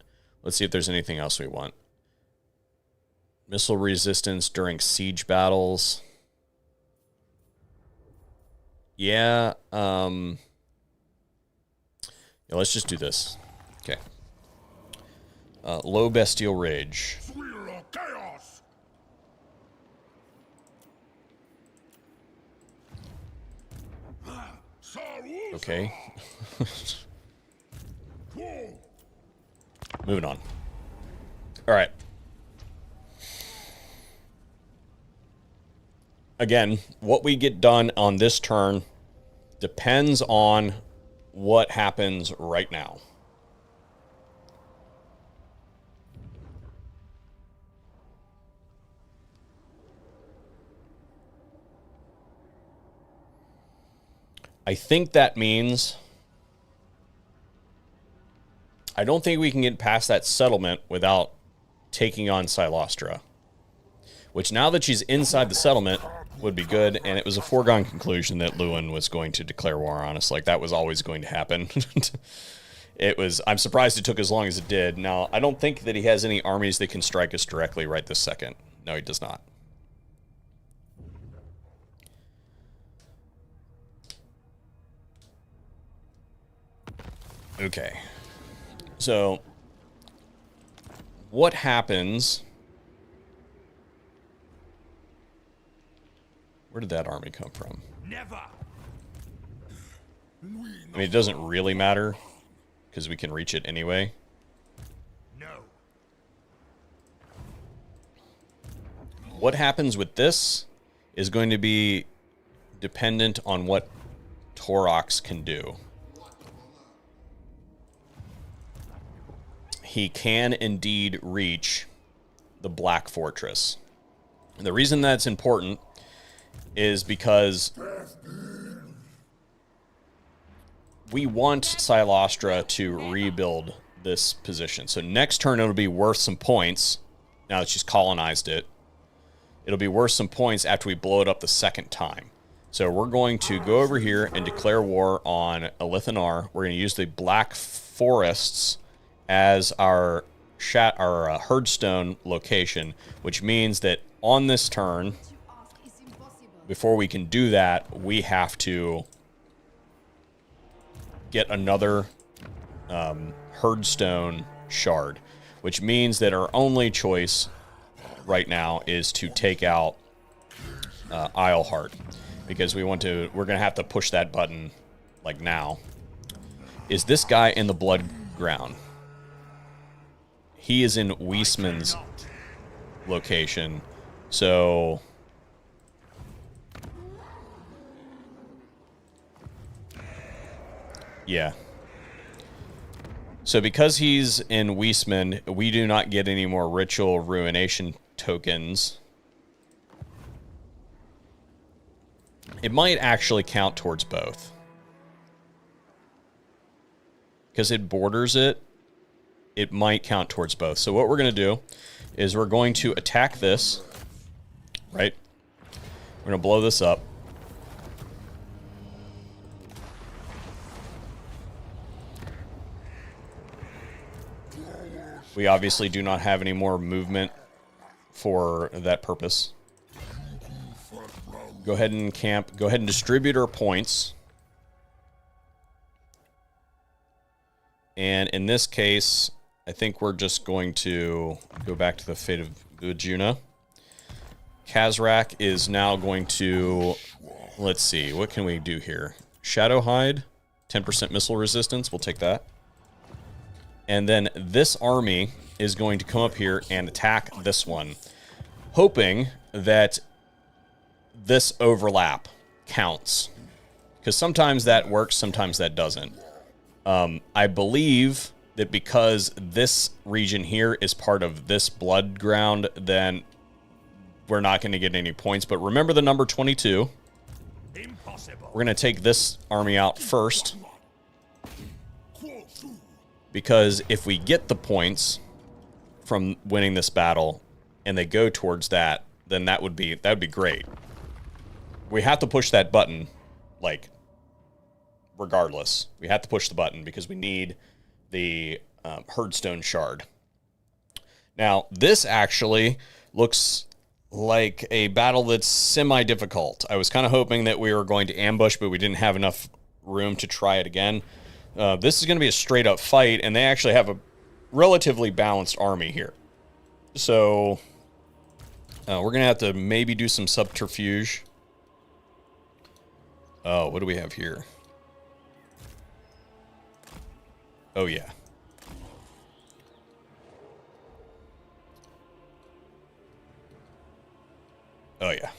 Speaker 1: Let's see if there's anything else we want. Missile resistance during siege battles. Yeah, yeah, let's just do this. Okay. Low bestial rage.
Speaker 2: Chaos.
Speaker 1: Okay. Moving on. All right. Again, what we get done on this turn depends on what happens right now. I think that means I don't think we can get past that settlement without taking on Silostra. Which, now that she's inside the settlement, would be good. And it was a foregone conclusion that Lewin was going to declare war on us. Like, that was always going to happen. I'm surprised it took as long as it did. Now, I don't think that he has any armies that can strike us directly right this second. No, he does not. Okay. So, what happens... Where did that army come from?
Speaker 2: Never.
Speaker 1: I mean, it doesn't really matter, because we can reach it anyway.
Speaker 2: No.
Speaker 1: What happens with this is going to be dependent on what Torox can do. He can indeed reach the Black Fortress. And the reason that's important is because we want Silostra to rebuild this position. So next turn it'll be worth some points, now that she's colonized it. It'll be worth some points after we blow it up the second time. So we're going to go over here and declare war on Elithanar. We're going to use the Black Forests as our herdstone location, which means that on this turn, before we can do that, we have to get another herdstone shard, which means that our only choice right now is to take out Isleheart, because we're going to have to push that button like now. Is this guy in the blood ground? He is in Weisman's location, so yeah. So because he's in Weisman, we do not get any more ritual ruination tokens. It might actually count towards both, because it borders it. It might count towards both. So what we're going to do is we're going to attack this, right? We're going to blow this up. We obviously do not have any more movement for that purpose. Go ahead and camp. Go ahead and distribute our points. And in this case, I think we're just going to go back to the fate of Gujuna. Kazrak is now going to... Let's see. What can we do here? Shadow Hide. 10% missile resistance. We'll take that. And then this army is going to come up here and attack this one, hoping that this overlap counts. Because sometimes that works, sometimes that doesn't. I believe that because this region here is part of this blood ground, then we're not going to get any points. But remember the number 22. Impossible. We're going to take this army out first, because if we get the points from winning this battle and they go towards that, then that would be great. we have to push that button, like, regardless. We have to push the button because we need the Herdstone Shard. Now, this actually looks like a battle that's semi-difficult. I was kind of hoping that we were going to ambush, but we didn't have enough room to try it again. This is going to be a straight-up fight, and they actually have a relatively balanced army here. So, we're going to have to maybe do some subterfuge. Oh, what do we have here? Oh, yeah. Oh, yeah.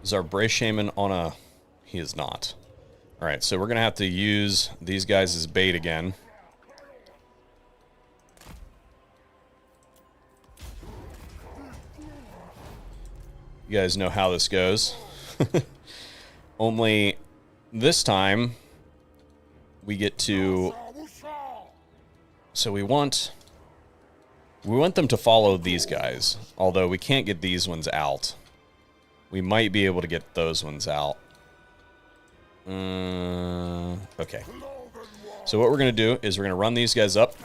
Speaker 1: Is our Bray Shaman on a... He is not. Alright, so we're going to have to use these guys as bait again. You guys know how this goes. Only this time we get to... So we want them to follow these guys, although we can't get these ones out. We might be able to get those ones out. Okay. So what we're going to do is we're going to run these guys up,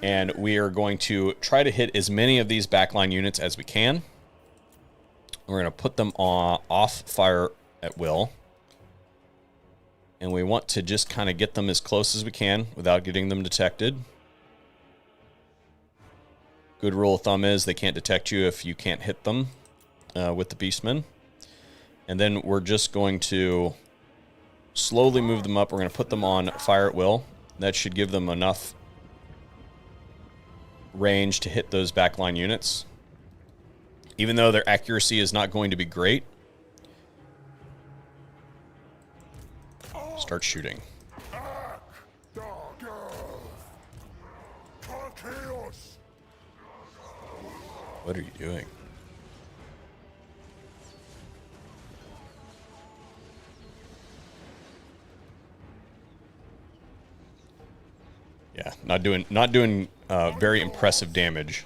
Speaker 1: and we are going to try to hit as many of these backline units as we can. We're going to put them off fire at will. And we want to just kind of get them as close as we can without getting them detected. Good rule of thumb is they can't detect you if you can't hit them with the beastmen. And then we're just going to slowly move them up. We're going to put them on fire at will. That should give them enough range to hit those backline units. Even though their accuracy is not going to be great. Start shooting. What are you doing? Yeah, not doing very impressive damage.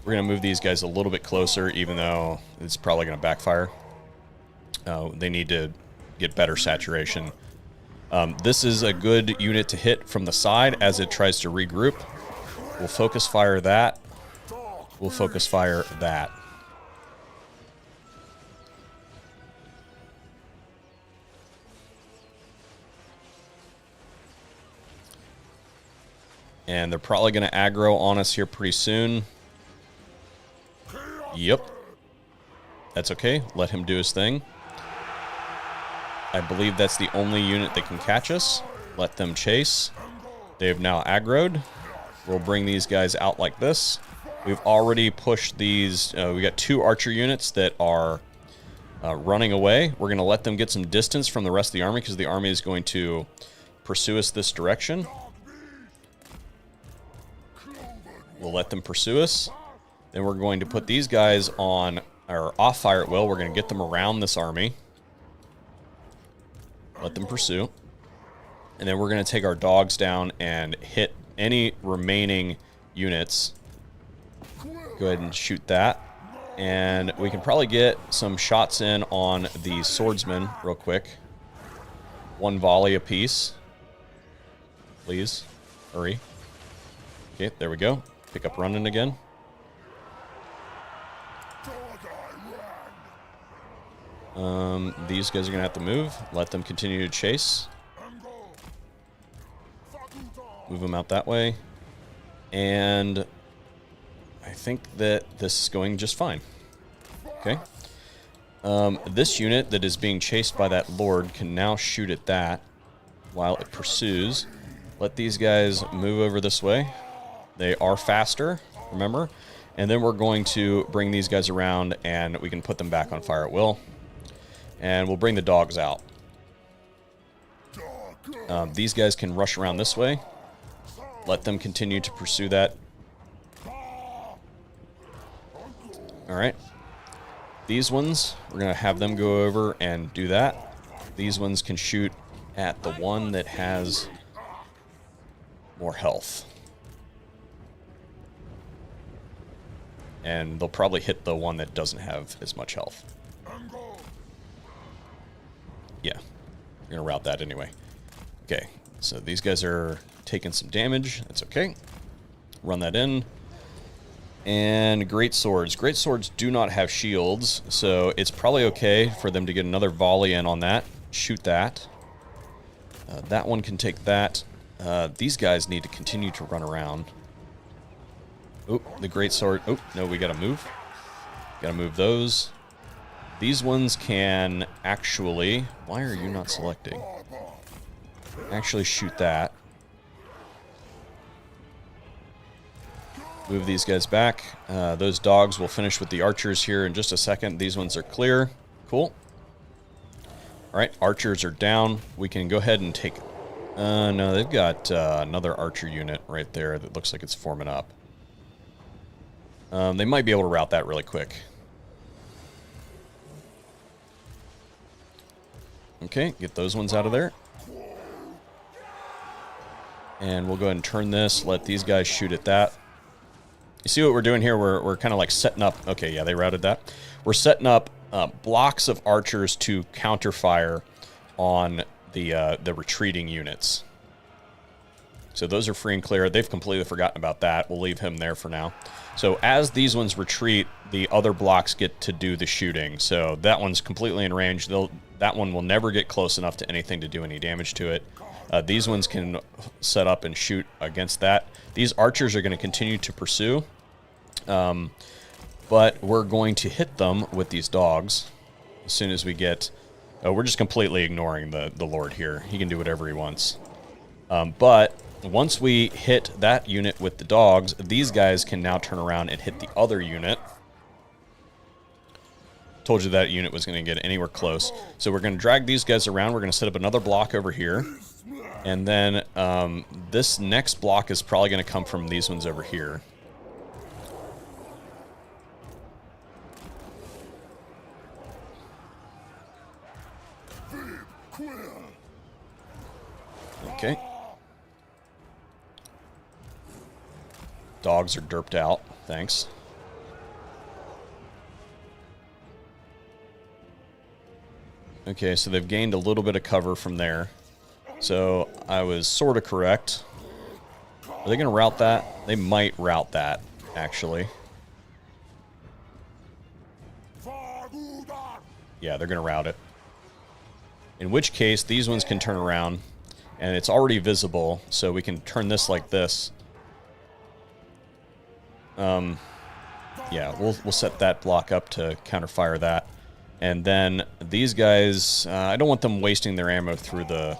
Speaker 1: We're going to move these guys a little bit closer, even though it's probably going to backfire. They need to get better saturation. This is a good unit to hit from the side as it tries to regroup. We'll focus fire that. We'll focus fire that. And they're probably going to aggro on us here pretty soon. Yep. That's okay. Let him do his thing. I believe that's the only unit that can catch us. Let them chase. They've now aggroed. We'll bring these guys out like this. We've already pushed these. We got 2 archer units that are running away. We're going to let them get some distance from the rest of the army because the army is going to pursue us this direction. We'll let them pursue us. Then we're going to put these guys on or off fire at will. We're going to get them around this army. Let them pursue. And then we're going to take our dogs down and hit any remaining units. Go ahead and shoot that. And we can probably get some shots in on the swordsmen real quick. 1 volley apiece. Please. Hurry. Okay, there we go. Pick up running again. These guys are going to have to move. Let them continue to chase. Move them out that way. And I think that this is going just fine. Okay. This unit that is being chased by that lord can now shoot at that while it pursues. Let these guys move over this way. They are faster, remember? And then we're going to bring these guys around and we can put them back on fire at will. And we'll bring the dogs out. These guys can rush around this way. Let them continue to pursue that All right. These ones, we're going to have them go over and do that. These ones can shoot at the one that has more health. And they'll probably hit the one that doesn't have as much health. Yeah, we're going to route that anyway. Okay, so these guys are taking some damage. That's okay. Run that in. And great swords. Great swords do not have shields, so it's probably okay for them to get another volley in on that. Shoot that. That one can take that. These guys need to continue to run around. Oh, the great sword. Oh, no, we gotta move. Gotta move those. These ones can actually... Why are you not selecting? Actually shoot that. Move these guys back. Those dogs will finish with the archers here in just a second. These ones are clear. Cool. Alright, archers are down. We can go ahead and take... no, they've got another archer unit right there that looks like it's forming up. They might be able to route that really quick. Okay, get those ones out of there. And we'll go ahead and turn this, let these guys shoot at that. You see what we're doing here? We're kind of like setting up... Okay, yeah, they routed that. We're setting up blocks of archers to counterfire on the retreating units. So those are free and clear. They've completely forgotten about that. We'll leave him there for now. So as these ones retreat, the other blocks get to do the shooting. So that one's completely in range. That one will never get close enough to anything to do any damage to it. These ones can set up and shoot against that. These archers are going to continue to pursue. But we're going to hit them with these dogs as soon as we get... Oh, we're just completely ignoring the Lord here. He can do whatever he wants. But once we hit that unit with the dogs, these guys can now turn around and hit the other unit. Told you that unit was going to get anywhere close. So we're going to drag these guys around. We're going to set up another block over here. And then this next block is probably going to come from these ones over here. Okay. Dogs are derped out. Thanks. Okay, so they've gained a little bit of cover from there. So I was sort of correct. Are they going to route that? They might route that, actually. Yeah, they're going to route it. In which case, these ones can turn around. And it's already visible, so we can turn this like this. Yeah, we'll set that block up to counterfire that. And then these guys, I don't want them wasting their ammo through the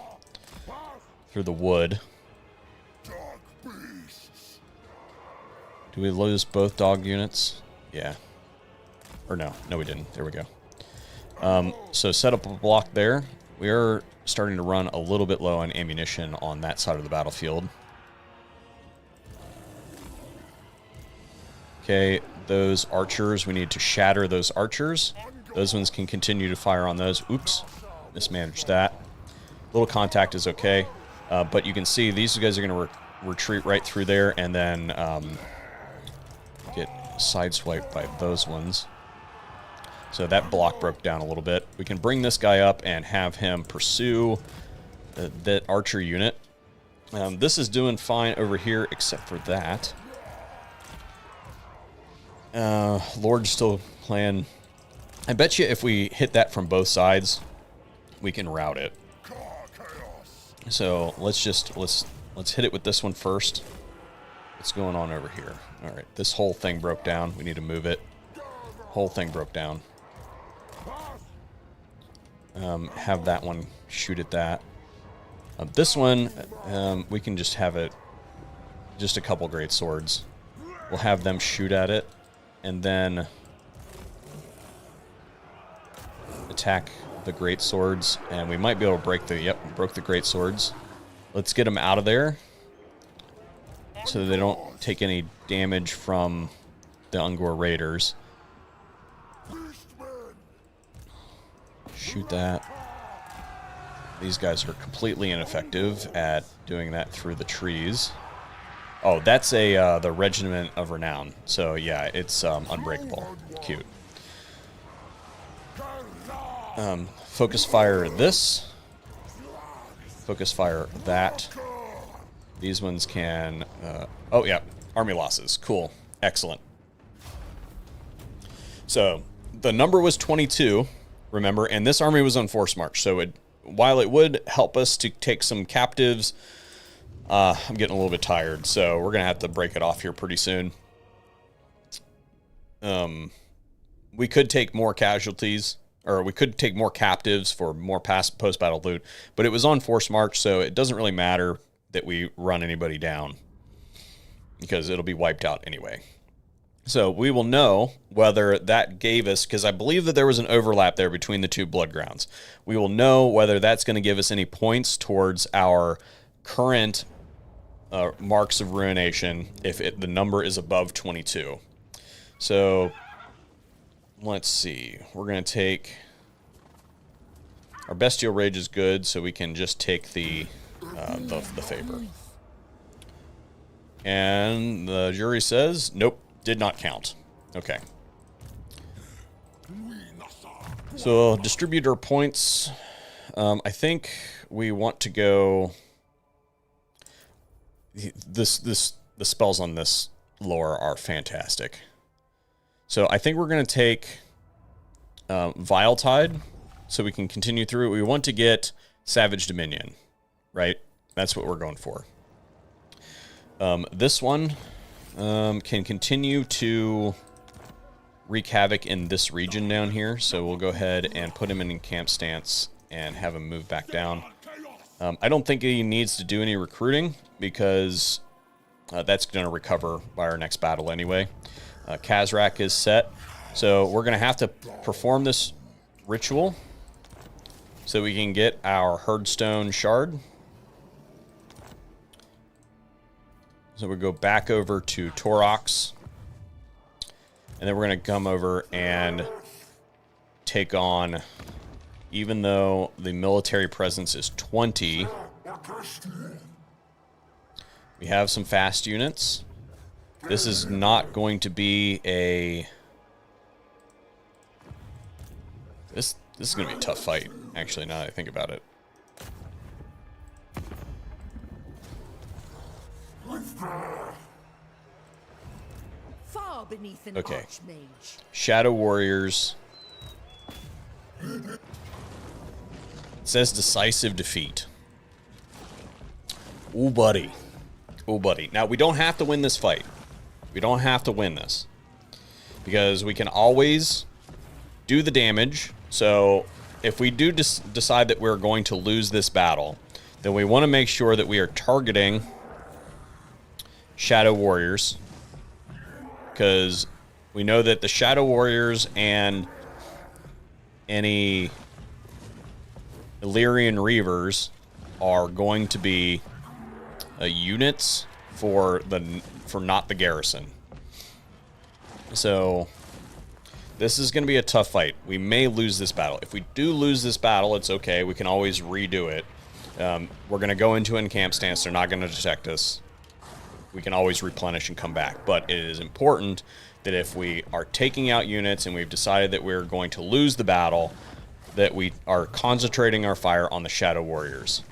Speaker 1: wood. Do we lose both dog units? Yeah. Or no, we didn't. There we go. So set up a block there. We are starting to run a little bit low on ammunition on that side of the battlefield. Okay, those archers, we need to shatter those archers. Those ones can continue to fire on those. Oops, mismanaged that. Little contact is okay, but you can see these guys are going to retreat right through there and then get sideswiped by those ones. So that block broke down a little bit. We can bring this guy up and have him pursue that archer unit. This is doing fine over here except for that. Lord's still playing. I bet you if we hit that from both sides, we can route it. So let's hit it with this one first. What's going on over here? All right, this whole thing broke down. We need to move it. Whole thing broke down. Have that one shoot at that. This one, we can just have it, just a couple great swords. We'll have them shoot at it, and then attack the great swords, and we might be able to break the, yep, broke the great swords. Let's get them out of there so that they don't take any damage from the Ungor raiders. shoot that. These guys are completely ineffective at doing that through the trees. Oh, that's the Regiment of Renown. So yeah, it's unbreakable. Cute. Focus fire this. Focus fire that. These ones can... oh, yeah. Army losses. Cool. Excellent. So, the number was 22, remember, and this army was on forced march. So, while it would help us to take some captives, I'm getting a little bit tired, so we're going to have to break it off here pretty soon. We could take more casualties, or we could take more captives for more post-battle loot, but it was on forced march, so it doesn't really matter that we run anybody down, because it'll be wiped out anyway. So we will know whether that gave us, because I believe that there was an overlap there between the two blood grounds. We will know whether that's going to give us any points towards our current marks of ruination if the number is above 22. So let's see. We're going to take... Our Bestial Rage is good, so we can just take the favor. And the jury says, nope, did not count. Okay. So distribute our points. I think we want to go... The spells on this lore are fantastic. So I think we're going to take Vile Tide, so we can continue through. We want to get Savage Dominion, right? That's what we're going for. This one can continue to wreak havoc in this region down here, so we'll go ahead and put him in camp stance and have him move back down. I don't think he needs to do any recruiting, because that's going to recover by our next battle anyway. Kazrak is set, so we're going to have to perform this ritual so we can get our Herdstone Shard. So we go back over to Torox, and then we're going to come over and take on, even though the military presence is 20, we have some fast units. This is not going to be a... This is going to be a tough fight, actually, now that I think about it.
Speaker 4: Far beneath an
Speaker 1: Okay.
Speaker 4: archmage.
Speaker 1: Shadow Warriors. It says decisive defeat. Ooh, buddy. Ooh, buddy. Now, we don't have to win this fight. We don't have to win this, because we can always do the damage. So if we do decide that we're going to lose this battle, then we want to make sure that we are targeting Shadow Warriors, because we know that the Shadow Warriors and any Illyrian Reavers are going to be units for not the garrison. So this is going to be a tough fight. We may lose this battle. If we do lose this battle, it's okay. We can always redo it. We're going to go into an camp stance. They're not going to detect us. We can always replenish and come back. But it is important that if we are taking out units and we've decided that we're going to lose the battle, that we are concentrating our fire on the Shadow Warriors.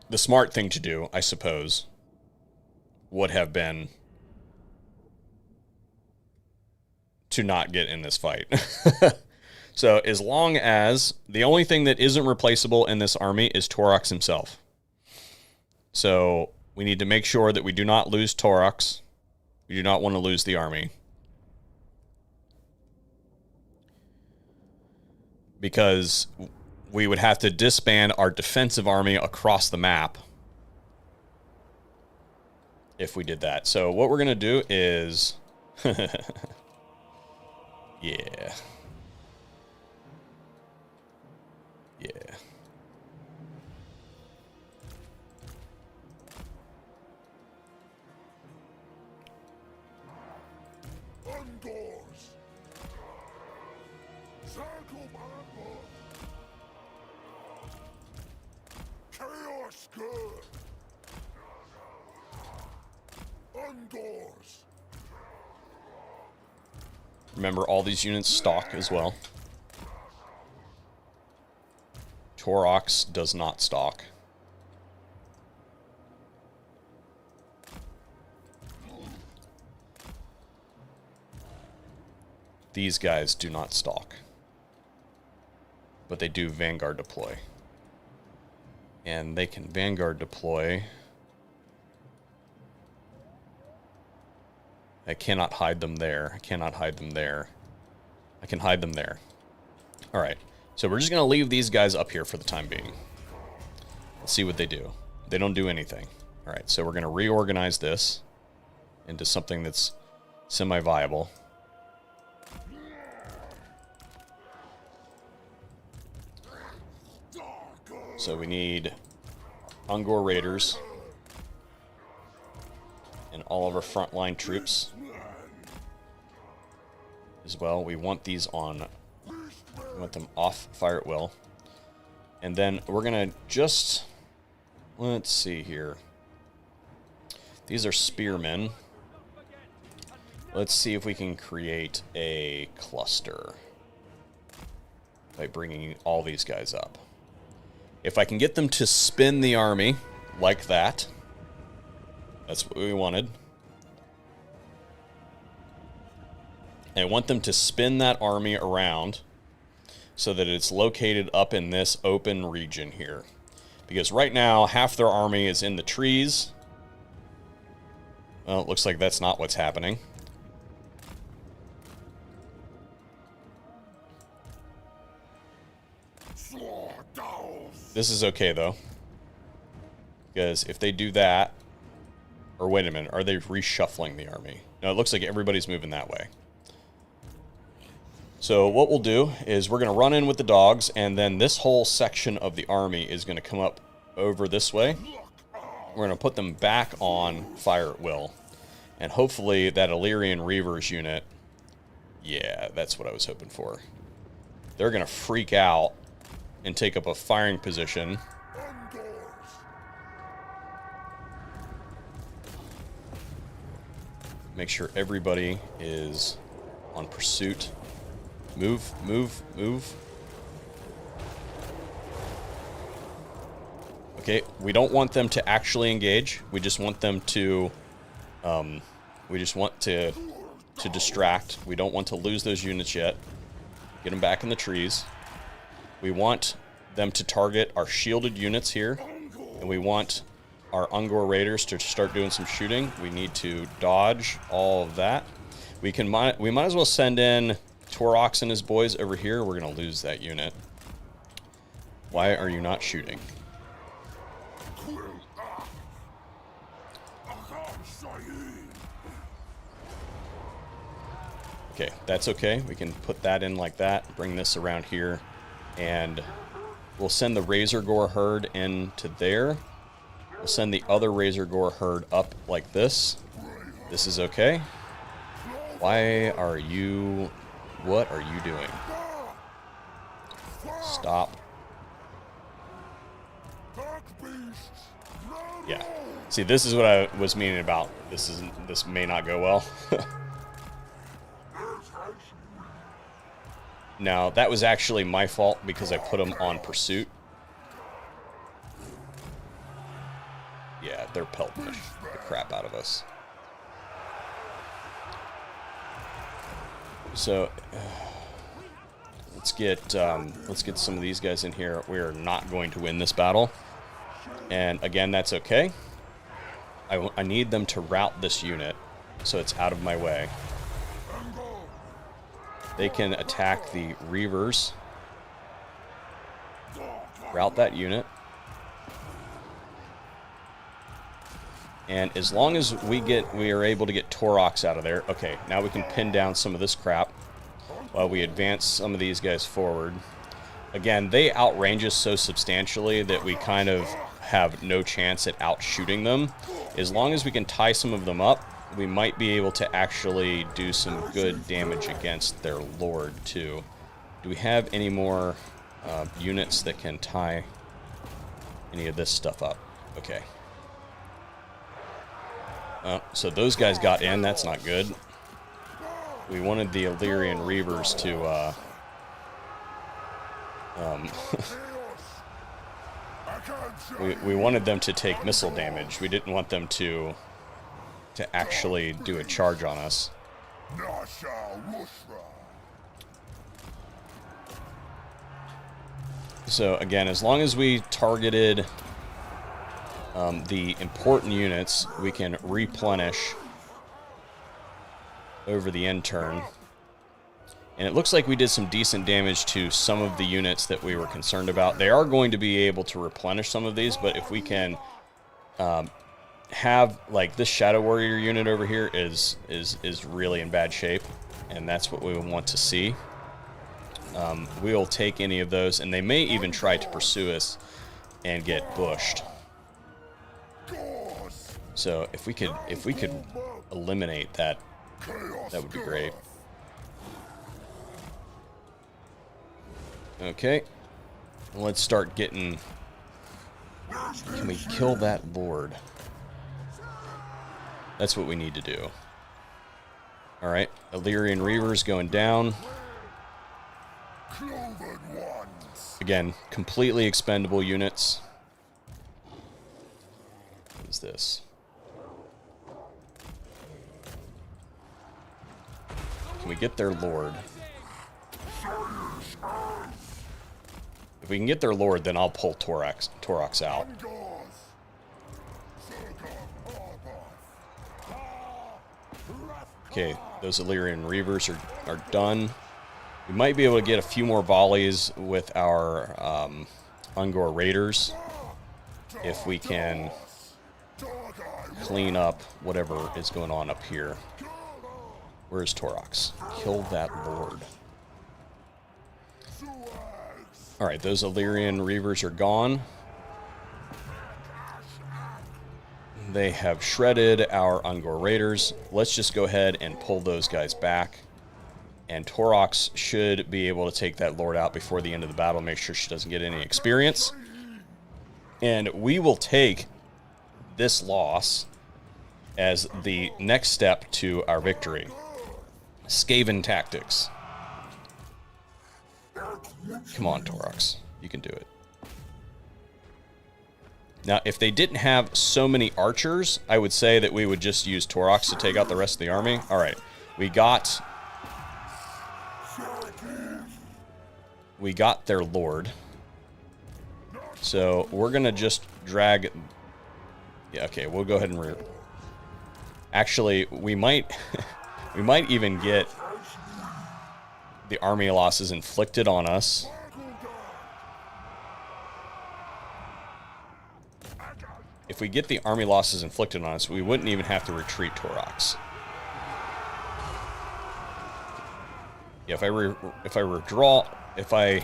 Speaker 1: The smart thing to do, I suppose, would have been to not get in this fight. So as long as the only thing that isn't replaceable in this army is Torox himself. So we need to make sure that we do not lose Torox. We do not want to lose the army, because we would have to disband our defensive army across the map if we did that. So what we're going to do is... yeah. Yeah.
Speaker 2: Doors.
Speaker 1: Remember, all these units stalk as well. Torox does not stalk. These guys do not stalk. But they do Vanguard deploy. And they can Vanguard deploy. I cannot hide them there. I cannot hide them there. I can hide them there. Alright. So we're just going to leave these guys up here for the time being. Let's see what they do. They don't do anything. Alright, so we're going to reorganize this into something that's semi-viable. So we need Ungor Raiders and all of our frontline troops as well. We want these on, we want them off fire at will. And then we're going to just, let's see here. These are spearmen. Let's see if we can create a cluster by bringing all these guys up. If I can get them to spin the army like that, that's what we wanted. And I want them to spin that army around so that it's located up in this open region here. Because right now, half their army is in the trees. Well, it looks like that's not what's happening. This is okay, though. Because if they do that... Or wait a minute, are they reshuffling the army? No, it looks like everybody's moving that way. So what we'll do is we're going to run in with the dogs, and then this whole section of the army is going to come up over this way. We're going to put them back on fire at will. And hopefully that Illyrian Reavers unit... Yeah, that's what I was hoping for. They're going to freak out and take up a firing position. Make sure everybody is on pursuit. Move, move, move. Okay, we don't want them to actually engage. We just want them to, to distract. We don't want to lose those units yet. Get them back in the trees. We want them to target our shielded units here, and we want our Ungor Raiders to start doing some shooting. We need to dodge all of that. We might as well send in Torox and his boys over here. We're going to lose that unit. Why are you not shooting? Okay, that's okay. We can put that in like that. Bring this around here. And we'll send the Razor Gore herd into there. We'll send the other Razor Gore herd up like this. This is okay. Why are you... What are you doing? Stop. Yeah. See, this is what I was meaning about. This may not go well. Now, that was actually my fault because I put them on pursuit. Yeah, they're pelting the crap out of us. So, let's get some of these guys in here. We are not going to win this battle. And again, that's okay. I need them to rout this unit so it's out of my way. They can attack the Reavers. Rout that unit. And as long as we are able to get Torox out of there. Okay, now we can pin down some of this crap while we advance some of these guys forward. Again, they outrange us so substantially that we kind of have no chance at outshooting them. As long as we can tie some of them up, we might be able to actually do some good damage against their lord, too. Do we have any more units that can tie any of this stuff up? Okay. So those guys got in. That's not good. We wanted the Illyrian Reavers to... we wanted them to take missile damage. We didn't want them to actually do a charge on us. So again, as long as we targeted the important units, we can replenish over the end turn. And it looks like we did some decent damage to some of the units that we were concerned about. They are going to be able to replenish some of these, but if we can have, like, this Shadow Warrior unit over here is really in bad shape, and that's what we want to see. We'll take any of those, and they may even try to pursue us and get bushed. So if we could eliminate that, that would be great. Okay, let's start getting... Can we kill that Lord? That's what we need to do. Alright, Illyrian Reavers going down. Again, completely expendable units. What is this? Can we get their Lord? If we can get their Lord, then I'll pull Torox out. Okay, those Illyrian Reavers are done. We might be able to get a few more volleys with our Ungor Raiders if we can clean up whatever is going on up here. Where's Torox? Kill that Lord. Alright, those Illyrian Reavers are gone. They have shredded our Ungor Raiders. Let's just go ahead and pull those guys back. And Torox should be able to take that Lord out before the end of the battle, make sure she doesn't get any experience. And we will take this loss as the next step to our victory. Skaven tactics. Come on, Torox. You can do it. Now, if they didn't have so many archers, I would say that we would just use Torox to take out the rest of the army. All right. We got their Lord. So we're going to just drag... Yeah, okay, we'll go ahead and... Actually, we might... we might even get the army losses inflicted on us. If we get the army losses inflicted on us, we wouldn't even have to retreat Torox. Yeah, if I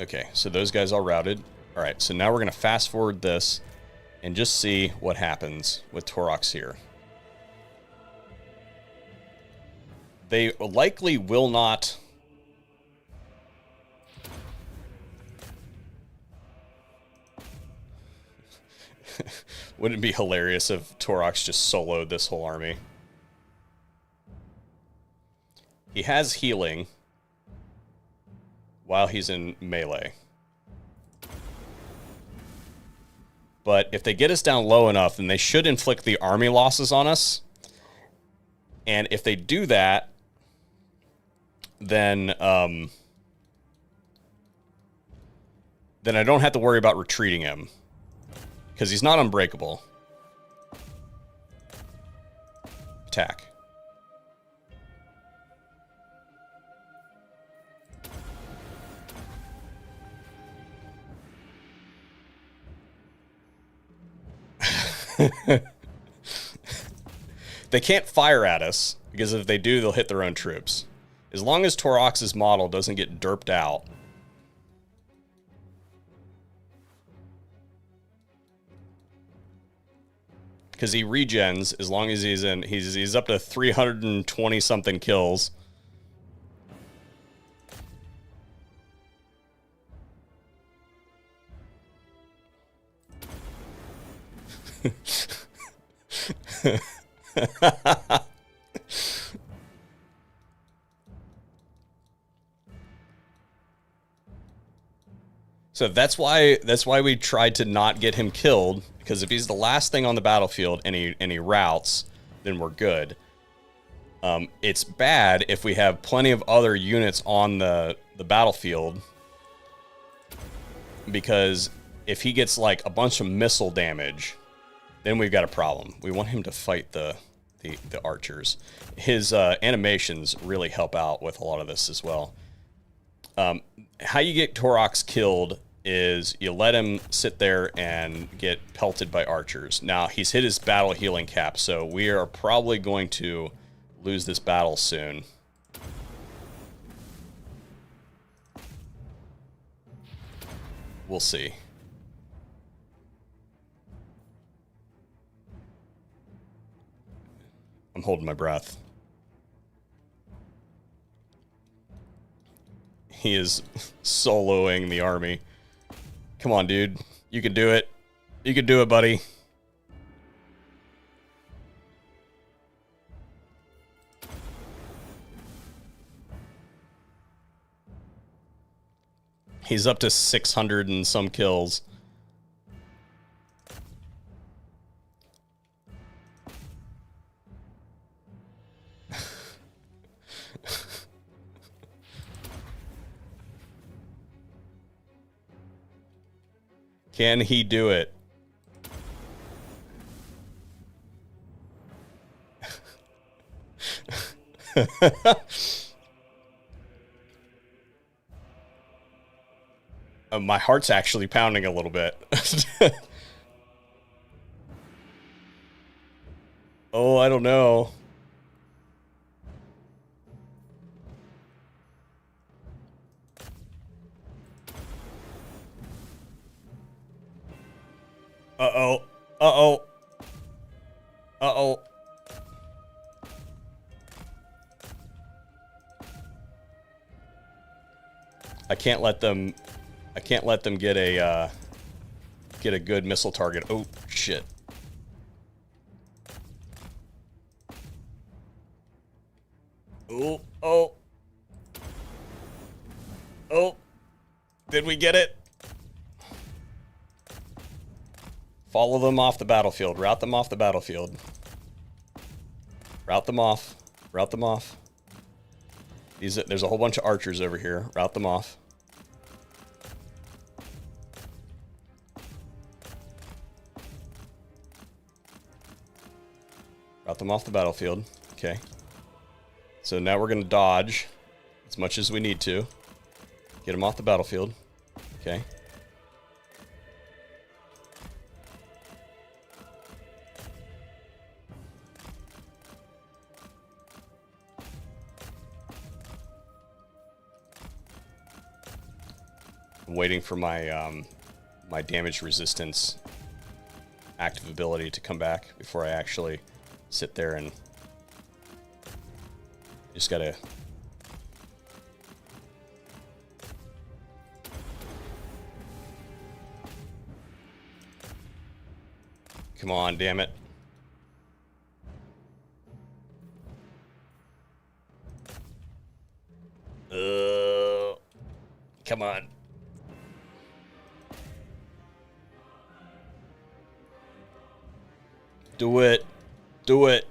Speaker 1: Okay, so those guys all routed. All right, so now we're going to fast forward this and just see what happens with Torox here. They likely will not... Wouldn't it be hilarious if Torox just soloed this whole army? He has healing while he's in melee. But if they get us down low enough, then they should inflict the army losses on us. And if they do that, then I don't have to worry about retreating him. Because he's not unbreakable. Attack. They can't fire at us, because if they do, they'll hit their own troops. As long as Torox's model doesn't get derped out, because he regens as long as he's in. He's up to 320 something kills. So that's why we tried to not get him killed, because if he's the last thing on the battlefield and he routes, then we're good. It's bad if we have plenty of other units on the battlefield, because if he gets like a bunch of missile damage, then we've got a problem. We want him to fight the archers. His animations really help out with a lot of this as well. How you get Torox killed is you let him sit there and get pelted by archers. Now, he's hit his battle healing cap, so we are probably going to lose this battle soon. We'll see. I'm holding my breath. He is soloing the army. Come on, dude. You can do it. You can do it, buddy. He's up to 600 and some kills. Can he do it? My heart's actually pounding a little bit. Oh, I don't know. Uh-oh. Uh-oh. Uh-oh. I can't let them get a good missile target. Oh shit. Oh, oh. Oh. Did we get it? Follow them off the battlefield. Route them off the battlefield. Route them off. Route them off. There's a whole bunch of archers over here. Route them off. Route them off the battlefield. Okay. So now we're going to dodge as much as we need to. Get them off the battlefield. Okay. I'm waiting for my my damage resistance active ability to come back before I actually sit there and just gotta. Come on, damn it. Come on. Do it. Do it.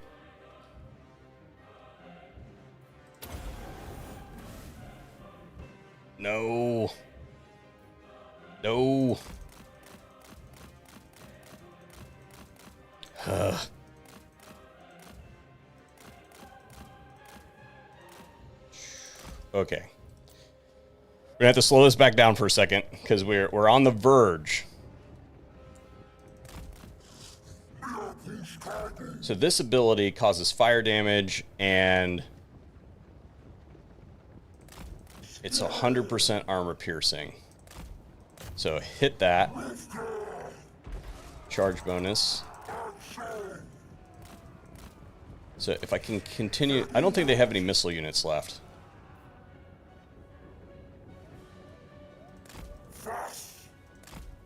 Speaker 1: No. No. Okay. We're gonna have to slow this back down for a second because we're on the verge. So this ability causes fire damage and it's 100% armor piercing. So hit that. Charge bonus. So if I can continue, I don't think they have any missile units left.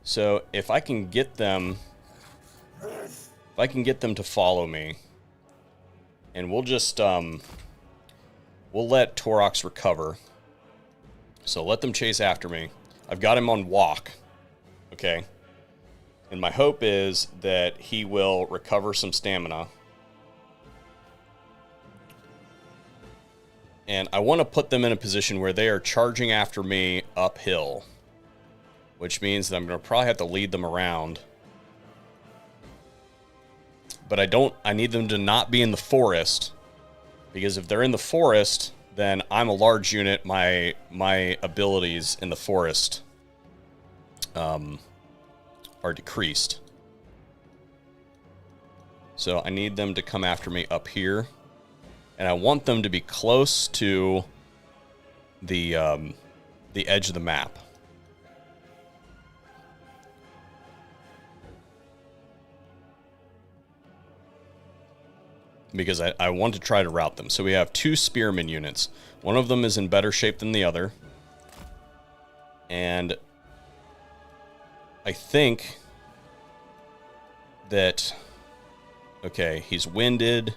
Speaker 1: So if I can get them If I can get them to follow me, and we'll just, we'll let Torox recover. So let them chase after me. I've got him on walk, okay? And my hope is that he will recover some stamina. And I want to put them in a position where they are charging after me uphill, which means that I'm going to probably have to lead them around. But I need them to not be in the forest, because if they're in the forest, then I'm a large unit. My abilities in the forest are decreased. So I need them to come after me up here. And I want them to be close to the edge of the map. Because I want to try to route them. So we have 2 spearmen units. One of them is in better shape than the other. And I think that, okay, he's winded.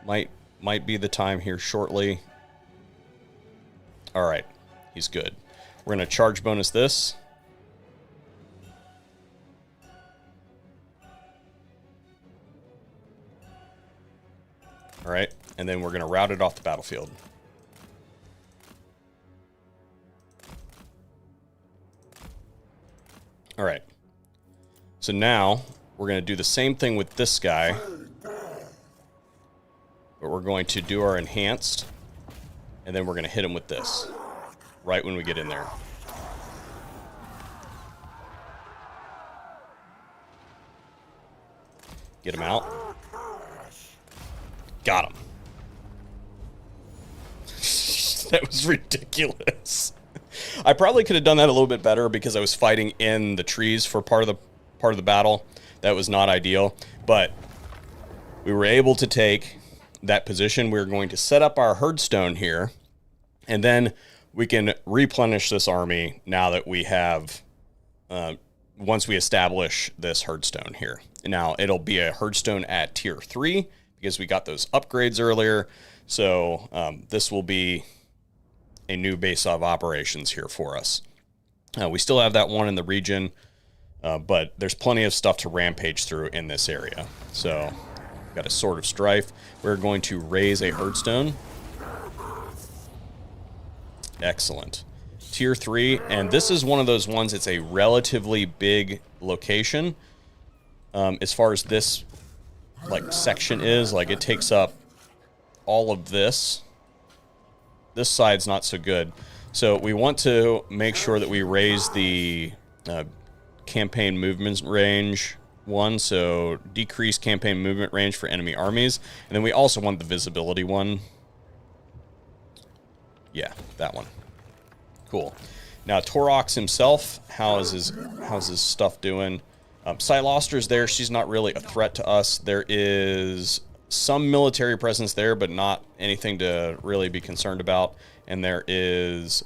Speaker 1: Might be the time here shortly. All right, he's good. We're going to charge bonus this. All right, and then we're going to route it off the battlefield. All right. So now we're going to do the same thing with this guy. But we're going to do our enhanced, and then we're going to hit him with this right when we get in there. Get him out. Got him. That was ridiculous. I probably could have done that a little bit better because I was fighting in the trees for part of the battle. That was not ideal, but we were able to take that position. We're going to set up our herdstone here, and then we can replenish this army now that we have, once we establish this herdstone here. Now, it'll be a herdstone at tier 3 because we got those upgrades earlier. So this will be a new base of operations here for us. We still have that one in the region, but there's plenty of stuff to rampage through in this area. So got a Sword of Strife. We're going to raise a herdstone. Excellent. Tier 3, and this is one of those ones, it's a relatively big location. As far as this section is, it takes up all of this. This side's not so good. So we want to make sure that we raise the campaign movement range 1, so decrease campaign movement range for enemy armies. And then we also want the visibility one. Yeah, that one. Cool. Now Torox himself, how's his stuff doing? Siloster's there. She's not really a threat to us. There is some military presence there, but not anything to really be concerned about. And there is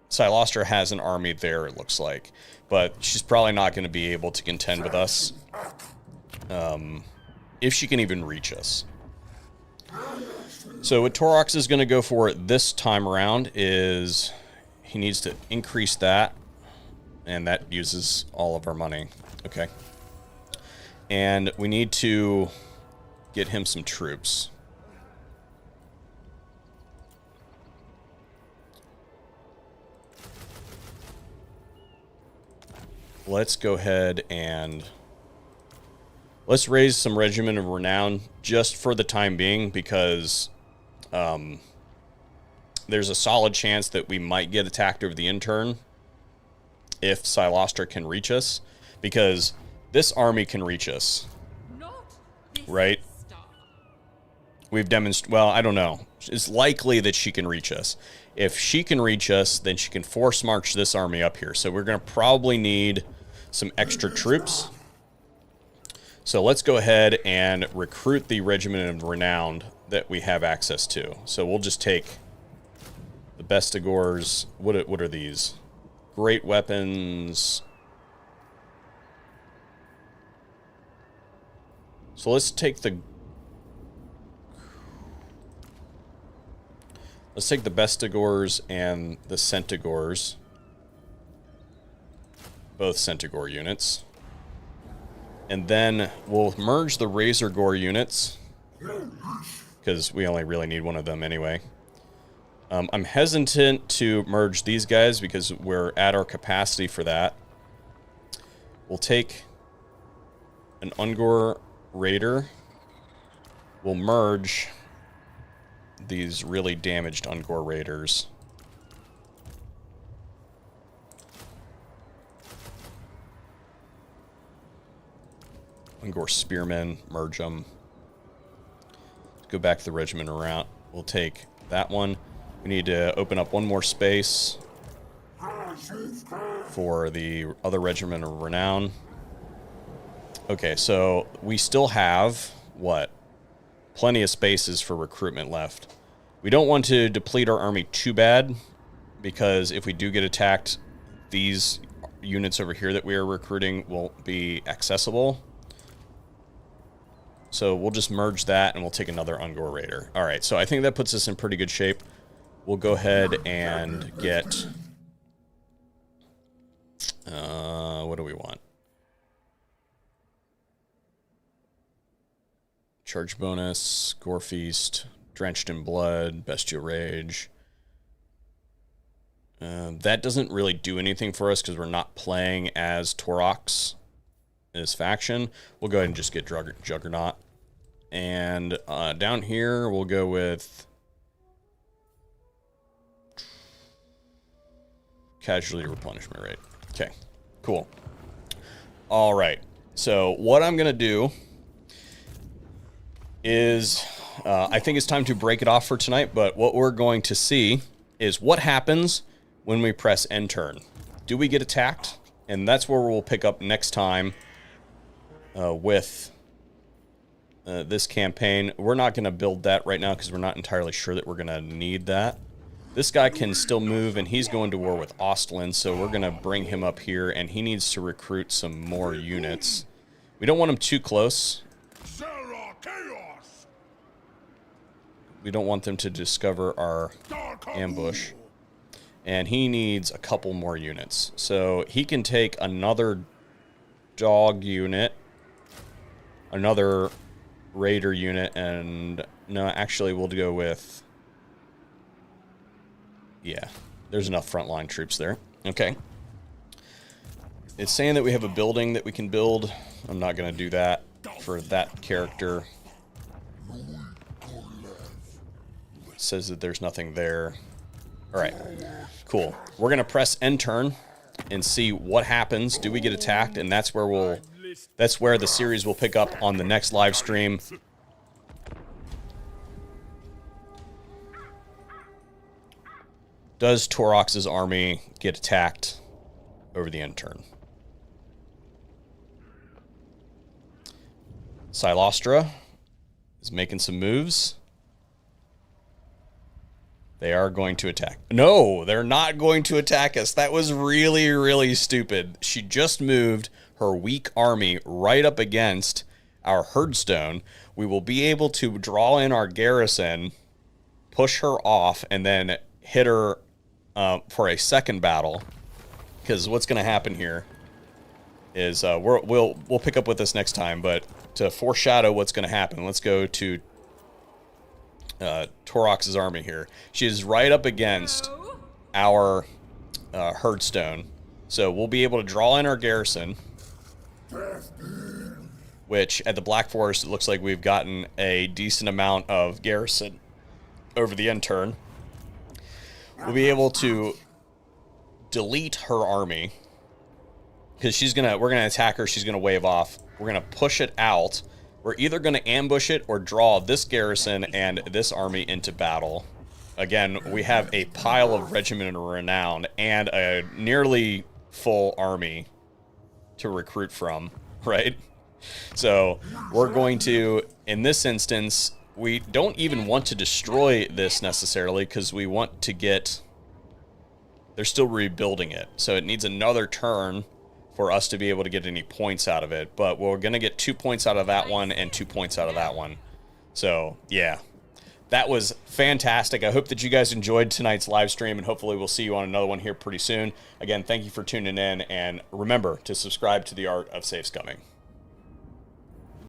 Speaker 1: Siloster has an army there, it looks like, but she's probably not going to be able to contend with us if she can even reach us. So what Torox is going to go for this time around is he needs to increase that, and that uses all of our money. Okay. And we need to get him some troops. Let's go ahead and let's raise some Regiment of Renown just for the time being, because there's a solid chance that we might get attacked over the intern if Siloster can reach us, because this army can reach us, right? We've demonstrated, well, I don't know. It's likely that she can reach us. If she can reach us, then she can force march this army up here. So we're going to probably need some extra troops. So let's go ahead and recruit the Regiment of Renown that we have access to. So we'll just take the Bestigors. What are these? Great weapons. So let's take the Bestigors and the Centigors. Both Centigore units. And then we'll merge the Razor Gore units, because we only really need one of them anyway. I'm hesitant to merge these guys because we're at our capacity for that. We'll take an Ungor Raider. We'll merge these really damaged Ungor Raiders. Ungor Spearmen, merge them. Go back to the regiment route. We'll take that one. We need to open up one more space for the other regiment of renown. Okay, so we still have, what? Plenty of spaces for recruitment left. We don't want to deplete our army too bad, because if we do get attacked, these units over here that we are recruiting won't be accessible. So we'll just merge that, and we'll take another Ungor Raider. All right, so I think that puts us in pretty good shape. We'll go ahead and get... what do we want? Charge bonus, Gore Feast, Drenched in Blood, Bestial Rage. That doesn't really do anything for us because we're not playing as Torox in his faction. We'll go ahead and just get Juggernaut. And down here, we'll go with Casualty Replenishment Rate. Okay, cool. All right, so what I'm going to do is, I think it's time to break it off for tonight, but what we're going to see is what happens when we press end turn. Do we get attacked? And that's where we'll pick up next time with this campaign. We're not going to build that right now because we're not entirely sure that we're going to need that. This guy can still move, and he's going to war with Ostland, so we're going to bring him up here, and he needs to recruit some more units. We don't want him too close. We don't want them to discover our ambush. And he needs a couple more units. So he can take another dog unit, another raider unit, and no, actually we'll go with... Yeah, there's enough frontline troops there. Okay. It's saying that we have a building that we can build. I'm not going to do that for that character. It says that there's nothing there. All right, cool. We're going to press end turn and see what happens. Do we get attacked? And that's where the series will pick up on the next live stream. Does Torox's army get attacked over the end turn? Silostra is making some moves. They are going to attack. No, they're not going to attack us. That was really, really stupid. She just moved her weak army right up against our herdstone. We will be able to draw in our garrison, push her off, and then hit her for a second battle. Because what's going to happen here is we'll pick up with this next time. But to foreshadow what's going to happen, let's go to Torox's army here. She is right up against our herdstone, so we'll be able to draw in our garrison, which at the Black Forest it looks like we've gotten a decent amount of garrison over the end turn. We'll be able to delete her army because we're gonna attack her. She's gonna wave off. We're gonna push it out. We're either going to ambush it or draw this garrison and this army into battle. Again, we have a pile of regiment of renown and a nearly full army to recruit from, right? So we're going to, in this instance, we don't even want to destroy this necessarily because we want to get... They're still rebuilding it, so it needs another turn for us to be able to get any points out of it. But we're going to get 2 points out of that one and 2 points out of that one. So, yeah. That was fantastic. I hope that you guys enjoyed tonight's live stream, and hopefully we'll see you on another one here pretty soon. Again, thank you for tuning in, and remember to subscribe to the Art of Safe Scumming.